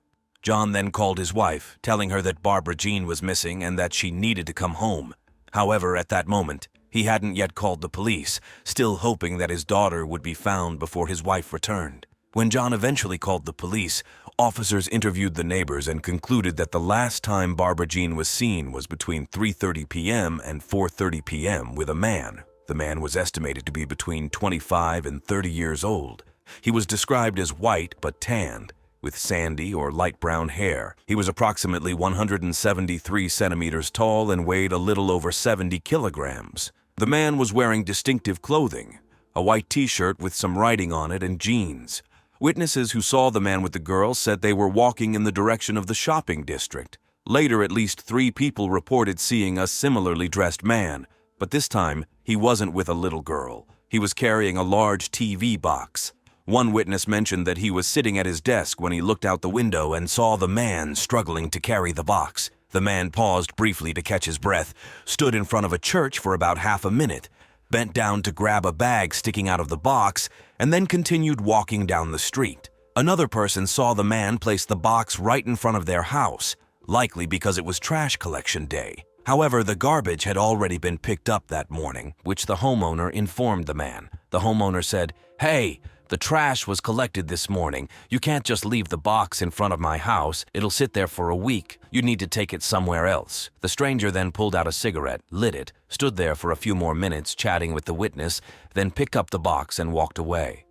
John then called his wife, telling her that Barbara Jean was missing and that she needed to come home. However, at that moment, he hadn't yet called the police, still hoping that his daughter would be found before his wife returned. When John eventually called the police, officers interviewed the neighbors and concluded that the last time Barbara Jean was seen was between 3:30 p.m. and 4:30 p.m. with a man. The man was estimated to be between 25 and 30 years old. He was described as white but tanned, with sandy or light brown hair. He was approximately 173 centimeters tall and weighed a little over 70 kilograms. The man was wearing distinctive clothing, a white t-shirt with some writing on it and jeans. Witnesses who saw the man with the girl said they were walking in the direction of the shopping district. Later, at least 3 people reported seeing a similarly dressed man, but this time he wasn't with a little girl. He was carrying a large TV box. One witness mentioned that he was sitting at his desk when he looked out the window and saw the man struggling to carry the box. The man paused briefly to catch his breath, stood in front of a church for about half a minute, bent down to grab a bag sticking out of the box, and then continued walking down the street. Another person saw the man place the box right in front of their house, likely because it was trash collection day. However, the garbage had already been picked up that morning, which the homeowner informed the man. The homeowner said, "Hey, the trash was collected this morning. You can't just leave the box in front of my house. It'll sit there for a week. You need to take it somewhere else." The stranger then pulled out a cigarette, lit it, stood there for a few more minutes chatting with the witness, then picked up the box and walked away.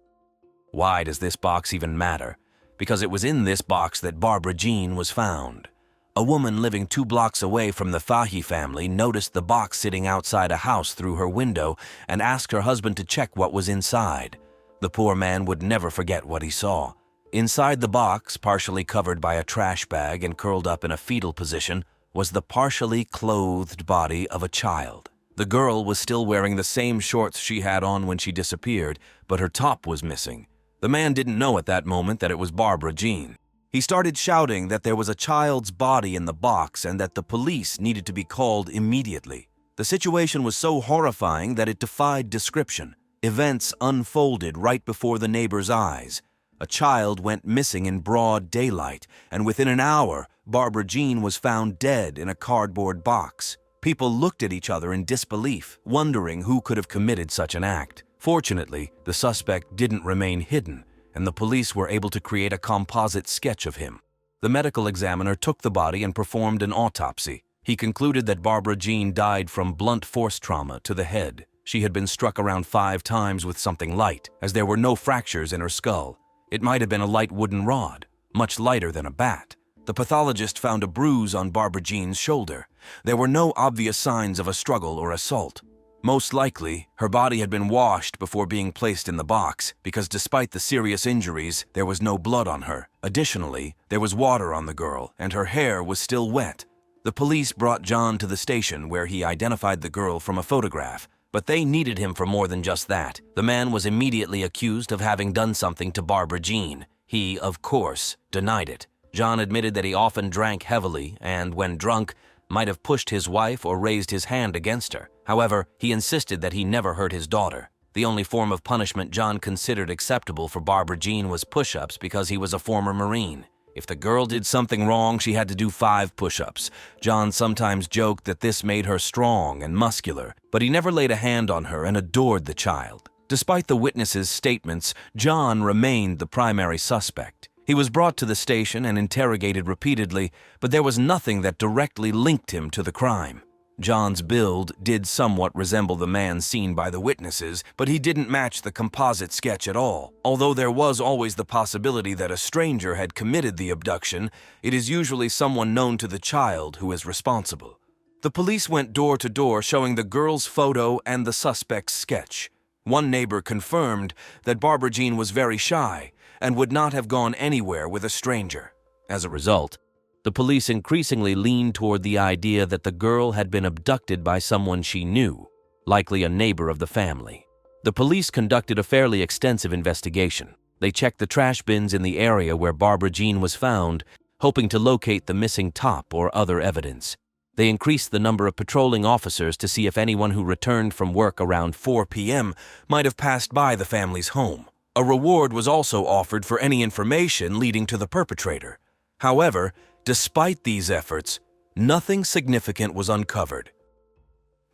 Why does this box even matter? Because it was in this box that Barbara Jean was found. A woman living 2 blocks away from the Fahy family noticed the box sitting outside a house through her window and asked her husband to check what was inside. The poor man would never forget what he saw. Inside the box, partially covered by a trash bag and curled up in a fetal position, was the partially clothed body of a child. The girl was still wearing the same shorts she had on when she disappeared, but her top was missing. The man didn't know at that moment that it was Barbara Jean. He started shouting that there was a child's body in the box and that the police needed to be called immediately. The situation was so horrifying that it defied description. Events unfolded right before the neighbors' eyes. A child went missing in broad daylight, and within an hour, Barbara Jean was found dead in a cardboard box. People looked at each other in disbelief, wondering who could have committed such an act. Fortunately, the suspect didn't remain hidden, and the police were able to create a composite sketch of him. The medical examiner took the body and performed an autopsy. He concluded that Barbara Jean died from blunt force trauma to the head. She had been struck around 5 times with something light, as there were no fractures in her skull. It might have been a light wooden rod, much lighter than a bat. The pathologist found a bruise on Barbara Jean's shoulder. There were no obvious signs of a struggle or assault. Most likely, her body had been washed before being placed in the box, because despite the serious injuries, there was no blood on her. Additionally, there was water on the girl, and her hair was still wet. The police brought John to the station, where he identified the girl from a photograph. But they needed him for more than just that. The man was immediately accused of having done something to Barbara Jean. He, of course, denied it. John admitted that he often drank heavily and, when drunk, might have pushed his wife or raised his hand against her. However, he insisted that he never hurt his daughter. The only form of punishment John considered acceptable for Barbara Jean was push-ups because he was a former Marine. If the girl did something wrong, she had to do 5 push-ups. John sometimes joked that this made her strong and muscular, but he never laid a hand on her and adored the child. Despite the witnesses' statements, John remained the primary suspect. He was brought to the station and interrogated repeatedly, but there was nothing that directly linked him to the crime. John's build did somewhat resemble the man seen by the witnesses, but he didn't match the composite sketch at all. Although there was always the possibility that a stranger had committed the abduction, it is usually someone known to the child who is responsible. The police went door to door showing the girl's photo and the suspect's sketch. One neighbor confirmed that Barbara Jean was very shy and would not have gone anywhere with a stranger. As a result, the police increasingly leaned toward the idea that the girl had been abducted by someone she knew, likely a neighbor of the family. The police conducted a fairly extensive investigation. They checked the trash bins in the area where Barbara Jean was found, hoping to locate the missing top or other evidence. They increased the number of patrolling officers to see if anyone who returned from work around 4 p.m. might have passed by the family's home. A reward was also offered for any information leading to the perpetrator. However, despite these efforts, nothing significant was uncovered.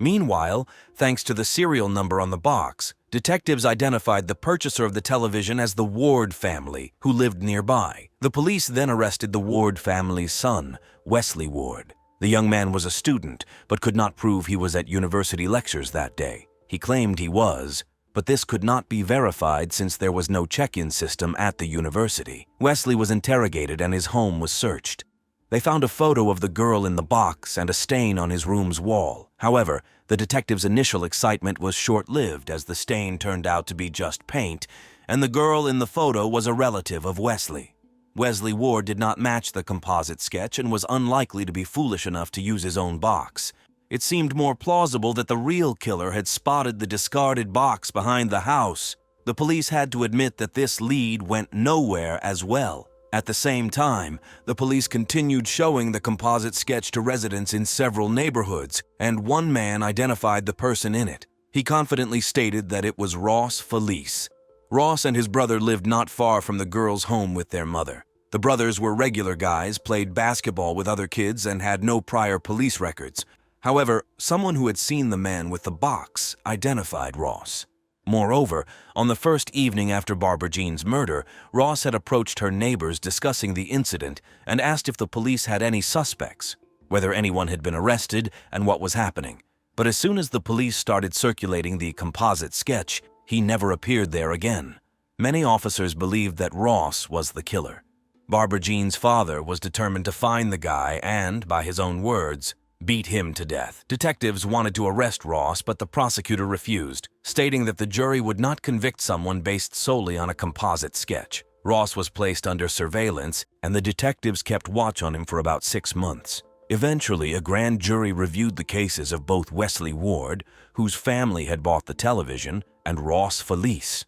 Meanwhile, thanks to the serial number on the box, detectives identified the purchaser of the television as the Ward family, who lived nearby. The police then arrested the Ward family's son, Wesley Ward. The young man was a student, but could not prove he was at university lectures that day. He claimed he was, but this could not be verified since there was no check-in system at the university. Wesley was interrogated and his home was searched. They found a photo of the girl in the box and a stain on his room's wall. However, the detectives' initial excitement was short-lived as the stain turned out to be just paint, and the girl in the photo was a relative of Wesley. Wesley Ward did not match the composite sketch and was unlikely to be foolish enough to use his own box. It seemed more plausible that the real killer had spotted the discarded box behind the house. The police had to admit that this lead went nowhere as well. At the same time, the police continued showing the composite sketch to residents in several neighborhoods, and one man identified the person in it. He confidently stated that it was Ross Felice. Ross and his brother lived not far from the girl's home with their mother. The brothers were regular guys, played basketball with other kids, and had no prior police records. However, someone who had seen the man with the box identified Ross. Moreover, on the first evening after Barbara Jean's murder, Ross had approached her neighbors discussing the incident and asked if the police had any suspects, whether anyone had been arrested, and what was happening. But as soon as the police started circulating the composite sketch, he never appeared there again. Many officers believed that Ross was the killer. Barbara Jean's father was determined to find the guy and, by his own words, beat him to death. Detectives wanted to arrest Ross, but the prosecutor refused, stating that the jury would not convict someone based solely on a composite sketch. Ross was placed under surveillance, and the detectives kept watch on him for about 6 months. Eventually, a grand jury reviewed the cases of both Wesley Ward, whose family had bought the television, and Ross Felice.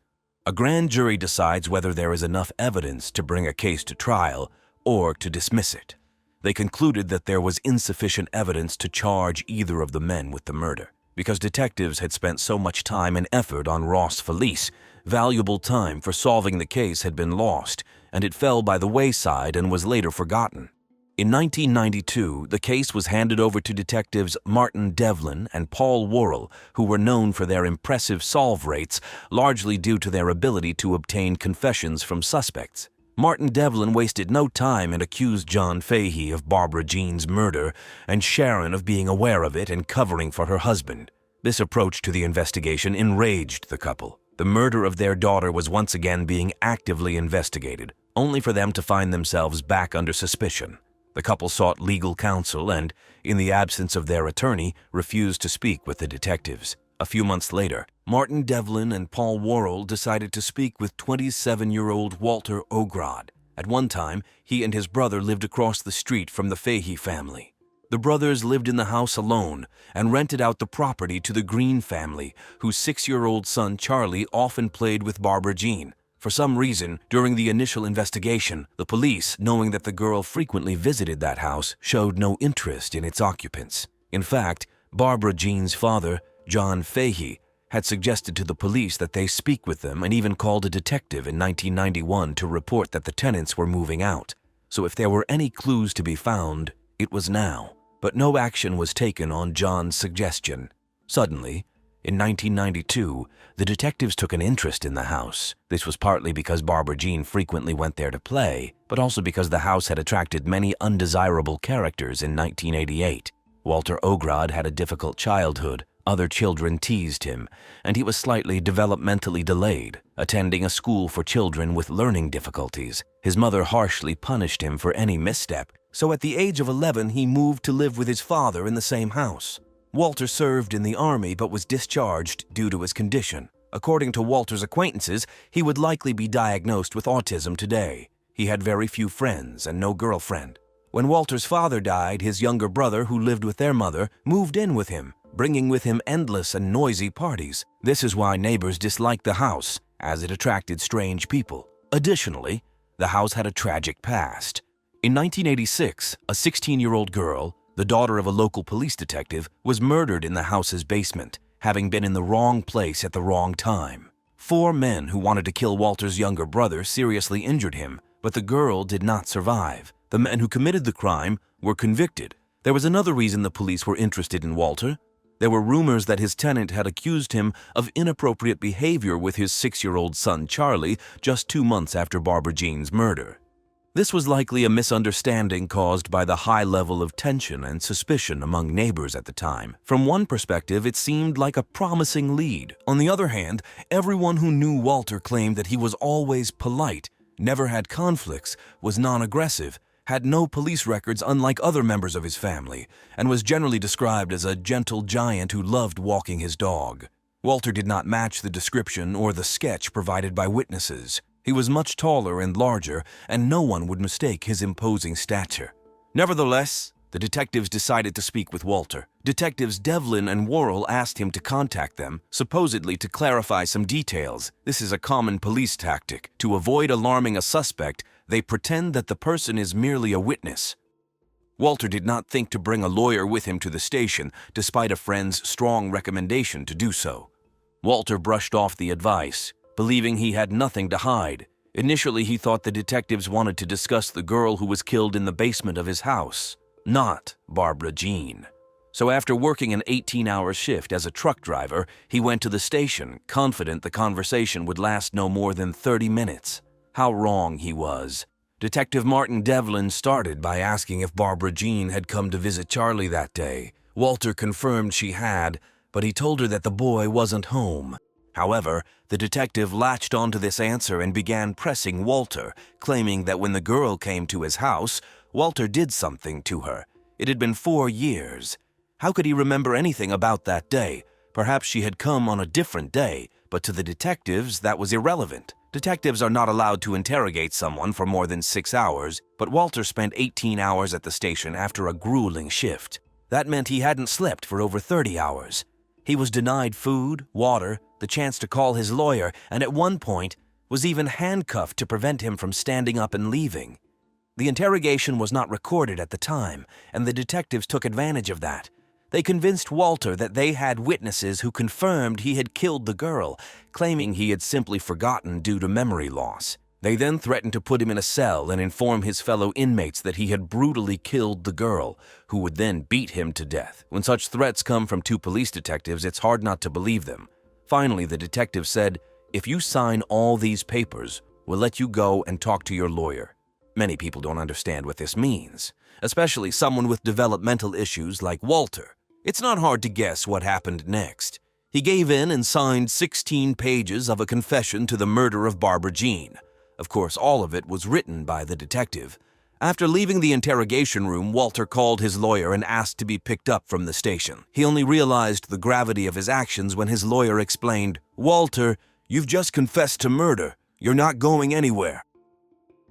A grand jury decides whether there is enough evidence to bring a case to trial or to dismiss it. They concluded that there was insufficient evidence to charge either of the men with the murder. Because detectives had spent so much time and effort on Ross Felice, valuable time for solving the case had been lost, and it fell by the wayside and was later forgotten. In 1992, the case was handed over to detectives Martin Devlin and Paul Worrell, who were known for their impressive solve rates, largely due to their ability to obtain confessions from suspects. Martin Devlin wasted no time and accused John Fahey of Barbara Jean's murder and Sharon of being aware of it and covering for her husband. This approach to the investigation enraged the couple. The murder of their daughter was once again being actively investigated, only for them to find themselves back under suspicion. The couple sought legal counsel and, in the absence of their attorney, refused to speak with the detectives. A few months later, Martin Devlin and Paul Worrell decided to speak with 27-year-old Walter Ogrod. At one time, he and his brother lived across the street from the Fahey family. The brothers lived in the house alone and rented out the property to the Green family, whose 6-year-old son Charlie often played with Barbara Jean. For some reason, during the initial investigation, the police, knowing that the girl frequently visited that house, showed no interest in its occupants. In fact, Barbara Jean's father, John Fahey, had suggested to the police that they speak with them and even called a detective in 1991 to report that the tenants were moving out. So if there were any clues to be found, it was now. But no action was taken on John's suggestion. Suddenly, in 1992, the detectives took an interest in the house. This was partly because Barbara Jean frequently went there to play, but also because the house had attracted many undesirable characters in 1988. Walter Ogrod had a difficult childhood. Other children teased him, and he was slightly developmentally delayed, attending a school for children with learning difficulties. His mother harshly punished him for any misstep, so at the age of 11 he moved to live with his father in the same house. Walter served in the army but was discharged due to his condition. According to Walter's acquaintances, he would likely be diagnosed with autism today. He had very few friends and no girlfriend. When Walter's father died, his younger brother, who lived with their mother, moved in with him, bringing with him endless and noisy parties. This is why neighbors disliked the house, as it attracted strange people. Additionally, the house had a tragic past. In 1986, a 16-year-old girl, the daughter of a local police detective, was murdered in the house's basement, having been in the wrong place at the wrong time. 4 men who wanted to kill Walter's younger brother seriously injured him, but the girl did not survive. The men who committed the crime were convicted. There was another reason the police were interested in Walter. There were rumors that his tenant had accused him of inappropriate behavior with his 6-year-old son Charlie just 2 months after Barbara Jean's murder. This was likely a misunderstanding caused by the high level of tension and suspicion among neighbors at the time. From one perspective, it seemed like a promising lead. On the other hand, everyone who knew Walter claimed that he was always polite, never had conflicts, was non-aggressive, had no police records unlike other members of his family, and was generally described as a gentle giant who loved walking his dog. Walter did not match the description or the sketch provided by witnesses. He was much taller and larger, and no one would mistake his imposing stature. Nevertheless, the detectives decided to speak with Walter. Detectives Devlin and Worrell asked him to contact them, supposedly to clarify some details. This is a common police tactic. To avoid alarming a suspect, they pretend that the person is merely a witness. Walter did not think to bring a lawyer with him to the station, despite a friend's strong recommendation to do so. Walter brushed off the advice, believing he had nothing to hide. Initially, he thought the detectives wanted to discuss the girl who was killed in the basement of his house, not Barbara Jean. So after working an 18-hour shift as a truck driver, he went to the station, confident the conversation would last no more than 30 minutes. How wrong he was. Detective Martin Devlin started by asking if Barbara Jean had come to visit Charlie that day. Walter confirmed she had, but he told her that the boy wasn't home. However, the detective latched onto this answer and began pressing Walter, claiming that when the girl came to his house, Walter did something to her. It had been 4 years. How could he remember anything about that day? Perhaps she had come on a different day, but to the detectives, that was irrelevant. Detectives are not allowed to interrogate someone for more than 6 hours, but Walter spent 18 hours at the station after a grueling shift. That meant he hadn't slept for over 30 hours. He was denied food, water, the chance to call his lawyer, and at one point was even handcuffed to prevent him from standing up and leaving. The interrogation was not recorded at the time, and the detectives took advantage of that. They convinced Walter that they had witnesses who confirmed he had killed the girl, claiming he had simply forgotten due to memory loss. They then threatened to put him in a cell and inform his fellow inmates that he had brutally killed the girl, who would then beat him to death. When such threats come from 2 police detectives, it's hard not to believe them. Finally, the detective said, "If you sign all these papers, we'll let you go and talk to your lawyer." Many people don't understand what this means, especially someone with developmental issues like Walter. It's not hard to guess what happened next. He gave in and signed 16 pages of a confession to the murder of Barbara Jean. Of course, all of it was written by the detective. After leaving the interrogation room, Walter called his lawyer and asked to be picked up from the station. He only realized the gravity of his actions when his lawyer explained, "Walter, you've just confessed to murder. You're not going anywhere."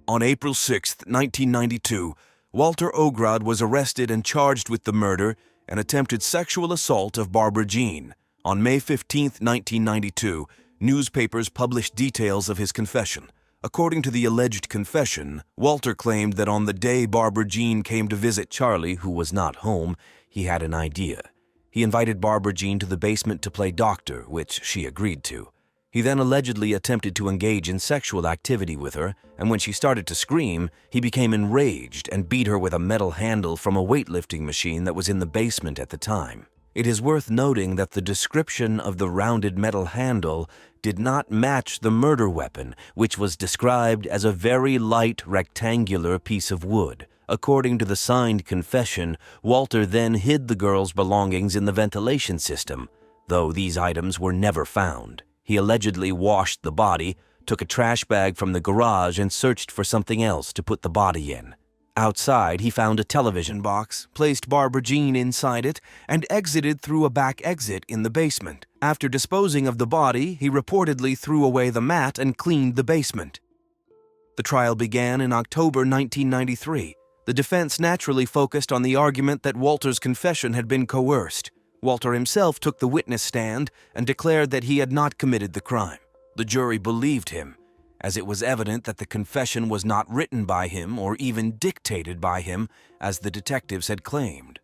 On April 6, 1992, Walter Ograd was arrested and charged with the murder and attempted sexual assault of Barbara Jean. On May 15, 1992, newspapers published details of his confession. According to the alleged confession, Walter claimed that on the day Barbara Jean came to visit Charlie, who was not home, he had an idea. He invited Barbara Jean to the basement to play doctor, which she agreed to. He then allegedly attempted to engage in sexual activity with her, and when she started to scream, he became enraged and beat her with a metal handle from a weightlifting machine that was in the basement at the time. It is worth noting that the description of the rounded metal handle did not match the murder weapon, which was described as a very light rectangular piece of wood. According to the signed confession, Walter then hid the girl's belongings in the ventilation system, though these items were never found. He allegedly washed the body, took a trash bag from the garage, and searched for something else to put the body in. Outside, he found a television box, placed Barbara Jean inside it, and exited through a back exit in the basement. After disposing of the body, he reportedly threw away the mat and cleaned the basement. The trial began in October 1993. The defense naturally focused on the argument that Walter's confession had been coerced. Walter himself took the witness stand and declared that he had not committed the crime. The jury believed him, as it was evident that the confession was not written by him or even dictated by him, as the detectives had claimed.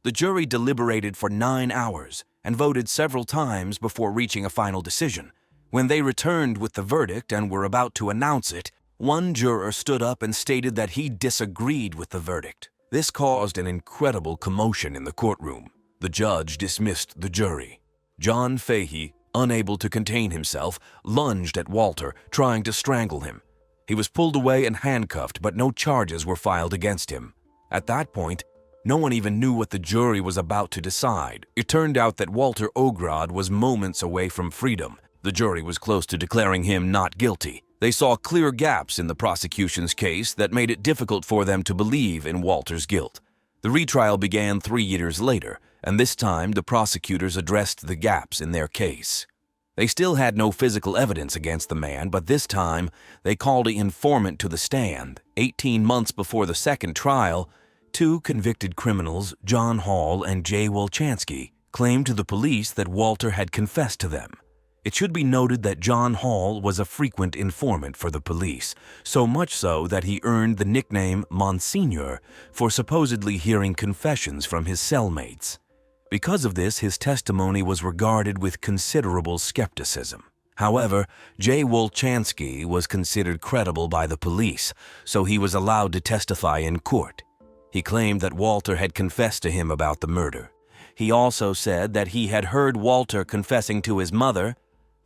The jury deliberated for 9 hours and voted several times before reaching a final decision. When they returned with the verdict and were about to announce it, one juror stood up and stated that he disagreed with the verdict. This caused an incredible commotion in the courtroom. The judge dismissed the jury. John Fahey, unable to contain himself, lunged at Walter, trying to strangle him. He was pulled away and handcuffed, but no charges were filed against him. At that point, no one even knew what the jury was about to decide. It turned out that Walter Ograd was moments away from freedom. The jury was close to declaring him not guilty. They saw clear gaps in the prosecution's case that made it difficult for them to believe in Walter's guilt. The retrial began 3 years later, and this time the prosecutors addressed the gaps in their case. They still had no physical evidence against the man, but this time they called an informant to the stand. 18 months before the second trial, 2 convicted criminals, John Hall and Jay Wolchansky, claimed to the police that Walter had confessed to them. It should be noted that John Hall was a frequent informant for the police, so much so that he earned the nickname Monsignor for supposedly hearing confessions from his cellmates. Because of this, his testimony was regarded with considerable skepticism. However, Jay Wolchansky was considered credible by the police, so he was allowed to testify in court. He claimed that Walter had confessed to him about the murder. He also said that he had heard Walter confessing to his mother,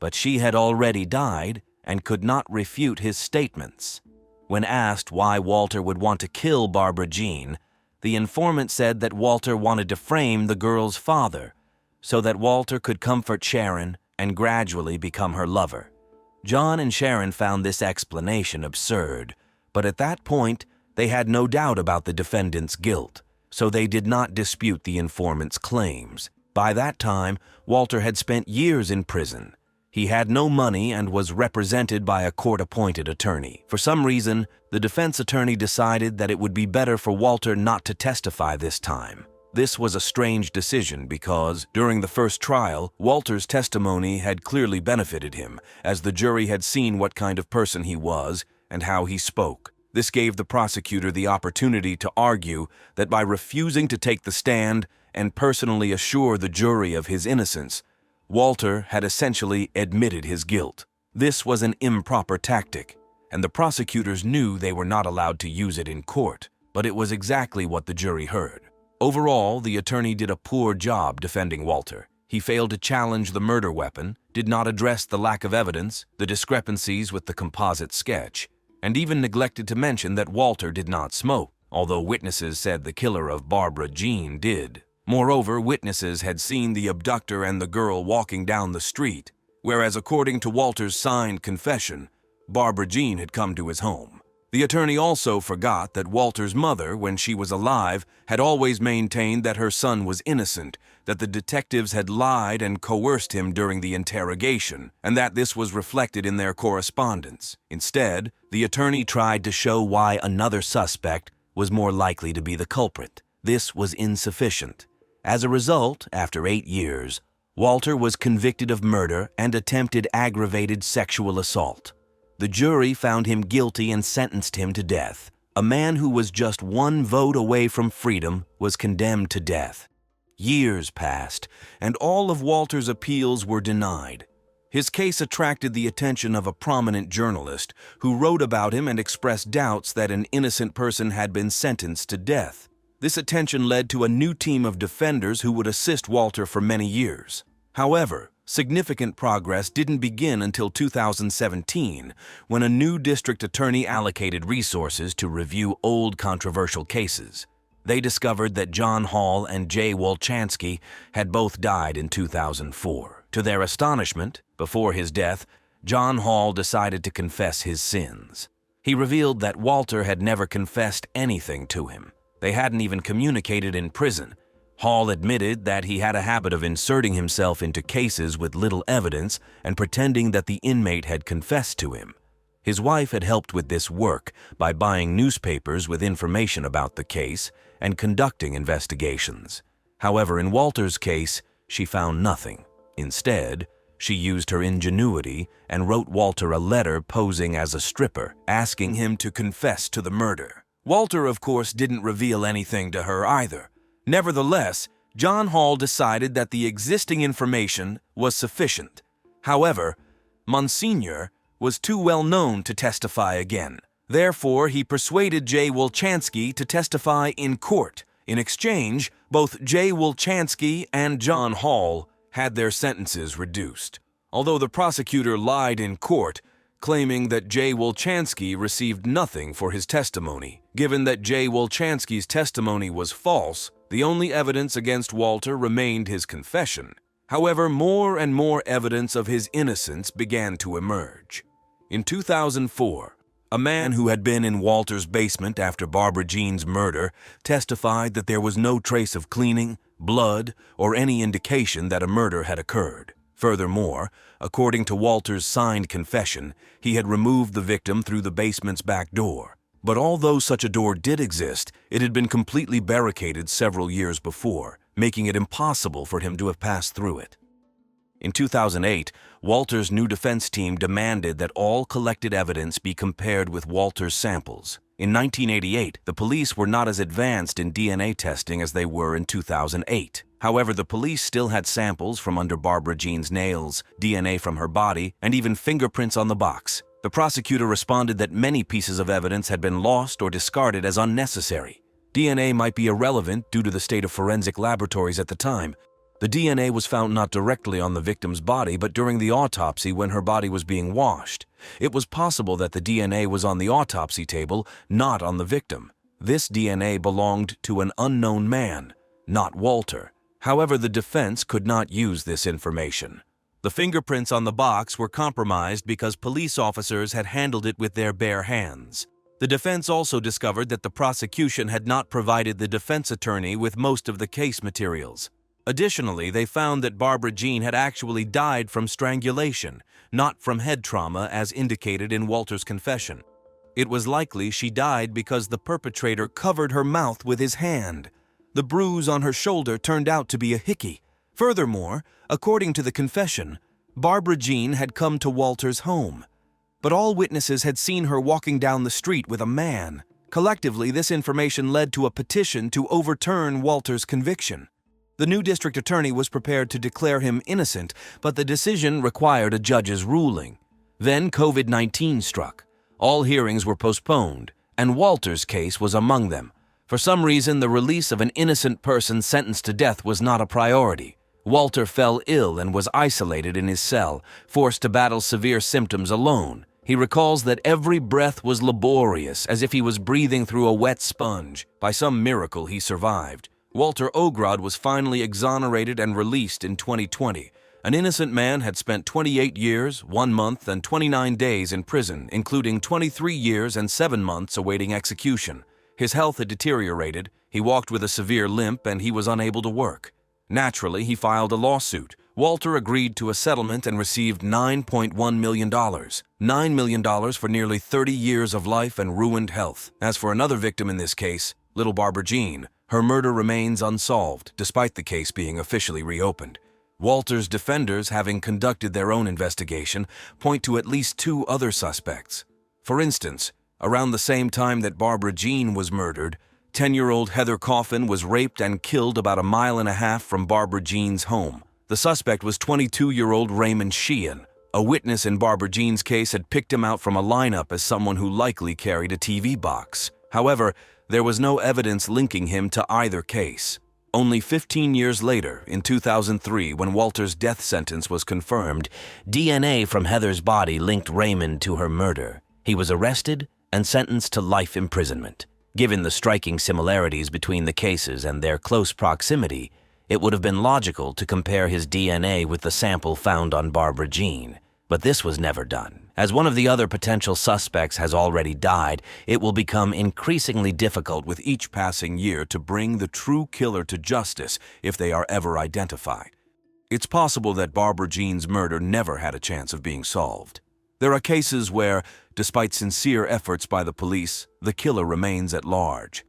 but she had already died and could not refute his statements. When asked why Walter would want to kill Barbara Jean, the informant said that Walter wanted to frame the girl's father so that Walter could comfort Sharon and gradually become her lover. John and Sharon found this explanation absurd, but at that point, they had no doubt about the defendant's guilt, so they did not dispute the informant's claims. By that time, Walter had spent years in prison. He had no money and was represented by a court-appointed attorney. For some reason, the defense attorney decided that it would be better for Walter not to testify this time. This was a strange decision because, during the first trial, Walter's testimony had clearly benefited him, as the jury had seen what kind of person he was and how he spoke. This gave the prosecutor the opportunity to argue that by refusing to take the stand and personally assure the jury of his innocence, Walter had essentially admitted his guilt. This was an improper tactic, and the prosecutors knew they were not allowed to use it in court, but it was exactly what the jury heard. Overall, the attorney did a poor job defending Walter. He failed to challenge the murder weapon, did not address the lack of evidence, the discrepancies with the composite sketch, and even neglected to mention that Walter did not smoke, although witnesses said the killer of Barbara Jean did. Moreover, witnesses had seen the abductor and the girl walking down the street, whereas according to Walter's signed confession, Barbara Jean had come to his home. The attorney also forgot that Walter's mother, when she was alive, had always maintained that her son was innocent, that the detectives had lied and coerced him during the interrogation, and that this was reflected in their correspondence. Instead, the attorney tried to show why another suspect was more likely to be the culprit. This was insufficient. As a result, after 8 years, Walter was convicted of murder and attempted aggravated sexual assault. The jury found him guilty and sentenced him to death. A man who was just 1 vote away from freedom was condemned to death. Years passed, and all of Walter's appeals were denied. His case attracted the attention of a prominent journalist who wrote about him and expressed doubts that an innocent person had been sentenced to death. This attention led to a new team of defenders who would assist Walter for many years. However, significant progress didn't begin until 2017, when a new district attorney allocated resources to review old controversial cases. They discovered that John Hall and Jay Wolchansky had both died in 2004. To their astonishment, before his death, John Hall decided to confess his sins. He revealed that Walter had never confessed anything to him. They hadn't even communicated in prison. Hall admitted that he had a habit of inserting himself into cases with little evidence and pretending that the inmate had confessed to him. His wife had helped with this work by buying newspapers with information about the case and conducting investigations. However, in Walter's case, she found nothing. Instead, she used her ingenuity and wrote Walter a letter posing as a stripper, asking him to confess to the murder. Walter, of course, didn't reveal anything to her either. Nevertheless, John Hall decided that the existing information was sufficient. However, Monsignor was too well known to testify again. Therefore, he persuaded Jay Wolchansky to testify in court, In exchange, both Jay Wolchansky and John Hall had their sentences reduced, although the prosecutor lied in court, claiming that Jay Wolchansky received nothing for his testimony. Given that Jay Wolchansky's testimony was false, the only evidence against Walter remained his confession. However, more and more evidence of his innocence began to emerge. In 2004, a man who had been in Walter's basement after Barbara Jean's murder testified that there was no trace of cleaning, blood, or any indication that a murder had occurred. Furthermore, according to Walter's signed confession, he had removed the victim through the basement's back door. But although such a door did exist, it had been completely barricaded several years before, making it impossible for him to have passed through it. In 2008, Walter's new defense team demanded that all collected evidence be compared with Walter's samples. In 1988, the police were not as advanced in DNA testing as they were in 2008. However, the police still had samples from under Barbara Jean's nails, DNA from her body, and even fingerprints on the box. The prosecutor responded that many pieces of evidence had been lost or discarded as unnecessary. DNA might be irrelevant due to the state of forensic laboratories at the time. The DNA was found not directly on the victim's body, but during the autopsy when her body was being washed. It was possible that the DNA was on the autopsy table, not on the victim. This DNA belonged to an unknown man, not Walter. However, the defense could not use this information. The fingerprints on the box were compromised because police officers had handled it with their bare hands. The defense also discovered that the prosecution had not provided the defense attorney with most of the case materials. Additionally, they found that Barbara Jean had actually died from strangulation, not from head trauma as indicated in Walter's confession. It was likely she died because the perpetrator covered her mouth with his hand. The bruise on her shoulder turned out to be a hickey. Furthermore, according to the confession, Barbara Jean had come to Walter's home, but all witnesses had seen her walking down the street with a man. Collectively, this information led to a petition to overturn Walter's conviction. The new district attorney was prepared to declare him innocent, but the decision required a judge's ruling. Then COVID-19 struck. All hearings were postponed, and Walter's case was among them. For some reason, the release of an innocent person sentenced to death was not a priority. Walter fell ill and was isolated in his cell, forced to battle severe symptoms alone. He recalls that every breath was laborious, as if he was breathing through a wet sponge. By some miracle, he survived. Walter Ogrod was finally exonerated and released in 2020. An innocent man had spent 28 years, 1 month, and 29 days in prison, including 23 years and 7 months awaiting execution. His health had deteriorated, he walked with a severe limp, and he was unable to work. Naturally, he filed a lawsuit. Walter agreed to a settlement and received $9.1 million. $9 million for nearly 30 years of life and ruined health. As for another victim in this case, little Barbara Jean, her murder remains unsolved, despite the case being officially reopened. Walter's defenders, having conducted their own investigation, point to at least 2 other suspects. For instance, around the same time that Barbara Jean was murdered, 10-year-old Heather Coffin was raped and killed about 1.5 miles from Barbara Jean's home. The suspect was 22-year-old Raymond Sheehan. A witness in Barbara Jean's case had picked him out from a lineup as someone who likely carried a TV box. However, there was no evidence linking him to either case. Only 15 years later, in 2003, when Walter's death sentence was confirmed, DNA from Heather's body linked Raymond to her murder. He was arrested and sentenced to life imprisonment. Given the striking similarities between the cases and their close proximity, it would have been logical to compare his DNA with the sample found on Barbara Jean. But this was never done. As one of the other potential suspects has already died, it will become increasingly difficult with each passing year to bring the true killer to justice if they are ever identified. It's possible that Barbara Jean's murder never had a chance of being solved. There are cases where, despite sincere efforts by the police, the killer remains at large.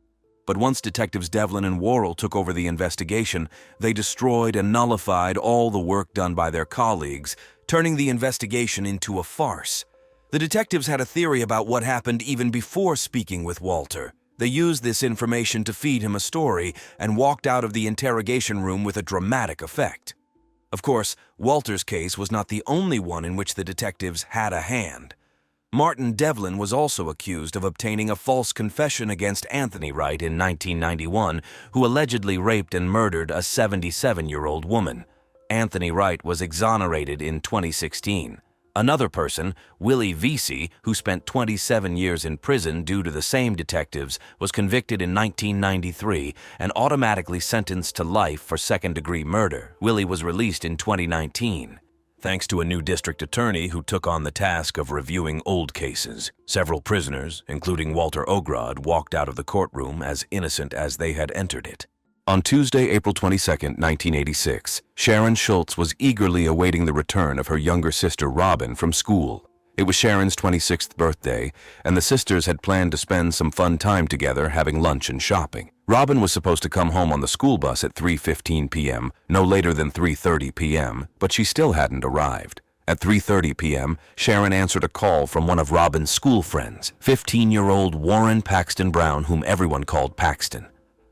But once Detectives Devlin and Worrell took over the investigation, they destroyed and nullified all the work done by their colleagues, turning the investigation into a farce. The detectives had a theory about what happened even before speaking with Walter. They used this information to feed him a story and walked out of the interrogation room with a dramatic effect. Of course, Walter's case was not the only one in which the detectives had a hand. Martin Devlin was also accused of obtaining a false confession against Anthony Wright in 1991, who allegedly raped and murdered a 77-year-old woman. Anthony Wright was exonerated in 2016. Another person, Willie Vesey, who spent 27 years in prison due to the same detectives, was convicted in 1993 and automatically sentenced to life for second-degree murder. Willie was released in 2019. Thanks to a new district attorney who took on the task of reviewing old cases, several prisoners, including Walter Ogrod, walked out of the courtroom as innocent as they had entered it. On Tuesday, April 22, 1986, Sharon Schultz was eagerly awaiting the return of her younger sister Robin from school. It was Sharon's 26th birthday, and the sisters had planned to spend some fun time together having lunch and shopping. Robin was supposed to come home on the school bus at 3:15 p.m., no later than 3:30 p.m., but she still hadn't arrived. At 3:30 p.m., Sharon answered a call from one of Robin's school friends, 15-year-old Warren Paxton Brown, whom everyone called Paxton.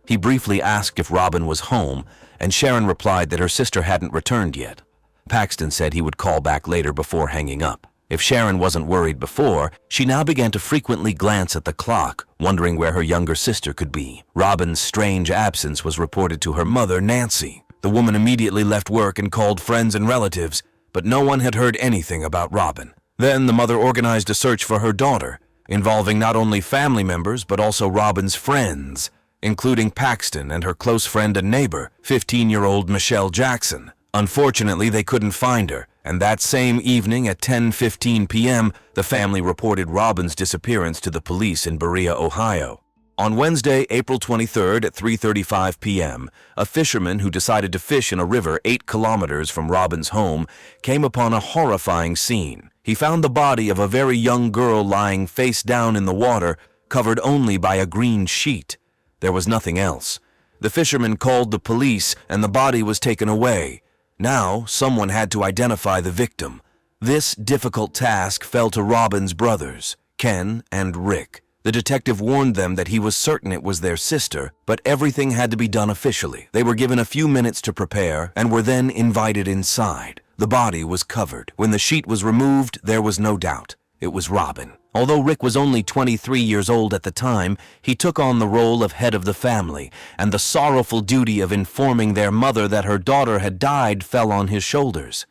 He briefly asked if Robin was home, and Sharon replied that her sister hadn't returned yet. Paxton said he would call back later before hanging up. If Sharon wasn't worried before, she now began to frequently glance at the clock, wondering where her younger sister could be. Robin's strange absence was reported to her mother, Nancy. The woman immediately left work and called friends and relatives, but no one had heard anything about Robin. Then the mother organized a search for her daughter, involving not only family members but also Robin's friends, including Paxton and her close friend and neighbor, 15-year-old Michelle Jackson. Unfortunately, they couldn't find her, and that same evening at 10:15 p.m., the family reported Robin's disappearance to the police in Berea, Ohio. On Wednesday, April 23rd at 3:35 p.m., a fisherman who decided to fish in a river 8 kilometers from Robin's home came upon a horrifying scene. He found the body of a very young girl lying face down in the water, covered only by a green sheet. There was nothing else. The fisherman called the police, and the body was taken away. Now, someone had to identify the victim. This difficult task fell to Robin's brothers, Ken and Rick. The detective warned them that he was certain it was their sister, but everything had to be done officially. They were given a few minutes to prepare and were then invited inside. The body was covered. When the sheet was removed, there was no doubt. It was Robin. Although Rick was only 23 years old at the time, he took on the role of head of the family, and the sorrowful duty of informing their mother that her daughter had died fell on his shoulders.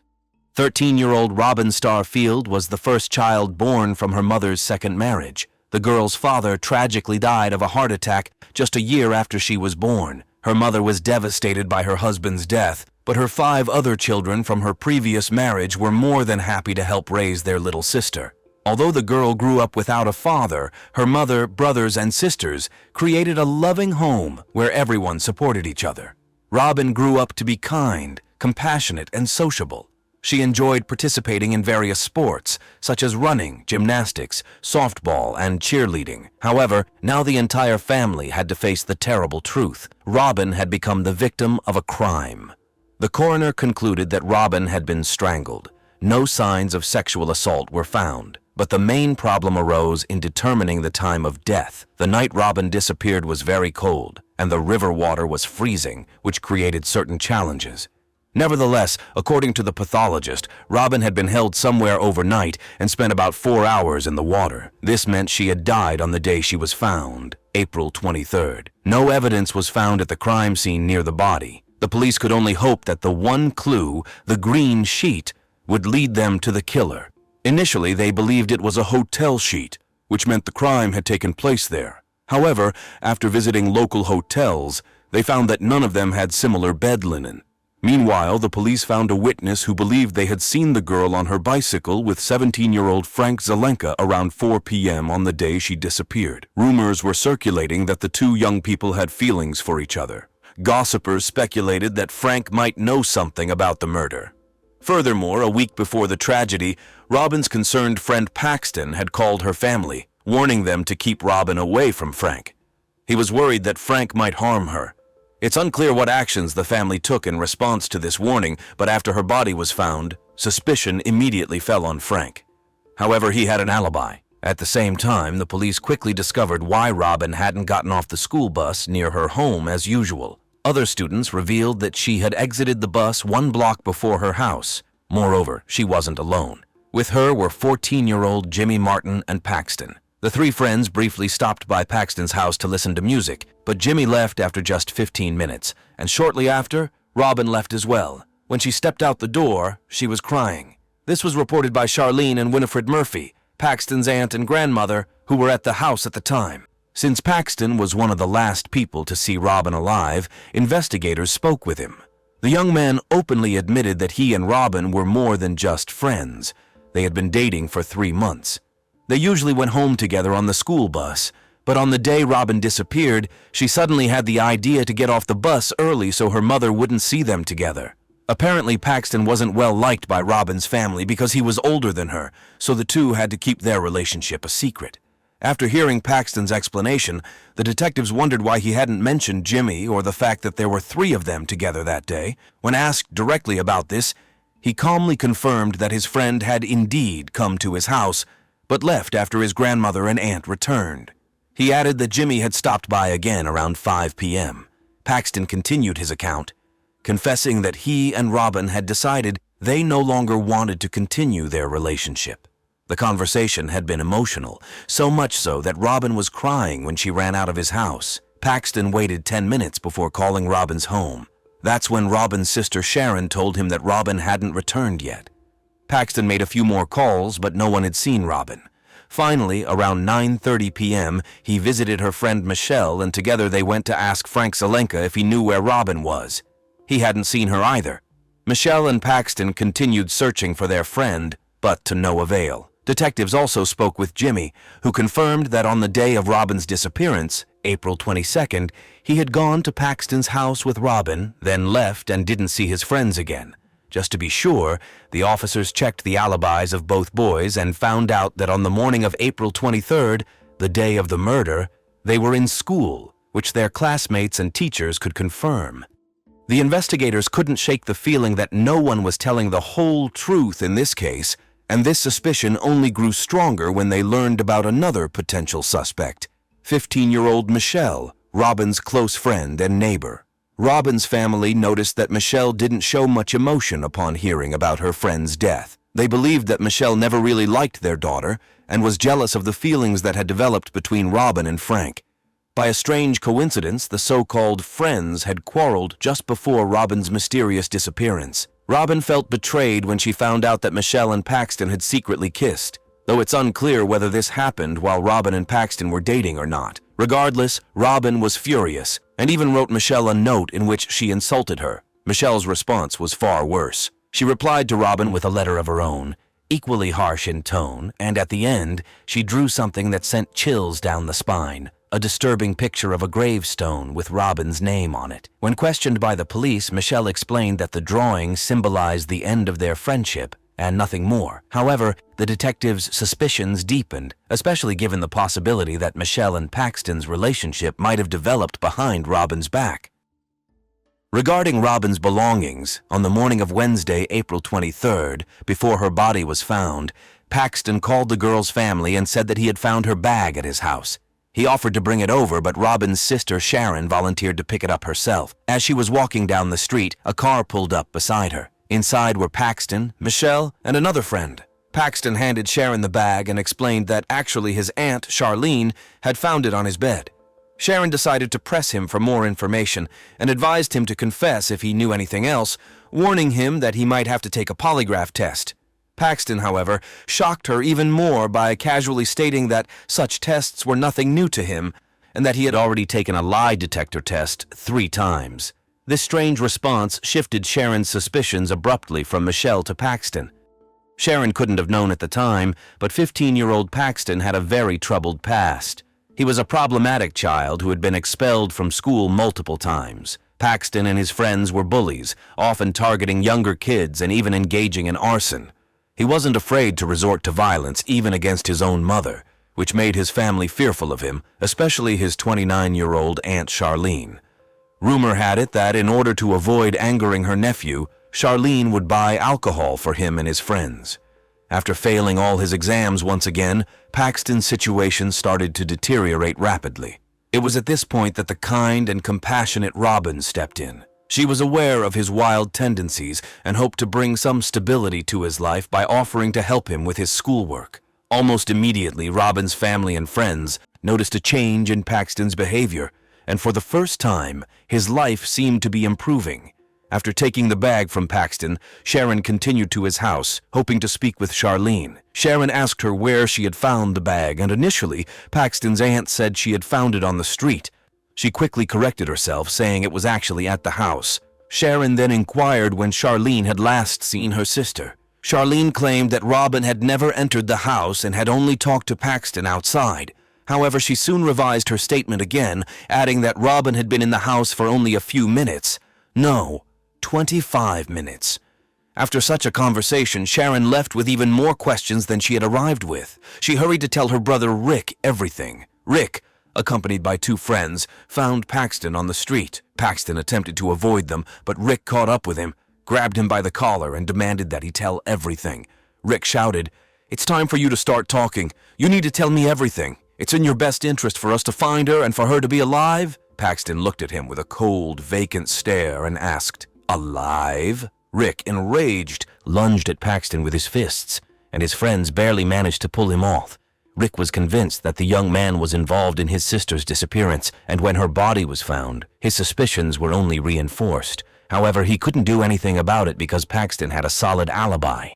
13-year-old Robin Starfield was the first child born from her mother's second marriage. The girl's father tragically died of a heart attack just a year after she was born. Her mother was devastated by her husband's death, but her 5 other children from her previous marriage were more than happy to help raise their little sister. Although the girl grew up without a father, her mother, brothers, and sisters created a loving home where everyone supported each other. Robin grew up to be kind, compassionate, and sociable. She enjoyed participating in various sports, such as running, gymnastics, softball, and cheerleading. However, now the entire family had to face the terrible truth. Robin had become the victim of a crime. The coroner concluded that Robin had been strangled. No signs of sexual assault were found. But the main problem arose in determining the time of death. The night Robin disappeared was very cold, and the river water was freezing, which created certain challenges. Nevertheless, according to the pathologist, Robin had been held somewhere overnight and spent about 4 hours in the water. This meant she had died on the day she was found, April 23rd. No evidence was found at the crime scene near the body. The police could only hope that the one clue, the green sheet, would lead them to the killer. Initially, they believed it was a hotel sheet, which meant the crime had taken place there. However, after visiting local hotels, they found that none of them had similar bed linen. Meanwhile, the police found a witness who believed they had seen the girl on her bicycle with 17-year-old Frank Zelenka around 4 p.m. on the day she disappeared. Rumors were circulating that the two young people had feelings for each other. Gossipers speculated that Frank might know something about the murder. Furthermore, a week before the tragedy, Robin's concerned friend Paxton had called her family, warning them to keep Robin away from Frank. He was worried that Frank might harm her. It's unclear what actions the family took in response to this warning, but after her body was found, suspicion immediately fell on Frank. However, he had an alibi. At the same time, the police quickly discovered why Robin hadn't gotten off the school bus near her home as usual. Other students revealed that she had exited the bus 1 block before her house. Moreover, she wasn't alone. With her were 14-year-old Jimmy Martin and Paxton. The three friends briefly stopped by Paxton's house to listen to music, but Jimmy left after just 15 minutes, and shortly after, Robin left as well. When she stepped out the door, she was crying. This was reported by Charlene and Winifred Murphy, Paxton's aunt and grandmother, who were at the house at the time. Since Paxton was one of the last people to see Robin alive, investigators spoke with him. The young man openly admitted that he and Robin were more than just friends. They had been dating for 3 months. They usually went home together on the school bus, but on the day Robin disappeared, she suddenly had the idea to get off the bus early so her mother wouldn't see them together. Apparently, Paxton wasn't well liked by Robin's family because he was older than her, so the two had to keep their relationship a secret. After hearing Paxton's explanation, the detectives wondered why he hadn't mentioned Jimmy or the fact that there were 3 of them together that day. When asked directly about this, he calmly confirmed that his friend had indeed come to his house, but left after his grandmother and aunt returned. He added that Jimmy had stopped by again around 5 p.m. Paxton continued his account, confessing that he and Robin had decided they no longer wanted to continue their relationship. The conversation had been emotional, so much so that Robin was crying when she ran out of his house. Paxton waited 10 minutes before calling Robin's home. That's when Robin's sister Sharon told him that Robin hadn't returned yet. Paxton made a few more calls, but no one had seen Robin. Finally, around 9:30 p.m., he visited her friend Michelle, and together they went to ask Frank Zelenka if he knew where Robin was. He hadn't seen her either. Michelle and Paxton continued searching for their friend, but to no avail. Detectives also spoke with Jimmy, who confirmed that on the day of Robin's disappearance, April 22nd, he had gone to Paxton's house with Robin, then left and didn't see his friends again. Just to be sure, the officers checked the alibis of both boys and found out that on the morning of April 23rd, the day of the murder, they were in school, which their classmates and teachers could confirm. The investigators couldn't shake the feeling that no one was telling the whole truth in this case, and this suspicion only grew stronger when they learned about another potential suspect, 15-year-old Michelle, Robin's close friend and neighbor. Robin's family noticed that Michelle didn't show much emotion upon hearing about her friend's death. They believed that Michelle never really liked their daughter and was jealous of the feelings that had developed between Robin and Frank. By a strange coincidence, the so-called friends had quarreled just before Robin's mysterious disappearance. Robin felt betrayed when she found out that Michelle and Paxton had secretly kissed, though it's unclear whether this happened while Robin and Paxton were dating or not. Regardless, Robin was furious and even wrote Michelle a note in which she insulted her. Michelle's response was far worse. She replied to Robin with a letter of her own, equally harsh in tone, and at the end, she drew something that sent chills down the spine. A disturbing picture of a gravestone with Robin's name on it. When questioned by the police, Michelle explained that the drawing symbolized the end of their friendship and nothing more. However, the detectives' suspicions deepened, especially given the possibility that Michelle and Paxton's relationship might have developed behind Robin's back. Regarding Robin's belongings, on the morning of Wednesday, April 23rd, before her body was found, Paxton called the girl's family and said that he had found her bag at his house. He offered to bring it over, but Robin's sister Sharon volunteered to pick it up herself. As she was walking down the street, a car pulled up beside her. Inside were Paxton, Michelle, and another friend. Paxton handed Sharon the bag and explained that actually his aunt, Charlene, had found it on his bed. Sharon decided to press him for more information and advised him to confess if he knew anything else, warning him that he might have to take a polygraph test. Paxton, however, shocked her even more by casually stating that such tests were nothing new to him and that he had already taken a lie detector test 3 times. This strange response shifted Sharon's suspicions abruptly from Michelle to Paxton. Sharon couldn't have known at the time, but 15-year-old Paxton had a very troubled past. He was a problematic child who had been expelled from school multiple times. Paxton and his friends were bullies, often targeting younger kids and even engaging in arson. He wasn't afraid to resort to violence even against his own mother, which made his family fearful of him, especially his 29-year-old Aunt Charlene. Rumor had it that in order to avoid angering her nephew, Charlene would buy alcohol for him and his friends. After failing all his exams once again, Paxton's situation started to deteriorate rapidly. It was at this point that the kind and compassionate Robin stepped in. She was aware of his wild tendencies and hoped to bring some stability to his life by offering to help him with his schoolwork. Almost immediately, Robin's family and friends noticed a change in Paxton's behavior, and for the first time, his life seemed to be improving. After taking the bag from Paxton, Sharon continued to his house, hoping to speak with Charlene. Sharon asked her where she had found the bag, and initially, Paxton's aunt said she had found it on the street. She quickly corrected herself, saying it was actually at the house. Sharon then inquired when Charlene had last seen her sister. Charlene claimed that Robin had never entered the house and had only talked to Paxton outside. However, she soon revised her statement again, adding that Robin had been in the house for only a few minutes. No, 25 minutes. After such a conversation, Sharon left with even more questions than she had arrived with. She hurried to tell her brother Rick everything. Rick, accompanied by two friends, found Paxton on the street. Paxton attempted to avoid them, but Rick caught up with him, grabbed him by the collar, and demanded that he tell everything. Rick shouted, "It's time for you to start talking. You need to tell me everything. It's in your best interest for us to find her and for her to be alive." Paxton looked at him with a cold, vacant stare and asked, "Alive?" Rick, enraged, lunged at Paxton with his fists, and his friends barely managed to pull him off. Rick was convinced that the young man was involved in his sister's disappearance, and when her body was found, his suspicions were only reinforced. However, he couldn't do anything about it because Paxton had a solid alibi.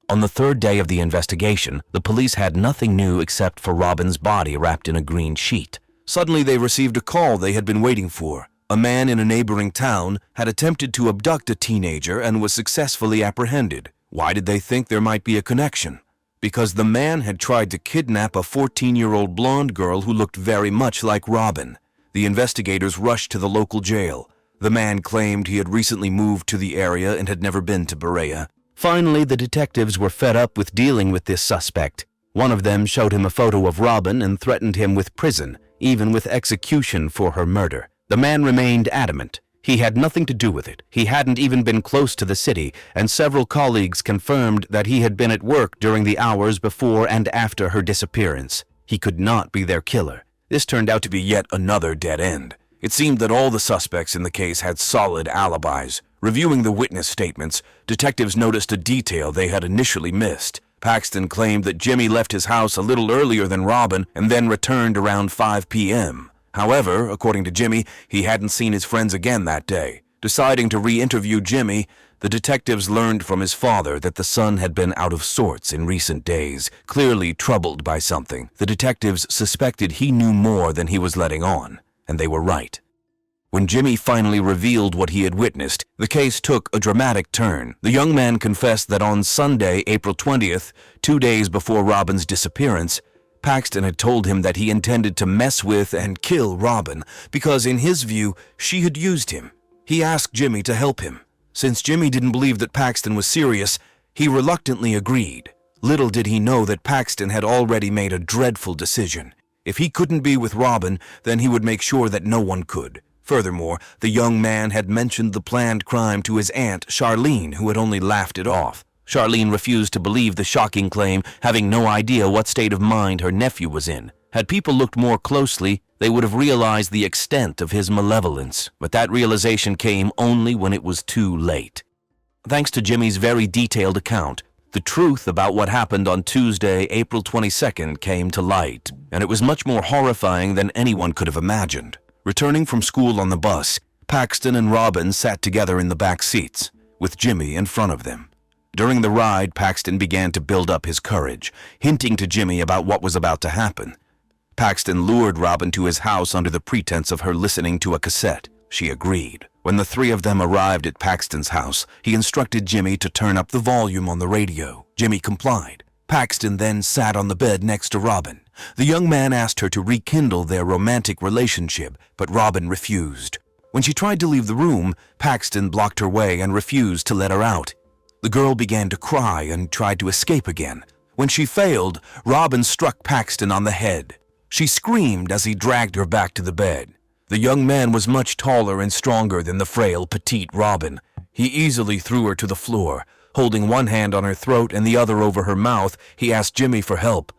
On the third day of the investigation, the police had nothing new except for Robin's body wrapped in a green sheet. Suddenly, they received a call they had been waiting for. A man in a neighboring town had attempted to abduct a teenager and was successfully apprehended. Why did they think there might be a connection? Because the man had tried to kidnap a 14-year-old blonde girl who looked very much like Robin. The investigators rushed to the local jail. The man claimed he had recently moved to the area and had never been to Berea. Finally, the detectives were fed up with dealing with this suspect. One of them showed him a photo of Robin and threatened him with prison, even with execution for her murder. The man remained adamant. He had nothing to do with it. He hadn't even been close to the city, and several colleagues confirmed that he had been at work during the hours before and after her disappearance. He could not be their killer. This turned out to be yet another dead end. It seemed that all the suspects in the case had solid alibis. Reviewing the witness statements, detectives noticed a detail they had initially missed. Paxton claimed that Jimmy left his house a little earlier than Robin and then returned around 5 p.m. However, according to Jimmy, he hadn't seen his friends again that day. Deciding to re-interview Jimmy, the detectives learned from his father that the son had been out of sorts in recent days, clearly troubled by something. The detectives suspected he knew more than he was letting on, and they were right. When Jimmy finally revealed what he had witnessed, the case took a dramatic turn. The young man confessed that on Sunday, April 20th, 2 days before Robin's disappearance, Paxton had told him that he intended to mess with and kill Robin because, in his view, she had used him. He asked Jimmy to help him. Since Jimmy didn't believe that Paxton was serious, he reluctantly agreed. Little did he know that Paxton had already made a dreadful decision. If he couldn't be with Robin, then he would make sure that no one could. Furthermore, the young man had mentioned the planned crime to his aunt, Charlene, who had only laughed it off. Charlene refused to believe the shocking claim, having no idea what state of mind her nephew was in. Had people looked more closely, they would have realized the extent of his malevolence, but that realization came only when it was too late. Thanks to Jimmy's very detailed account, the truth about what happened on Tuesday, April 22nd came to light, and it was much more horrifying than anyone could have imagined. Returning from school on the bus, Paxton and Robin sat together in the back seats, with Jimmy in front of them. During the ride, Paxton began to build up his courage, hinting to Jimmy about what was about to happen. Paxton lured Robin to his house under the pretense of her listening to a cassette. She agreed. When the three of them arrived at Paxton's house, he instructed Jimmy to turn up the volume on the radio. Jimmy complied. Paxton then sat on the bed next to Robin. The young man asked her to rekindle their romantic relationship, but Robin refused. When she tried to leave the room, Paxton blocked her way and refused to let her out. The girl began to cry and tried to escape again. When she failed, Robin struck Paxton on the head. She screamed as he dragged her back to the bed. The young man was much taller and stronger than the frail, petite Robin. He easily threw her to the floor. Holding one hand on her throat and the other over her mouth, he asked Jimmy for help.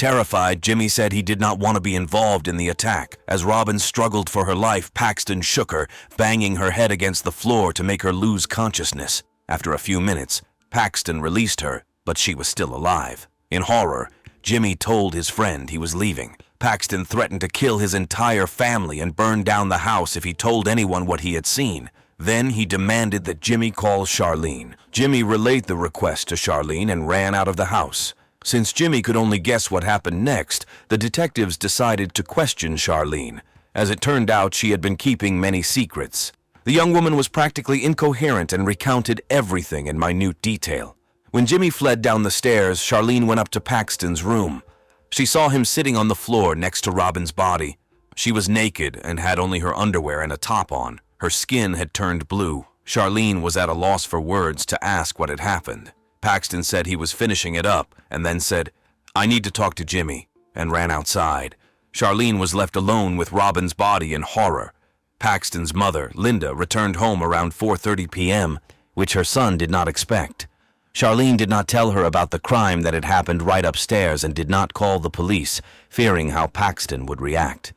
Terrified, Jimmy said he did not want to be involved in the attack. As Robin struggled for her life, Paxton shook her, banging her head against the floor to make her lose consciousness. After a few minutes, Paxton released her, but she was still alive. In horror, Jimmy told his friend he was leaving. Paxton threatened to kill his entire family and burn down the house if he told anyone what he had seen. Then he demanded that Jimmy call Charlene. Jimmy relayed the request to Charlene and ran out of the house. Since Jimmy could only guess what happened next, the detectives decided to question Charlene. As it turned out, she had been keeping many secrets. The young woman was practically incoherent and recounted everything in minute detail. When Jimmy fled down the stairs, Charlene went up to Paxton's room. She saw him sitting on the floor next to Robin's body. She was naked and had only her underwear and a top on. Her skin had turned blue. Charlene was at a loss for words to ask what had happened. Paxton said he was finishing it up and then said, "I need to talk to Jimmy," and ran outside. Charlene was left alone with Robin's body in horror. Paxton's mother, Linda, returned home around 4:30 p.m., which her son did not expect. Charlene did not tell her about the crime that had happened right upstairs and did not call the police, fearing how Paxton would react.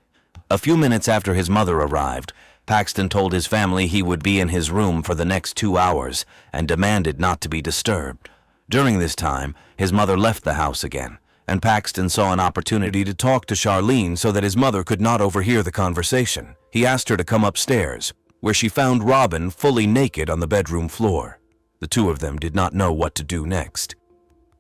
A few minutes after his mother arrived, Paxton told his family he would be in his room for the next 2 hours and demanded not to be disturbed. During this time, his mother left the house again, and Paxton saw an opportunity to talk to Charlene so that his mother could not overhear the conversation. He asked her to come upstairs, where she found Robin fully naked on the bedroom floor. The two of them did not know what to do next.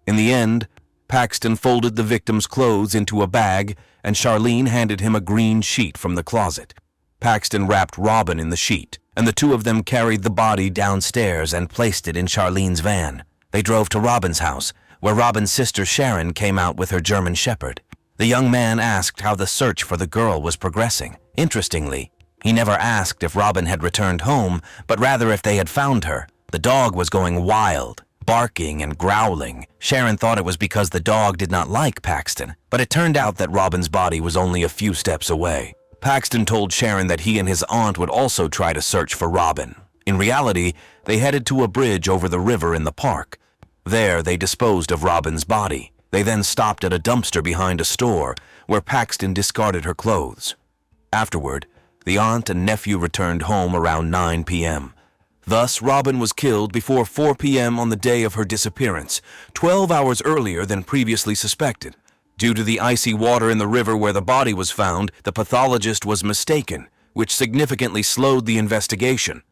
In the end, Paxton folded the victim's clothes into a bag, and Charlene handed him a green sheet from the closet. Paxton wrapped Robin in the sheet, and the two of them carried the body downstairs and placed it in Charlene's van. They drove to Robin's house, where Robin's sister Sharon came out with her German Shepherd. The young man asked how the search for the girl was progressing. Interestingly, he never asked if Robin had returned home, but rather if they had found her. The dog was going wild, barking and growling. Sharon thought it was because the dog did not like Paxton, but it turned out that Robin's body was only a few steps away. Paxton told Sharon that he and his aunt would also try to search for Robin. In reality, they headed to a bridge over the river in the park. There, they disposed of Robin's body. They then stopped at a dumpster behind a store, where Paxton discarded her clothes. Afterward, the aunt and nephew returned home around 9 p.m. Thus, Robin was killed before 4 p.m. on the day of her disappearance, 12 hours earlier than previously suspected. Due to the icy water in the river where the body was found, the pathologist was mistaken, which significantly slowed the investigation.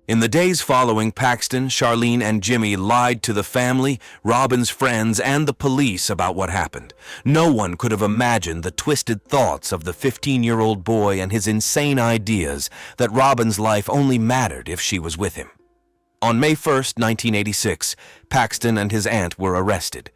In the days following, Paxton, Charlene, and Jimmy lied to the family, Robin's friends, and the police about what happened. No one could have imagined the twisted thoughts of the 15-year-old boy and his insane ideas that Robin's life only mattered if she was with him. On May 1st, 1986, Paxton and his aunt were arrested.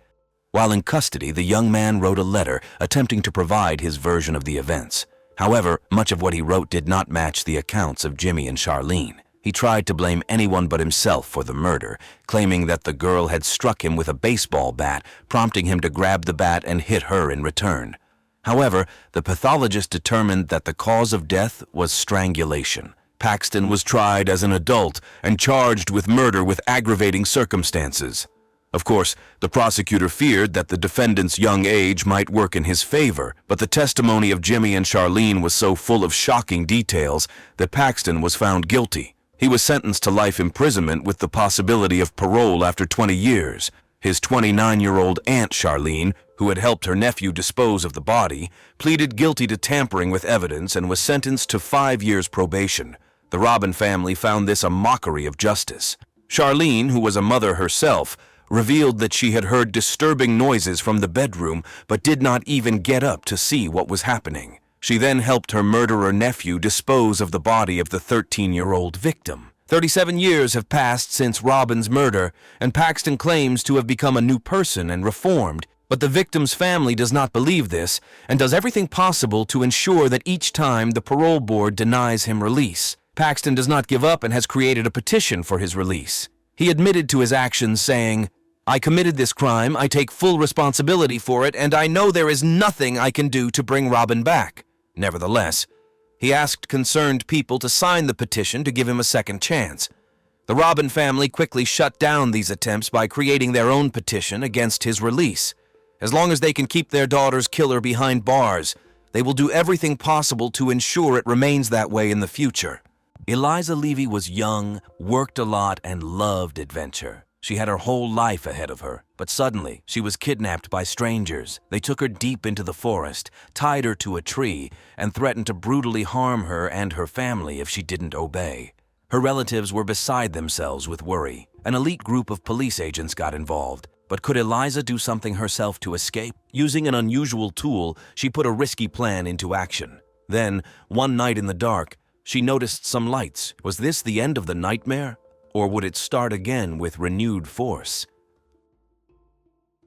While in custody, the young man wrote a letter attempting to provide his version of the events. However, much of what he wrote did not match the accounts of Jimmy and Charlene. He tried to blame anyone but himself for the murder, claiming that the girl had struck him with a baseball bat, prompting him to grab the bat and hit her in return. However, the pathologist determined that the cause of death was strangulation. Paxton was tried as an adult and charged with murder with aggravating circumstances. Of course, the prosecutor feared that the defendant's young age might work in his favor, but the testimony of Jimmy and Charlene was so full of shocking details that Paxton was found guilty. He was sentenced to life imprisonment with the possibility of parole after 20 years. His 29-year-old aunt Charlene, who had helped her nephew dispose of the body, pleaded guilty to tampering with evidence and was sentenced to 5 years probation. The Robin family found this a mockery of justice. Charlene, who was a mother herself, revealed that she had heard disturbing noises from the bedroom but did not even get up to see what was happening. She then helped her murderer nephew dispose of the body of the 13-year-old victim. 37 years have passed since Robin's murder, and Paxton claims to have become a new person and reformed, but the victim's family does not believe this and does everything possible to ensure that each time the parole board denies him release. Paxton does not give up and has created a petition for his release. He admitted to his actions, saying, "I committed this crime, I take full responsibility for it, and I know there is nothing I can do to bring Robin back." Nevertheless, he asked concerned people to sign the petition to give him a second chance. The Robin family quickly shut down these attempts by creating their own petition against his release. As long as they can keep their daughter's killer behind bars, they will do everything possible to ensure it remains that way in the future. Eliza Levy was young, worked a lot, and loved adventure. She had her whole life ahead of her, but suddenly she was kidnapped by strangers. They took her deep into the forest, tied her to a tree, and threatened to brutally harm her and her family if she didn't obey. Her relatives were beside themselves with worry. An elite group of police agents got involved. But could Eliza do something herself to escape? Using an unusual tool, she put a risky plan into action. Then, one night in the dark, she noticed some lights. Was this the end of the nightmare? Or would it start again with renewed force?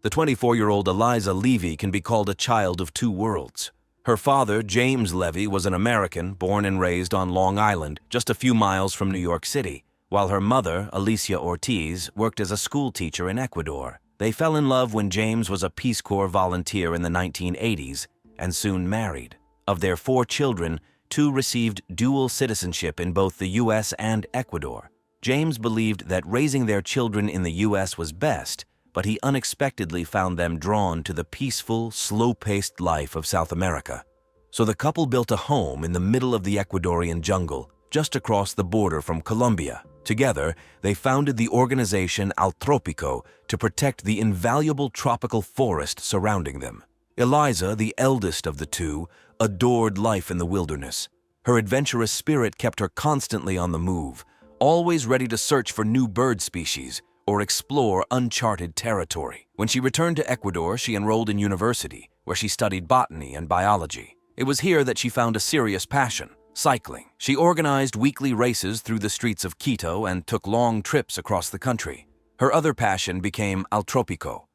The 24-year-old Eliza Levy can be called a child of two worlds. Her father, James Levy, was an American born and raised on Long Island, just a few miles from New York City, while her mother, Alicia Ortiz, worked as a school teacher in Ecuador. They fell in love when James was a Peace Corps volunteer in the 1980s and soon married. Of their 4 children, 2 received dual citizenship in both the U.S. and Ecuador. James believed that raising their children in the U.S. was best, but he unexpectedly found them drawn to the peaceful, slow-paced life of South America. So the couple built a home in the middle of the Ecuadorian jungle, just across the border from Colombia. Together, they founded the organization Al Tropico to protect the invaluable tropical forest surrounding them. Eliza, the eldest of the 2, adored life in the wilderness. Her adventurous spirit kept her constantly on the move, always ready to search for new bird species or explore uncharted territory. When she returned to Ecuador, she enrolled in university, where she studied botany and biology. It was here that she found a serious passion: cycling. She organized weekly races through the streets of Quito and took long trips across the country. Her other passion became Al Tropico,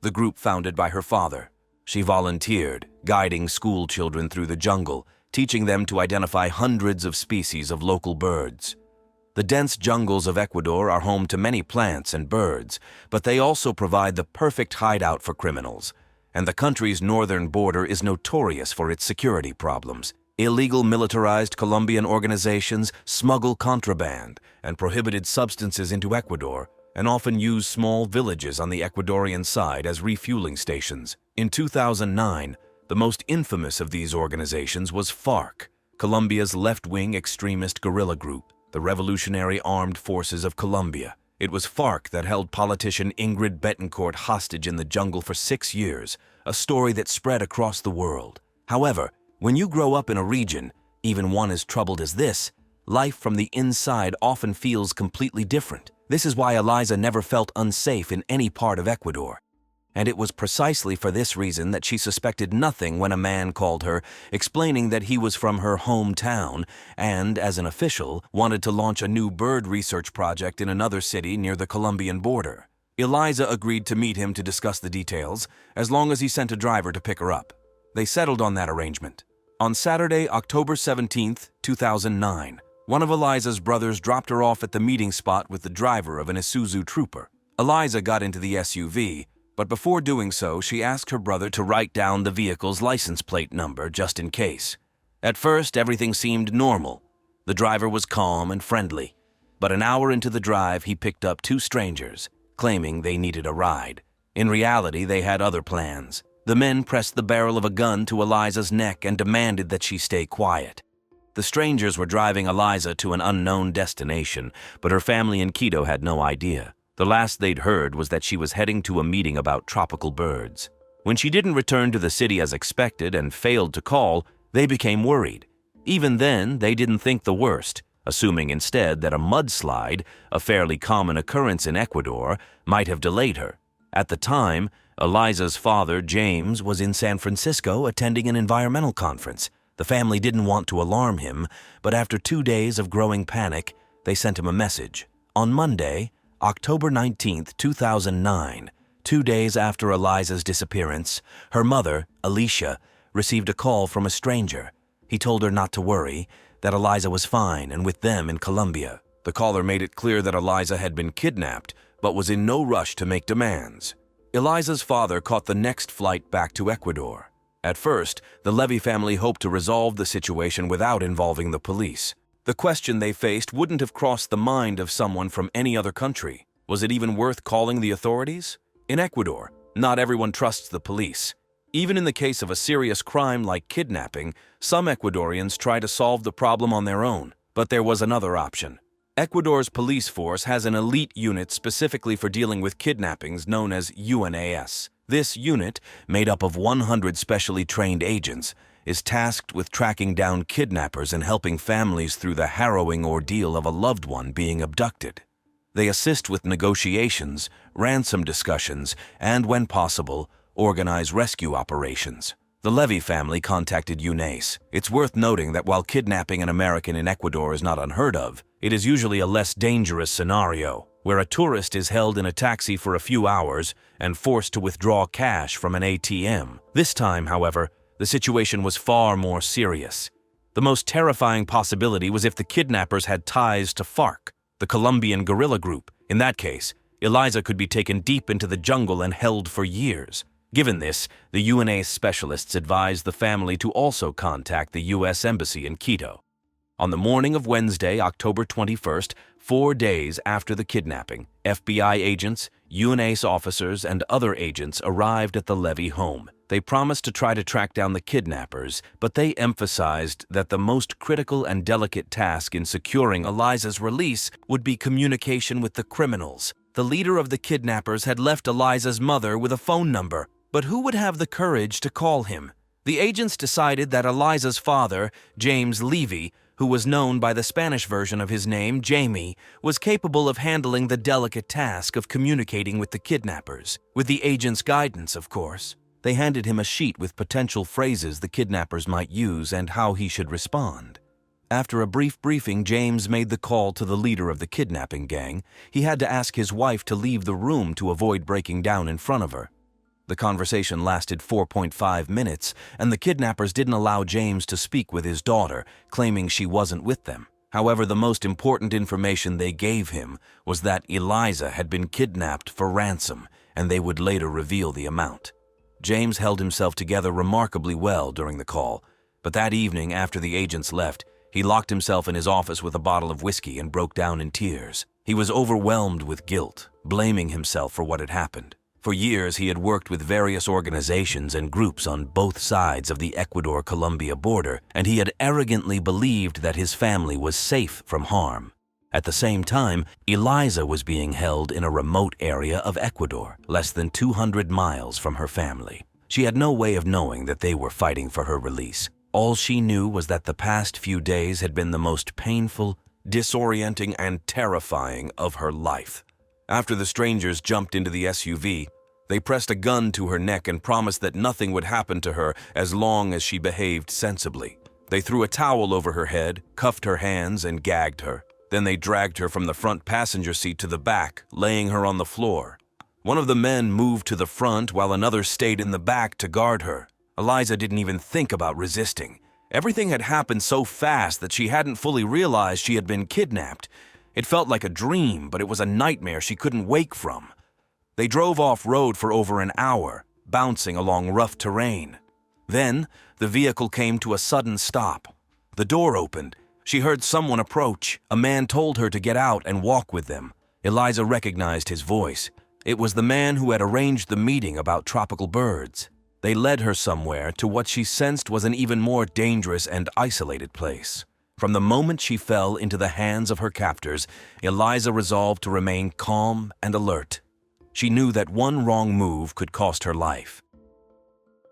the group founded by her father. She volunteered, guiding school children through the jungle, teaching them to identify hundreds of species of local birds. The dense jungles of Ecuador are home to many plants and birds, but they also provide the perfect hideout for criminals, and the country's northern border is notorious for its security problems. Illegal militarized Colombian organizations smuggle contraband and prohibited substances into Ecuador and often use small villages on the Ecuadorian side as refueling stations. In 2009, the most infamous of these organizations was FARC, Colombia's left-wing extremist guerrilla group, the Revolutionary Armed Forces of Colombia. It was FARC that held politician Ingrid Betancourt hostage in the jungle for 6 years, a story that spread across the world. However, when you grow up in a region, even one as troubled as this, life from the inside often feels completely different. This is why Eliza never felt unsafe in any part of Ecuador. And it was precisely for this reason that she suspected nothing when a man called her, explaining that he was from her hometown and, as an official, wanted to launch a new bird research project in another city near the Colombian border. Eliza agreed to meet him to discuss the details, as long as he sent a driver to pick her up. They settled on that arrangement. On Saturday, October 17, 2009, one of Eliza's brothers dropped her off at the meeting spot with the driver of an Isuzu Trooper. Eliza got into the SUV, but before doing so, she asked her brother to write down the vehicle's license plate number just in case. At first, everything seemed normal. The driver was calm and friendly, but an hour into the drive, he picked up 2 strangers, claiming they needed a ride. In reality, they had other plans. The men pressed the barrel of a gun to Eliza's neck and demanded that she stay quiet. The strangers were driving Eliza to an unknown destination, but her family in Quito had no idea. The last they'd heard was that she was heading to a meeting about tropical birds. When she didn't return to the city as expected and failed to call, they became worried. Even then, they didn't think the worst, assuming instead that a mudslide, a fairly common occurrence in Ecuador, might have delayed her. At the time, Eliza's father, James, was in San Francisco attending an environmental conference. The family didn't want to alarm him, but after 2 days of growing panic, they sent him a message. On Monday, October 19, 2009, 2 days after Eliza's disappearance, her mother, Alicia, received a call from a stranger. He told her not to worry, that Eliza was fine and with them in Colombia. The caller made it clear that Eliza had been kidnapped, but was in no rush to make demands. Eliza's father caught the next flight back to Ecuador. At first, the Levy family hoped to resolve the situation without involving the police. The question they faced wouldn't have crossed the mind of someone from any other country. Was it even worth calling the authorities? In Ecuador, Not everyone trusts the police. Even in the case of a serious crime like kidnapping, some Ecuadorians try to solve the problem on their own. But there was another option. Ecuador's police force has an elite unit specifically for dealing with kidnappings known as UNAS. This unit, made up of 100 specially trained agents, is tasked with tracking down kidnappers and helping families through the harrowing ordeal of a loved one being abducted. They assist with negotiations, ransom discussions, and, when possible, organize rescue operations. The Levy family contacted UNAS. It's worth noting that while kidnapping an American in Ecuador is not unheard of, it is usually a less dangerous scenario, where a tourist is held in a taxi for a few hours and forced to withdraw cash from an ATM. This time, however, the situation was far more serious. The most terrifying possibility was if the kidnappers had ties to FARC, the Colombian guerrilla group. In that case, Eliza could be taken deep into the jungle and held for years. Given this, the UNAS specialists advised the family to also contact the U.S. Embassy in Quito. On the morning of Wednesday, October 21st, 4 days after the kidnapping, FBI agents, UNAS officers, and other agents arrived at the Levy home. They promised to try to track down the kidnappers, but they emphasized that the most critical and delicate task in securing Eliza's release would be communication with the criminals. The leader of the kidnappers had left Eliza's mother with a phone number, but who would have the courage to call him? The agents decided that Eliza's father, James Levy, who was known by the Spanish version of his name, Jamie, was capable of handling the delicate task of communicating with the kidnappers. With the agent's guidance, of course. They handed him a sheet with potential phrases the kidnappers might use and how he should respond. After a brief briefing, James made the call to the leader of the kidnapping gang. He had to ask his wife to leave the room to avoid breaking down in front of her. The conversation lasted 4.5 minutes, and the kidnappers didn't allow James to speak with his daughter, claiming she wasn't with them. However, the most important information they gave him was that Eliza had been kidnapped for ransom, and they would later reveal the amount. James held himself together remarkably well during the call, but that evening, after the agents left, he locked himself in his office with a bottle of whiskey and broke down in tears. He was overwhelmed with guilt, blaming himself for what had happened. For years, he had worked with various organizations and groups on both sides of the Ecuador-Colombia border, and he had arrogantly believed that his family was safe from harm. At the same time, Eliza was being held in a remote area of Ecuador, less than 200 miles from her family. She had no way of knowing that they were fighting for her release. All she knew was that the past few days had been the most painful, disorienting, and terrifying of her life. After the strangers jumped into the SUV, they pressed a gun to her neck and promised that nothing would happen to her as long as she behaved sensibly. They threw a towel over her head, cuffed her hands, and gagged her. Then they dragged her from the front passenger seat to the back, laying her on the floor. One of the men moved to the front while another stayed in the back to guard her. Eliza didn't even think about resisting. Everything had happened so fast that she hadn't fully realized she had been kidnapped. It felt like a dream, but it was a nightmare she couldn't wake from. They drove off-road for over an hour, bouncing along rough terrain. Then, the vehicle came to a sudden stop. The door opened. She heard someone approach. A man told her to get out and walk with them. Eliza recognized his voice. It was the man who had arranged the meeting about tropical birds. They led her somewhere to what she sensed was an even more dangerous and isolated place. From the moment she fell into the hands of her captors, Eliza resolved to remain calm and alert. She knew that one wrong move could cost her life.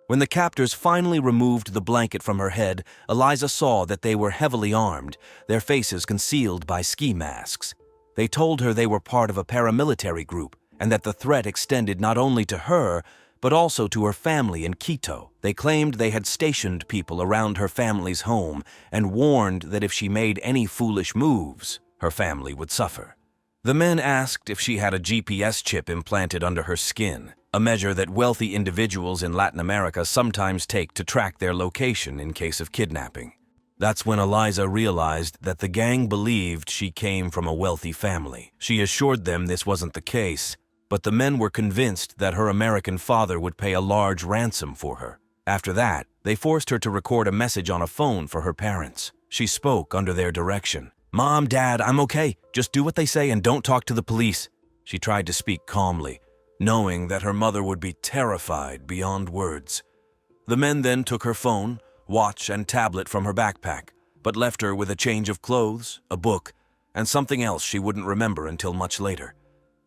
When the captors finally removed the blanket from her head, Eliza saw that they were heavily armed, their faces concealed by ski masks. They told her they were part of a paramilitary group and that the threat extended not only to her, but also to her family in Quito. They claimed they had stationed people around her family's home and warned that if she made any foolish moves, her family would suffer. The men asked if she had a GPS chip implanted under her skin, a measure that wealthy individuals in Latin America sometimes take to track their location in case of kidnapping. That's when Eliza realized that the gang believed she came from a wealthy family. She assured them this wasn't the case, but the men were convinced that her American father would pay a large ransom for her. After that, they forced her to record a message on a phone for her parents. She spoke under their direction. "Mom, Dad, I'm okay. Just do what they say and don't talk to the police." She tried to speak calmly, knowing that her mother would be terrified beyond words. The men then took her phone, watch, and tablet from her backpack, but left her with a change of clothes, a book, and something else she wouldn't remember until much later.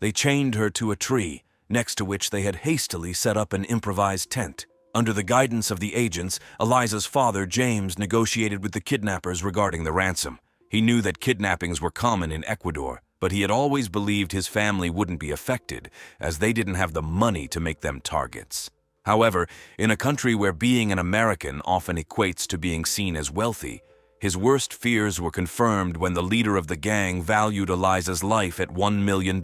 They chained her to a tree, next to which they had hastily set up an improvised tent. Under the guidance of the agents, Eliza's father, James, negotiated with the kidnappers regarding the ransom. He knew that kidnappings were common in Ecuador, but he had always believed his family wouldn't be affected, as they didn't have the money to make them targets. However, in a country where being an American often equates to being seen as wealthy, his worst fears were confirmed when the leader of the gang valued Eliza's life at $1 million.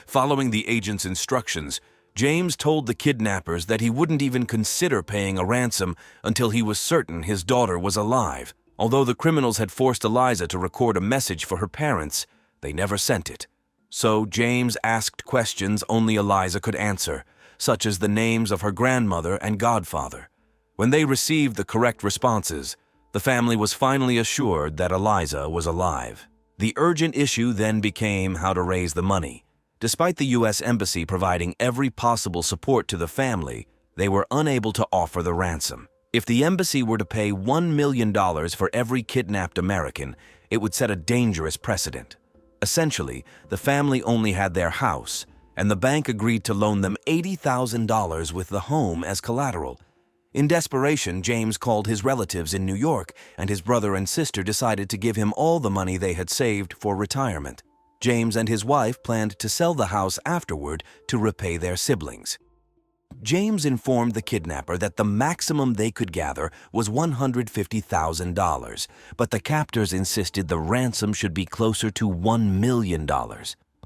Following the agent's instructions, James told the kidnappers that he wouldn't even consider paying a ransom until he was certain his daughter was alive. Although the criminals had forced Eliza to record a message for her parents, they never sent it. So James asked questions only Eliza could answer, such as the names of her grandmother and godfather. When they received the correct responses, the family was finally assured that Eliza was alive. The urgent issue then became how to raise the money. Despite the U.S. Embassy providing every possible support to the family, they were unable to offer the ransom. If the embassy were to pay $1 million for every kidnapped American, it would set a dangerous precedent. Essentially, the family only had their house, and the bank agreed to loan them $80,000 with the home as collateral. In desperation, James called his relatives in New York, and his brother and sister decided to give him all the money they had saved for retirement. James and his wife planned to sell the house afterward to repay their siblings. James informed the kidnapper that the maximum they could gather was $150,000, but the captors insisted the ransom should be closer to $1 million.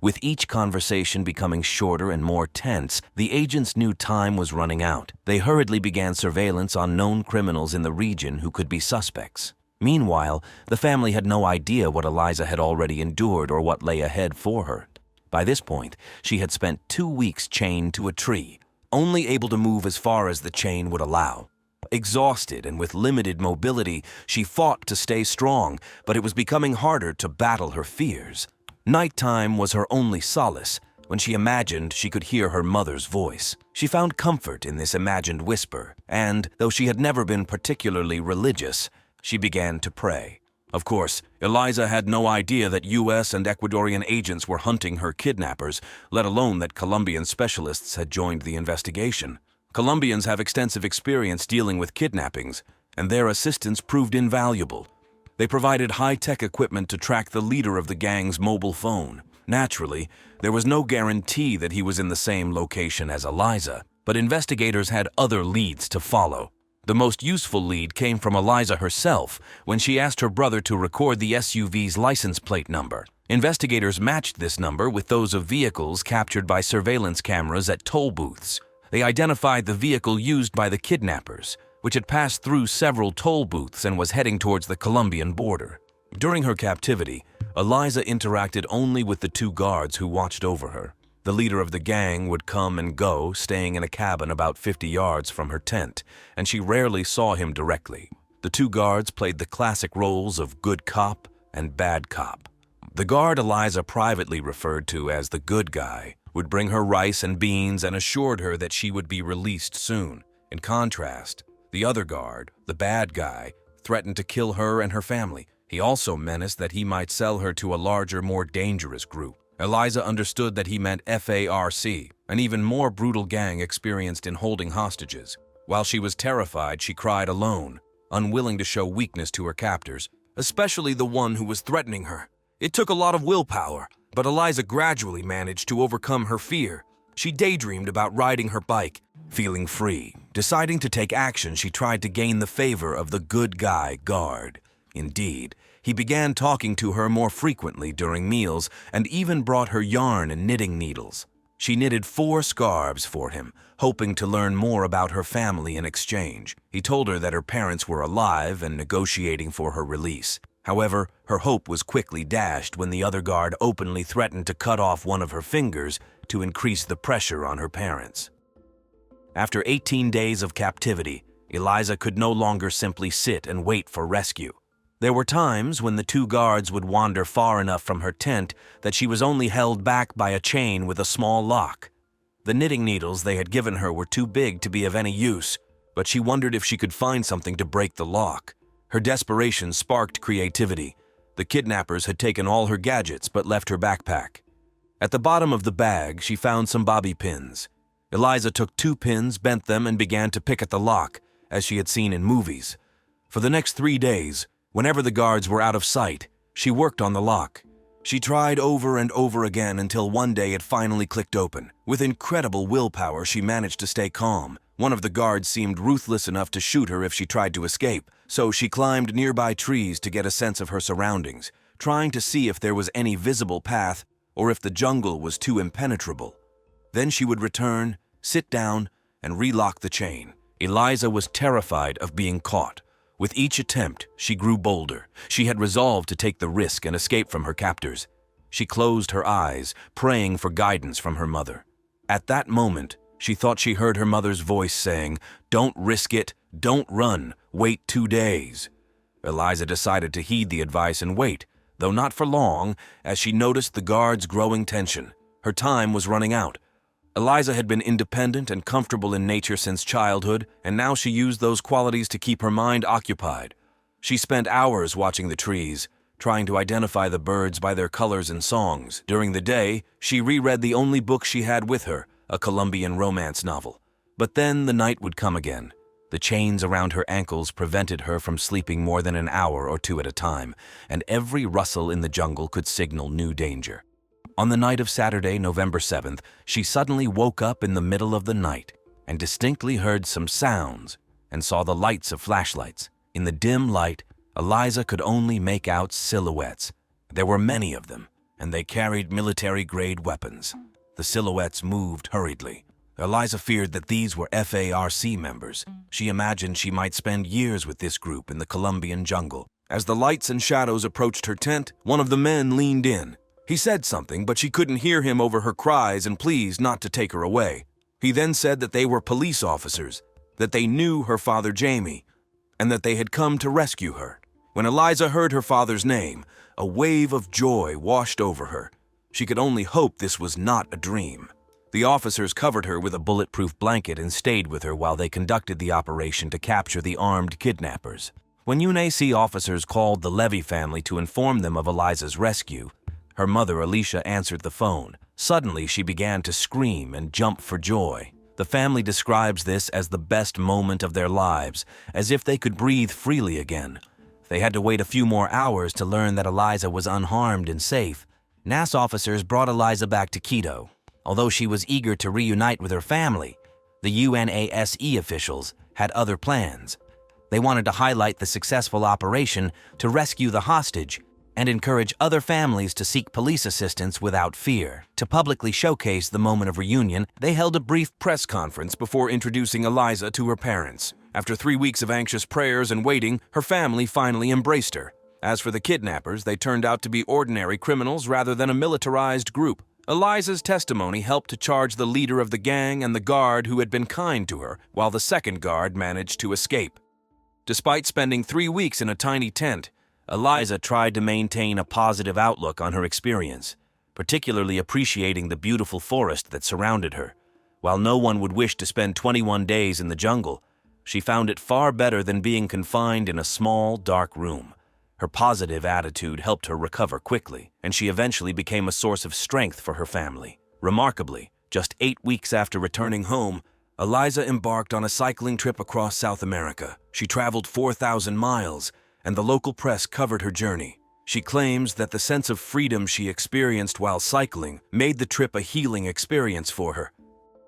With each conversation becoming shorter and more tense, the agents knew time was running out. They hurriedly began surveillance on known criminals in the region who could be suspects. Meanwhile, the family had no idea what Eliza had already endured or what lay ahead for her. By this point, she had spent 2 weeks chained to a tree, only able to move as far as the chain would allow. Exhausted and with limited mobility, she fought to stay strong, but it was becoming harder to battle her fears. Nighttime was her only solace, when she imagined she could hear her mother's voice. She found comfort in this imagined whisper, and, though she had never been particularly religious, she began to pray. Of course, Eliza had no idea that U.S. and Ecuadorian agents were hunting her kidnappers, let alone that Colombian specialists had joined the investigation. Colombians have extensive experience dealing with kidnappings, and their assistance proved invaluable. They provided high-tech equipment to track the leader of the gang's mobile phone. Naturally, there was no guarantee that he was in the same location as Eliza, but investigators had other leads to follow. The most useful lead came from Eliza herself when she asked her brother to record the SUV's license plate number. Investigators matched this number with those of vehicles captured by surveillance cameras at toll booths. They identified the vehicle used by the kidnappers, which had passed through several toll booths and was heading towards the Colombian border. During her captivity, Eliza interacted only with the 2 guards who watched over her. The leader of the gang would come and go, staying in a cabin about 50 yards from her tent, and she rarely saw him directly. The 2 guards played the classic roles of good cop and bad cop. The guard Eliza privately referred to as the good guy would bring her rice and beans and assured her that she would be released soon. In contrast, the other guard, the bad guy, threatened to kill her and her family. He also menaced that he might sell her to a larger, more dangerous group. Eliza understood that he meant FARC, an even more brutal gang experienced in holding hostages. While she was terrified, she cried alone, unwilling to show weakness to her captors, especially the one who was threatening her. It took a lot of willpower, but Eliza gradually managed to overcome her fear. She daydreamed about riding her bike, feeling free. Deciding to take action, she tried to gain the favor of the good guy guard. Indeed, he began talking to her more frequently during meals and even brought her yarn and knitting needles. She knitted 4 scarves for him, hoping to learn more about her family in exchange. He told her that her parents were alive and negotiating for her release. However, her hope was quickly dashed when the other guard openly threatened to cut off one of her fingers to increase the pressure on her parents. After 18 days of captivity, Eliza could no longer simply sit and wait for rescue. There were times when the 2 guards would wander far enough from her tent that she was only held back by a chain with a small lock. The knitting needles they had given her were too big to be of any use, but she wondered if she could find something to break the lock. Her desperation sparked creativity. The kidnappers had taken all her gadgets but left her backpack. At the bottom of the bag, she found some bobby pins. Eliza took 2 pins, bent them, and began to pick at the lock, as she had seen in movies. For the next 3 days, whenever the guards were out of sight, she worked on the lock. She tried over and over again until one day it finally clicked open. With incredible willpower, she managed to stay calm. One of the guards seemed ruthless enough to shoot her if she tried to escape, so she climbed nearby trees to get a sense of her surroundings, trying to see if there was any visible path or if the jungle was too impenetrable. Then she would return, sit down, and relock the chain. Eliza was terrified of being caught. With each attempt, she grew bolder. She had resolved to take the risk and escape from her captors. She closed her eyes, praying for guidance from her mother. At that moment, she thought she heard her mother's voice saying, "Don't risk it, don't run, wait 2 days." Eliza decided to heed the advice and wait, though not for long, as she noticed the guards' growing tension. Her time was running out. Eliza had been independent and comfortable in nature since childhood, and now she used those qualities to keep her mind occupied. She spent hours watching the trees, trying to identify the birds by their colors and songs. During the day, she reread the only book she had with her, a Colombian romance novel. But then the night would come again. The chains around her ankles prevented her from sleeping more than an hour or 2 at a time, and every rustle in the jungle could signal new danger. On the night of Saturday, November 7th, she suddenly woke up in the middle of the night and distinctly heard some sounds and saw the lights of flashlights. In the dim light, Eliza could only make out silhouettes. There were many of them, and they carried military-grade weapons. The silhouettes moved hurriedly. Eliza feared that these were FARC members. She imagined she might spend years with this group in the Colombian jungle. As the lights and shadows approached her tent, one of the men leaned in. He said something, but she couldn't hear him over her cries and pleas not to take her away. He then said that they were police officers, that they knew her father Jamie, and that they had come to rescue her. When Eliza heard her father's name, a wave of joy washed over her. She could only hope this was not a dream. The officers covered her with a bulletproof blanket and stayed with her while they conducted the operation to capture the armed kidnappers. When UNAC officers called the Levy family to inform them of Eliza's rescue, her mother, Alicia, answered the phone. Suddenly, she began to scream and jump for joy. The family describes this as the best moment of their lives, as if they could breathe freely again. They had to wait a few more hours to learn that Eliza was unharmed and safe. NAS officers brought Eliza back to Quito. Although she was eager to reunite with her family, the UNASE officials had other plans. They wanted to highlight the successful operation to rescue the hostage and encourage other families to seek police assistance without fear. To publicly showcase the moment of reunion, they held a brief press conference before introducing Eliza to her parents. After 3 weeks of anxious prayers and waiting, her family finally embraced her. As for the kidnappers, they turned out to be ordinary criminals rather than a militarized group. Eliza's testimony helped to charge the leader of the gang and the guard who had been kind to her, while the second guard managed to escape. Despite spending 3 weeks in a tiny tent, Eliza tried to maintain a positive outlook on her experience, particularly appreciating the beautiful forest that surrounded her. While no one would wish to spend 21 days in the jungle, she found it far better than being confined in a small, dark room. Her positive attitude helped her recover quickly, and she eventually became a source of strength for her family. Remarkably, just 8 weeks after returning home, Eliza embarked on a cycling trip across South America. She traveled 4,000 miles, and the local press covered her journey. She claims that the sense of freedom she experienced while cycling made the trip a healing experience for her.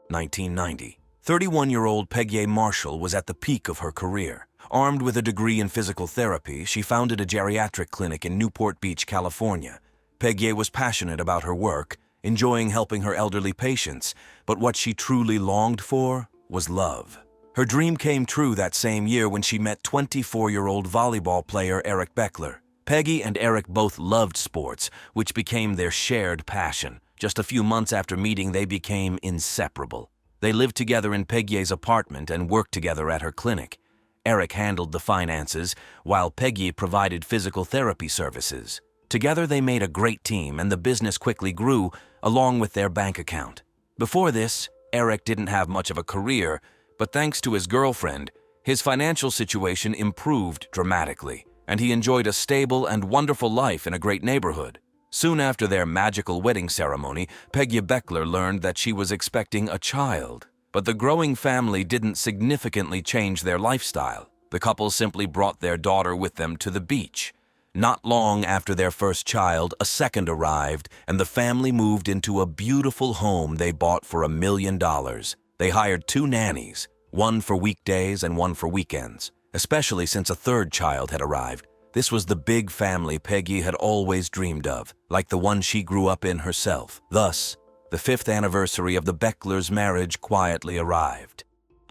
1990. 31-year-old Peggy Marshall was at the peak of her career. Armed with a degree in physical therapy, she founded a geriatric clinic in Newport Beach, California. Peggy was passionate about her work, enjoying helping her elderly patients, but what she truly longed for was love. Her dream came true that same year when she met 24-year-old volleyball player Peggy Beckler. Peggy and Eric both loved sports, which became their shared passion. Just a few months after meeting, they became inseparable. They lived together in Peggy's apartment and worked together at her clinic. Eric handled the finances, while Peggy provided physical therapy services. Together they made a great team, and the business quickly grew, along with their bank account. Before this, Eric didn't have much of a career, but thanks to his girlfriend, his financial situation improved dramatically, and he enjoyed a stable and wonderful life in a great neighborhood. Soon after their magical wedding ceremony, Peggy Beckler learned that she was expecting a child. But the growing family didn't significantly change their lifestyle. The couple simply brought their daughter with them to the beach. Not long after their first child, a second arrived, and the family moved into a beautiful home they bought for $1 million. They hired 2 nannies, one for weekdays and one for weekends, especially since a third child had arrived. This was the big family Peggy had always dreamed of, like the one she grew up in herself. Thus, the 5th anniversary of the Becklers' marriage quietly arrived.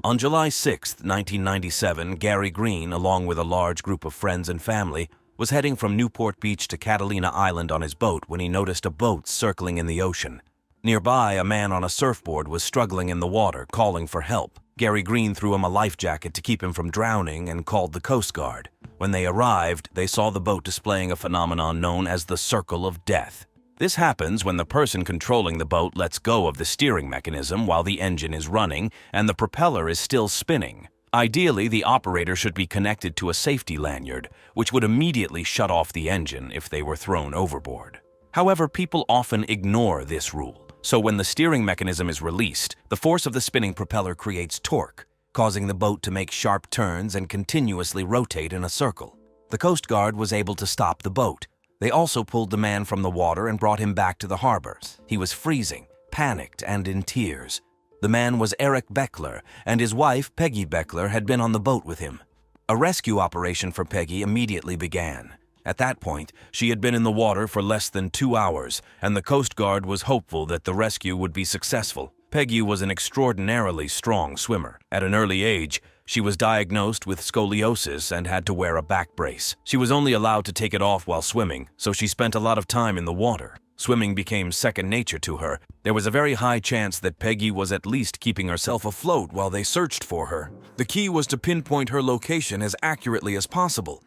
On July 6, 1997, Gary Green, along with a large group of friends and family, was heading from Newport Beach to Catalina Island on his boat when he noticed a boat circling in the ocean. Nearby, a man on a surfboard was struggling in the water, calling for help. Gary Green threw him a life jacket to keep him from drowning and called the Coast Guard. When they arrived, they saw the boat displaying a phenomenon known as the Circle of Death. This happens when the person controlling the boat lets go of the steering mechanism while the engine is running and the propeller is still spinning. Ideally, the operator should be connected to a safety lanyard, which would immediately shut off the engine if they were thrown overboard. However, people often ignore this rule. So when the steering mechanism is released, the force of the spinning propeller creates torque, causing the boat to make sharp turns and continuously rotate in a circle. The Coast Guard was able to stop the boat. They also pulled the man from the water and brought him back to the harbor. He was freezing, panicked, and in tears. The man was Eric Beckler, and his wife, Peggy Beckler, had been on the boat with him. A rescue operation for Peggy immediately began. At that point, she had been in the water for less than 2 hours, and the Coast Guard was hopeful that the rescue would be successful. Peggy was an extraordinarily strong swimmer. At an early age, she was diagnosed with scoliosis and had to wear a back brace. She was only allowed to take it off while swimming, so she spent a lot of time in the water. Swimming became second nature to her. There was a very high chance that Peggy was at least keeping herself afloat while they searched for her. The key was to pinpoint her location as accurately as possible.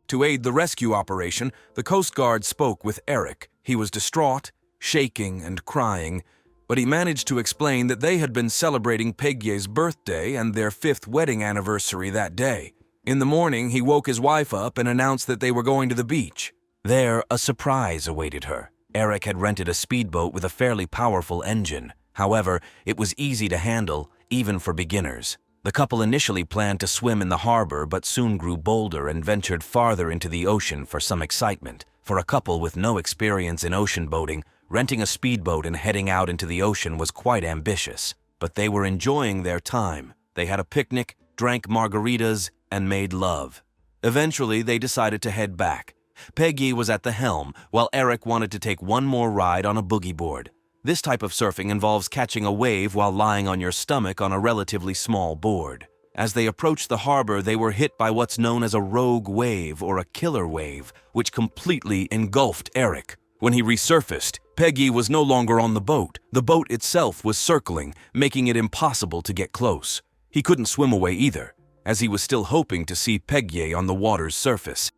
To aid the rescue operation, the Coast Guard spoke with Eric. He was distraught, shaking, and crying, but he managed to explain that they had been celebrating Peggy's birthday and their 5th wedding anniversary that day. In the morning, he woke his wife up and announced that they were going to the beach. There, a surprise awaited her. Eric had rented a speedboat with a fairly powerful engine. However, it was easy to handle, even for beginners. The couple initially planned to swim in the harbor, but soon grew bolder and ventured farther into the ocean for some excitement. For a couple with no experience in ocean boating, renting a speedboat and heading out into the ocean was quite ambitious. But they were enjoying their time. They had a picnic, drank margaritas, and made love. Eventually, they decided to head back. Peggy was at the helm, while Eric wanted to take one more ride on a boogie board. This type of surfing involves catching a wave while lying on your stomach on a relatively small board. As they approached the harbor, they were hit by what's known as a rogue wave or a killer wave, which completely engulfed Eric. When he resurfaced, Peggy was no longer on the boat. The boat itself was circling, making it impossible to get close. He couldn't swim away either, as he was still hoping to see Peggy on the water's surface.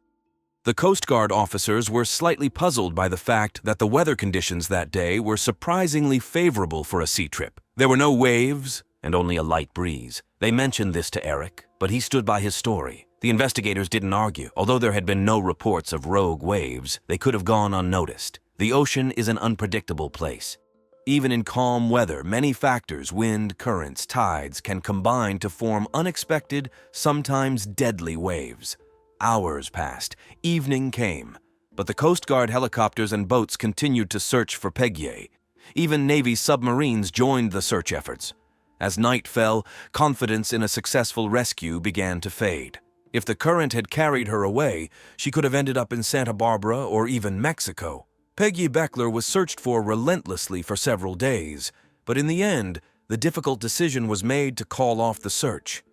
The Coast Guard officers were slightly puzzled by the fact that the weather conditions that day were surprisingly favorable for a sea trip. There were no waves and only a light breeze. They mentioned this to Eric, but he stood by his story. The investigators didn't argue. Although there had been no reports of rogue waves, they could have gone unnoticed. The ocean is an unpredictable place. Even in calm weather, many factors, wind, currents, tides, can combine to form unexpected, sometimes deadly waves. Hours passed. Evening came. But the Coast Guard helicopters and boats continued to search for Peggy. Even Navy submarines joined the search efforts. As night fell, confidence in a successful rescue began to fade. If the current had carried her away, she could have ended up in Santa Barbara or even Mexico. Peggy Beckler was searched for relentlessly for several days, but in the end, the difficult decision was made to call off the search.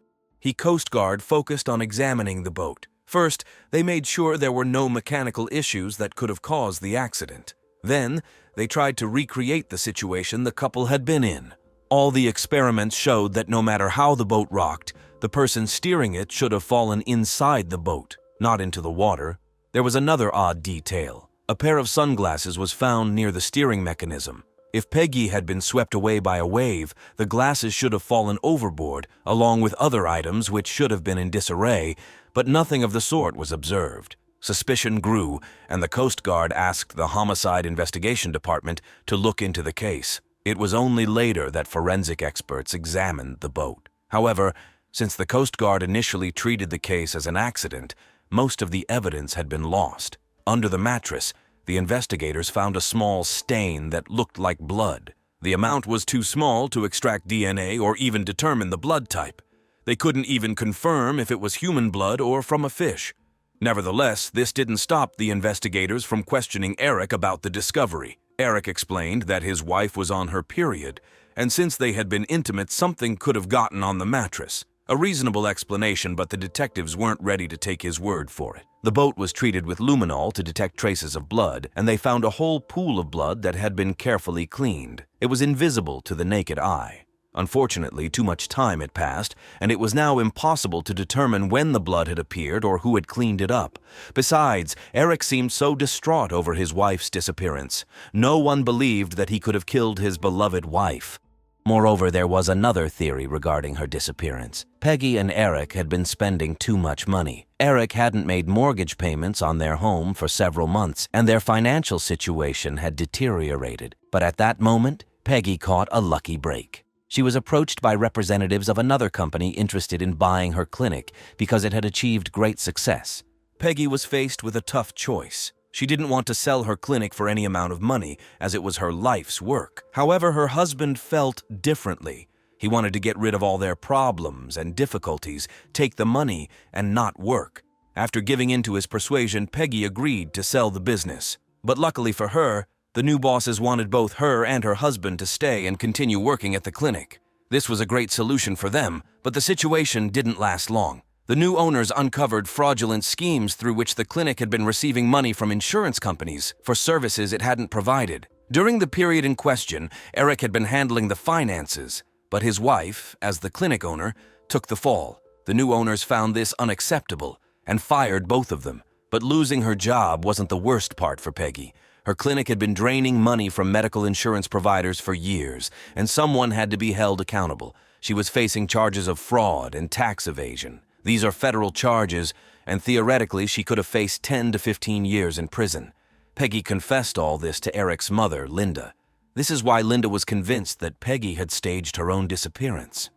The Coast Guard focused on examining the boat. First, they made sure there were no mechanical issues that could have caused the accident. Then, they tried to recreate the situation the couple had been in. All the experiments showed that no matter how the boat rocked, the person steering it should have fallen inside the boat, not into the water. There was another odd detail. A pair of sunglasses was found near the steering mechanism. If Peggy had been swept away by a wave, the glasses should have fallen overboard, along with other items which should have been in disarray, but nothing of the sort was observed. Suspicion grew, and the Coast Guard asked the Homicide Investigation Department to look into the case. It was only later that forensic experts examined the boat. However, since the Coast Guard initially treated the case as an accident, most of the evidence had been lost. Under the mattress, the investigators found a small stain that looked like blood. The amount was too small to extract DNA or even determine the blood type. They couldn't even confirm if it was human blood or from a fish. Nevertheless, this didn't stop the investigators from questioning Eric about the discovery. Eric explained that his wife was on her period, and since they had been intimate, something could have gotten on the mattress. A reasonable explanation, but the detectives weren't ready to take his word for it. The boat was treated with luminol to detect traces of blood, and they found a whole pool of blood that had been carefully cleaned. It was invisible to the naked eye. Unfortunately, too much time had passed, and it was now impossible to determine when the blood had appeared or who had cleaned it up. Besides, Eric seemed so distraught over his wife's disappearance. No one believed that he could have killed his beloved wife. Moreover, there was another theory regarding her disappearance. Peggy and Eric had been spending too much money. Eric hadn't made mortgage payments on their home for several months, and their financial situation had deteriorated. But at that moment, Peggy caught a lucky break. She was approached by representatives of another company interested in buying her clinic because it had achieved great success. Peggy was faced with a tough choice. She didn't want to sell her clinic for any amount of money, as it was her life's work. However, her husband felt differently. He wanted to get rid of all their problems and difficulties, take the money, and not work. After giving in to his persuasion, Peggy agreed to sell the business. But luckily for her, the new bosses wanted both her and her husband to stay and continue working at the clinic. This was a great solution for them, but the situation didn't last long. The new owners uncovered fraudulent schemes through which the clinic had been receiving money from insurance companies for services it hadn't provided. During the period in question, Eric had been handling the finances, but his wife, as the clinic owner, took the fall. The new owners found this unacceptable and fired both of them. But losing her job wasn't the worst part for Peggy. Her clinic had been draining money from medical insurance providers for years, and someone had to be held accountable. She was facing charges of fraud and tax evasion. These are federal charges, and theoretically she could have faced 10 to 15 years in prison. Peggy confessed all this to Eric's mother, Linda. This is why Linda was convinced that Peggy had staged her own disappearance.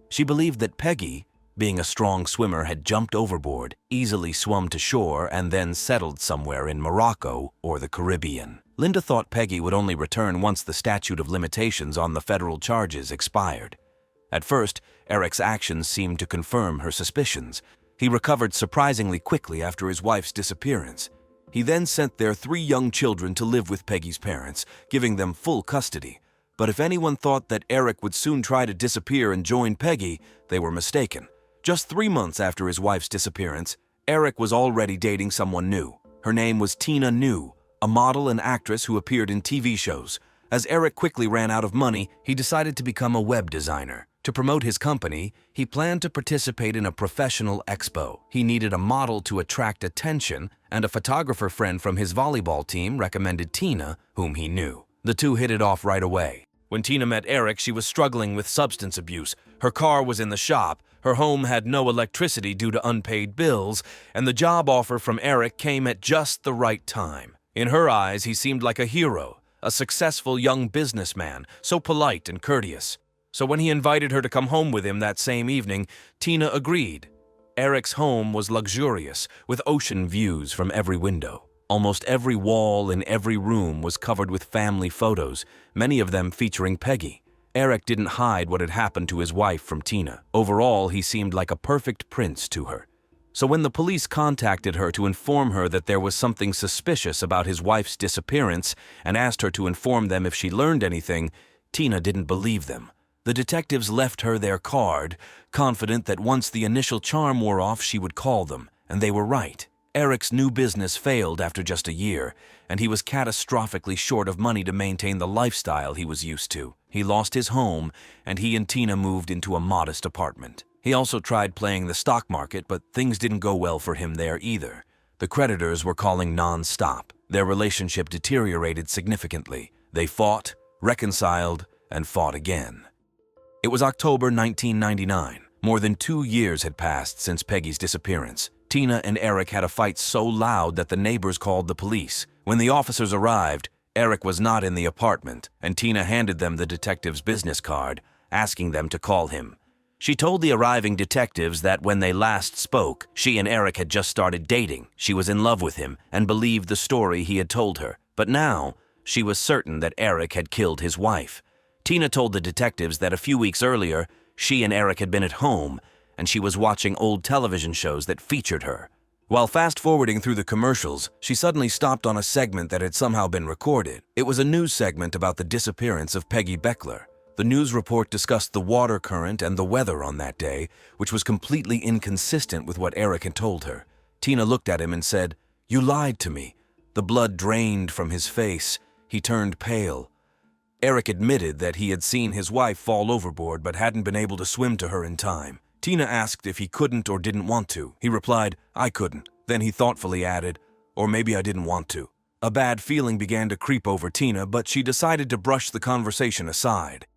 She believed that Peggy, being a strong swimmer, had jumped overboard, easily swum to shore, and then settled somewhere in Morocco or the Caribbean. Linda thought Peggy would only return once the statute of limitations on the federal charges expired. At first, Eric's actions seemed to confirm her suspicions. He recovered surprisingly quickly after his wife's disappearance. He then sent their 3 young children to live with Peggy's parents, giving them full custody. But if anyone thought that Eric would soon try to disappear and join Peggy, they were mistaken. Just 3 months after his wife's disappearance, Eric was already dating someone new. Her name was Tina New, a model and actress who appeared in TV shows. As Eric quickly ran out of money, he decided to become a web designer. To promote his company, he planned to participate in a professional expo. He needed a model to attract attention, and a photographer friend from his volleyball team recommended Tina, whom he knew. The two hit it off right away. When Tina met Eric, she was struggling with substance abuse. Her car was in the shop, her home had no electricity due to unpaid bills, and the job offer from Eric came at just the right time. In her eyes, he seemed like a hero, a successful young businessman, so polite and courteous. So when he invited her to come home with him that same evening, Tina agreed. Eric's home was luxurious, with ocean views from every window. Almost every wall in every room was covered with family photos, many of them featuring Peggy. Eric didn't hide what had happened to his wife from Tina. Overall, he seemed like a perfect prince to her. So when the police contacted her to inform her that there was something suspicious about his wife's disappearance and asked her to inform them if she learned anything, Tina didn't believe them. The detectives left her their card, confident that once the initial charm wore off, she would call them, and they were right. Eric's new business failed after just a year, and he was catastrophically short of money to maintain the lifestyle he was used to. He lost his home, and he and Tina moved into a modest apartment. He also tried playing the stock market, but things didn't go well for him there either. The creditors were calling non-stop. Their relationship deteriorated significantly. They fought, reconciled, and fought again. It was October 1999. More than 2 years had passed since Peggy's disappearance. Tina and Eric had a fight so loud that the neighbors called the police. When the officers arrived, Eric was not in the apartment, and Tina handed them the detective's business card, asking them to call him. She told the arriving detectives that when they last spoke, she and Eric had just started dating. She was in love with him and believed the story he had told her. But now, she was certain that Eric had killed his wife. Tina told the detectives that a few weeks earlier, she and Eric had been at home, and she was watching old television shows that featured her. While fast-forwarding through the commercials, she suddenly stopped on a segment that had somehow been recorded. It was a news segment about the disappearance of Peggy Beckler. The news report discussed the water current and the weather on that day, which was completely inconsistent with what Eric had told her. Tina looked at him and said, "You lied to me." The blood drained from his face. He turned pale. Eric admitted that he had seen his wife fall overboard but hadn't been able to swim to her in time. Tina asked if he couldn't or didn't want to. He replied, "I couldn't." Then he thoughtfully added, "Or maybe I didn't want to." A bad feeling began to creep over Tina, but she decided to brush the conversation aside.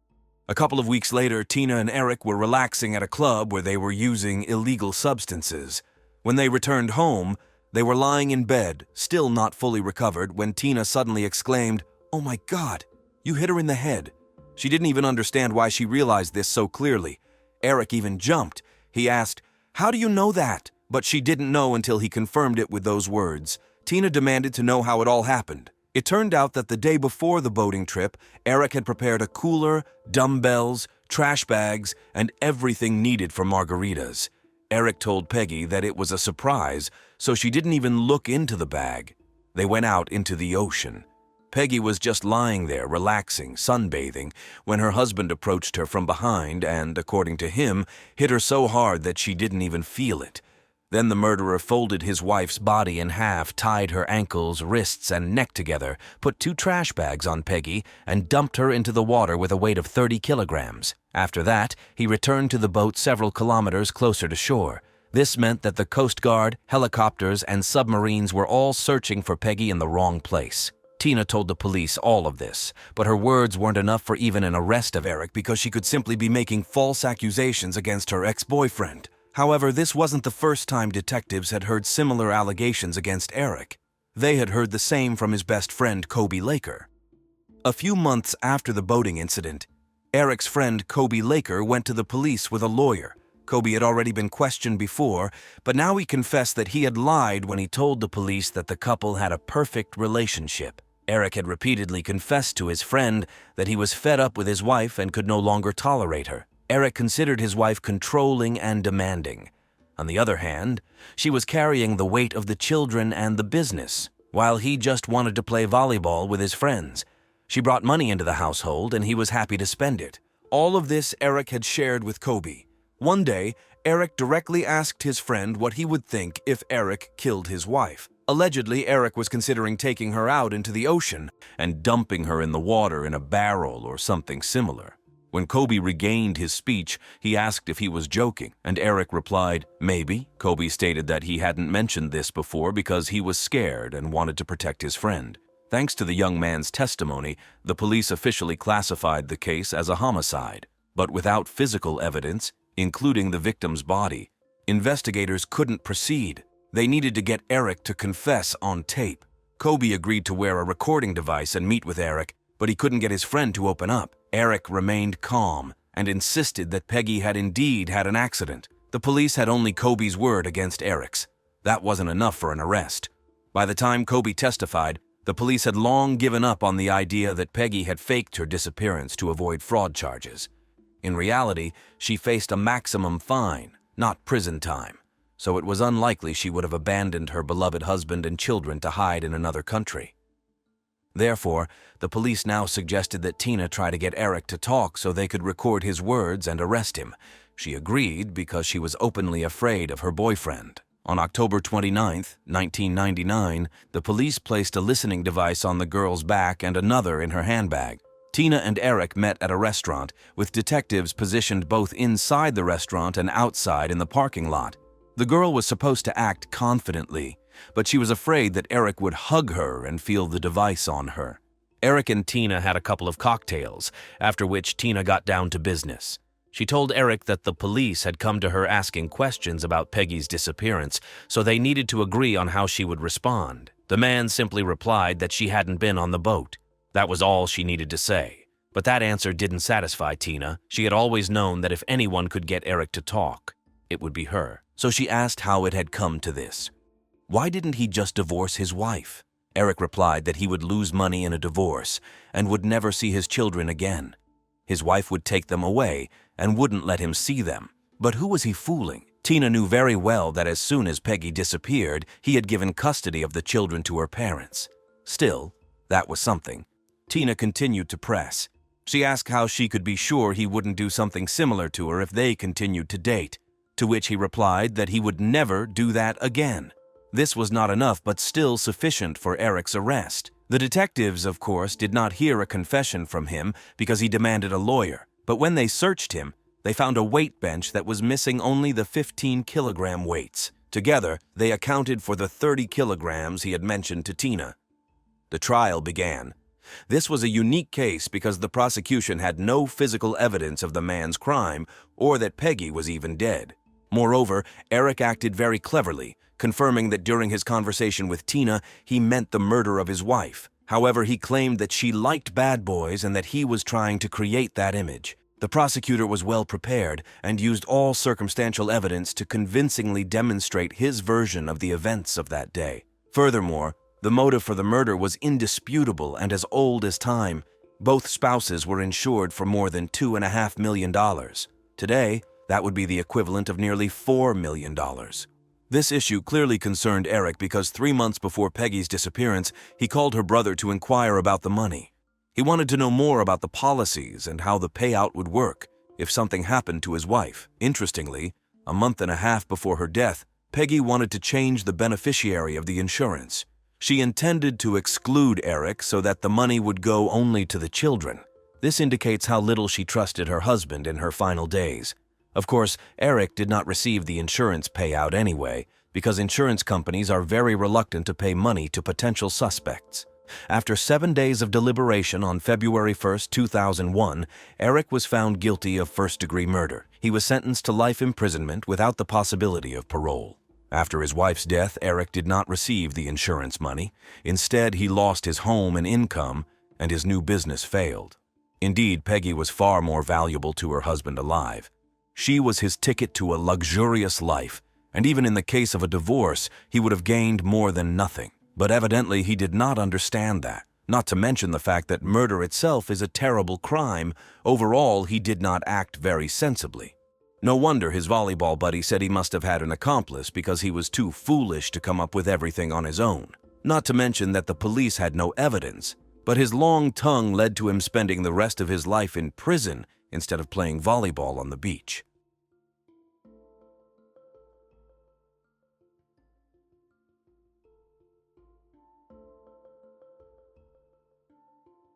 A couple of weeks later, Tina and Eric were relaxing at a club where they were using illegal substances. When they returned home, they were lying in bed, still not fully recovered, when Tina suddenly exclaimed, "Oh my God, you hit her in the head." She didn't even understand why she realized this so clearly. Eric even jumped. He asked, "How do you know that?" But she didn't know until he confirmed it with those words. Tina demanded to know how it all happened. It turned out that the day before the boating trip, Eric had prepared a cooler, dumbbells, trash bags, and everything needed for margaritas. Eric told Peggy that it was a surprise, so she didn't even look into the bag. They went out into the ocean. Peggy was just lying there, relaxing, sunbathing, when her husband approached her from behind and, according to him, hit her so hard that she didn't even feel it. Then the murderer folded his wife's body in half, tied her ankles, wrists, and neck together, put 2 trash bags on Peggy, and dumped her into the water with a weight of 30 kilograms. After that, he returned to the boat several kilometers closer to shore. This meant that the Coast Guard, helicopters, and submarines were all searching for Peggy in the wrong place. Tina told the police all of this, but her words weren't enough for even an arrest of Eric because she could simply be making false accusations against her ex-boyfriend. However, this wasn't the first time detectives had heard similar allegations against Eric. They had heard the same from his best friend, Kobe Laker. A few months after the boating incident, Eric's friend, Kobe Laker, went to the police with a lawyer. Kobe had already been questioned before, but now he confessed that he had lied when he told the police that the couple had a perfect relationship. Eric had repeatedly confessed to his friend that he was fed up with his wife and could no longer tolerate her. Eric considered his wife controlling and demanding. On the other hand, she was carrying the weight of the children and the business, while he just wanted to play volleyball with his friends. She brought money into the household, and he was happy to spend it. All of this Eric had shared with Kobe. One day, Eric directly asked his friend what he would think if Eric killed his wife. Allegedly, Eric was considering taking her out into the ocean and dumping her in the water in a barrel or something similar. When Kobe regained his speech, he asked if he was joking, and Eric replied, "Maybe." Kobe stated that he hadn't mentioned this before because he was scared and wanted to protect his friend. Thanks to the young man's testimony, the police officially classified the case as a homicide. But without physical evidence, including the victim's body, investigators couldn't proceed. They needed to get Eric to confess on tape. Kobe agreed to wear a recording device and meet with Eric, but he couldn't get his friend to open up. Eric remained calm and insisted that Peggy had indeed had an accident. The police had only Kobe's word against Eric's. That wasn't enough for an arrest. By the time Kobe testified, the police had long given up on the idea that Peggy had faked her disappearance to avoid fraud charges. In reality, she faced a maximum fine, not prison time, so it was unlikely she would have abandoned her beloved husband and children to hide in another country. Therefore, the police now suggested that Tina try to get Eric to talk so they could record his words and arrest him. She agreed because she was openly afraid of her boyfriend. On October 29, 1999, the police placed a listening device on the girl's back and another in her handbag. Tina and Eric met at a restaurant, with detectives positioned both inside the restaurant and outside in the parking lot. The girl was supposed to act confidently, but she was afraid that Eric would hug her and feel the device on her. Eric and Tina had a couple of cocktails, after which Tina got down to business. She told Eric that the police had come to her asking questions about Peggy's disappearance, so they needed to agree on how she would respond. The man simply replied that she hadn't been on the boat. That was all she needed to say. But that answer didn't satisfy Tina. She had always known that if anyone could get Eric to talk, it would be her. So she asked how it had come to this. Why didn't he just divorce his wife? Eric replied that he would lose money in a divorce and would never see his children again. His wife would take them away and wouldn't let him see them. But who was he fooling? Tina knew very well that as soon as Peggy disappeared, he had given custody of the children to her parents. Still, that was something. Tina continued to press. She asked how she could be sure he wouldn't do something similar to her if they continued to date, to which he replied that he would never do that again. This was not enough, but still sufficient for Eric's arrest. The detectives, of course, did not hear a confession from him because he demanded a lawyer. But when they searched him, they found a weight bench that was missing only the 15-kilogram weights. Together, they accounted for the 30 kilograms he had mentioned to Tina. The trial began. This was a unique case because the prosecution had no physical evidence of the man's crime or that Peggy was even dead. Moreover, Eric acted very cleverly, confirming that during his conversation with Tina, he meant the murder of his wife. However, he claimed that she liked bad boys and that he was trying to create that image. The prosecutor was well prepared and used all circumstantial evidence to convincingly demonstrate his version of the events of that day. Furthermore, the motive for the murder was indisputable and as old as time. Both spouses were insured for more than $2.5 million. Today, that would be the equivalent of nearly $4 million. This issue clearly concerned Eric because 3 months before Peggy's disappearance, he called her brother to inquire about the money. He wanted to know more about the policies and how the payout would work if something happened to his wife. Interestingly, a month and a half before her death, Peggy wanted to change the beneficiary of the insurance. She intended to exclude Eric so that the money would go only to the children. This indicates how little she trusted her husband in her final days. Of course, Eric did not receive the insurance payout anyway, because insurance companies are very reluctant to pay money to potential suspects. After 7 days of deliberation on February 1, 2001, Eric was found guilty of first-degree murder. He was sentenced to life imprisonment without the possibility of parole. After his wife's death, Eric did not receive the insurance money. Instead, he lost his home and income, and his new business failed. Indeed, Peggy was far more valuable to her husband alive. She was his ticket to a luxurious life, and even in the case of a divorce, he would have gained more than nothing. But evidently he did not understand that, not to mention the fact that murder itself is a terrible crime. Overall, he did not act very sensibly. No wonder his volleyball buddy said he must have had an accomplice because he was too foolish to come up with everything on his own. Not to mention that the police had no evidence, but his long tongue led to him spending the rest of his life in prison instead of playing volleyball on the beach.